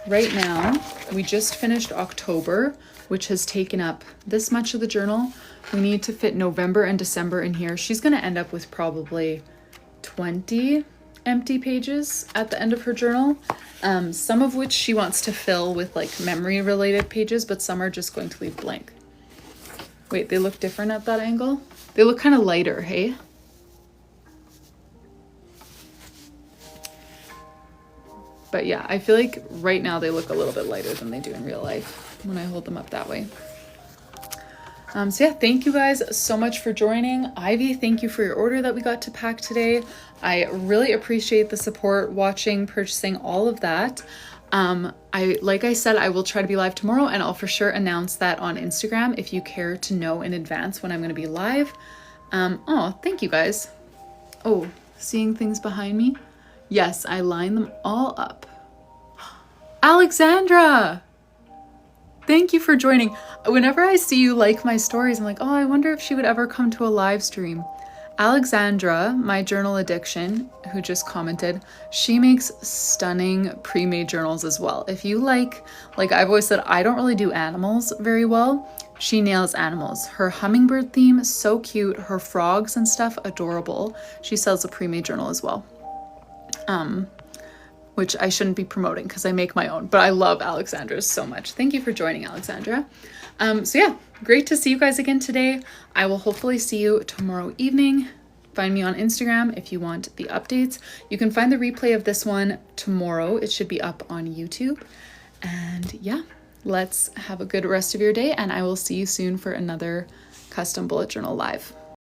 right now, we just finished October, which has taken up this much of the journal. We need to fit November and December in here. She's going to end up with probably 20 empty pages at the end of her journal, some of which she wants to fill with like memory related pages, but some are just going to leave blank. Wait, they look different at that angle? They look kind of lighter, hey? But yeah, I feel like right now they look a little bit lighter than they do in real life when I hold them up that way. So yeah, thank you guys so much for joining. Ivy, thank you for your order that we got to pack today. I really appreciate the support, watching, purchasing, all of that. Like I said, I will try to be live tomorrow, and I'll for sure announce that on Instagram if you care to know in advance when I'm going to be live. Oh, thank you guys. Oh, seeing things behind me? Yes, I line them all up. Alexandra! Thank you for joining. Whenever I see you like my stories, I'm like, oh, I wonder if she would ever come to a live stream. Alexandra, my journal addiction, who just commented, she makes stunning pre-made journals as well. If you like I've always said, I don't really do animals very well. She nails animals. Her hummingbird theme is so cute. Her frogs and stuff, adorable. She sells a pre-made journal as well. Which I shouldn't be promoting because I make my own, but I love Alexandra's so much. Thank you for joining, Alexandra. So yeah, great to see you guys again today. I will hopefully see you tomorrow evening. Find me on Instagram if you want the updates. You can find the replay of this one tomorrow. It should be up on YouTube. And yeah, let's have a good rest of your day, and I will see you soon for another custom bullet journal live.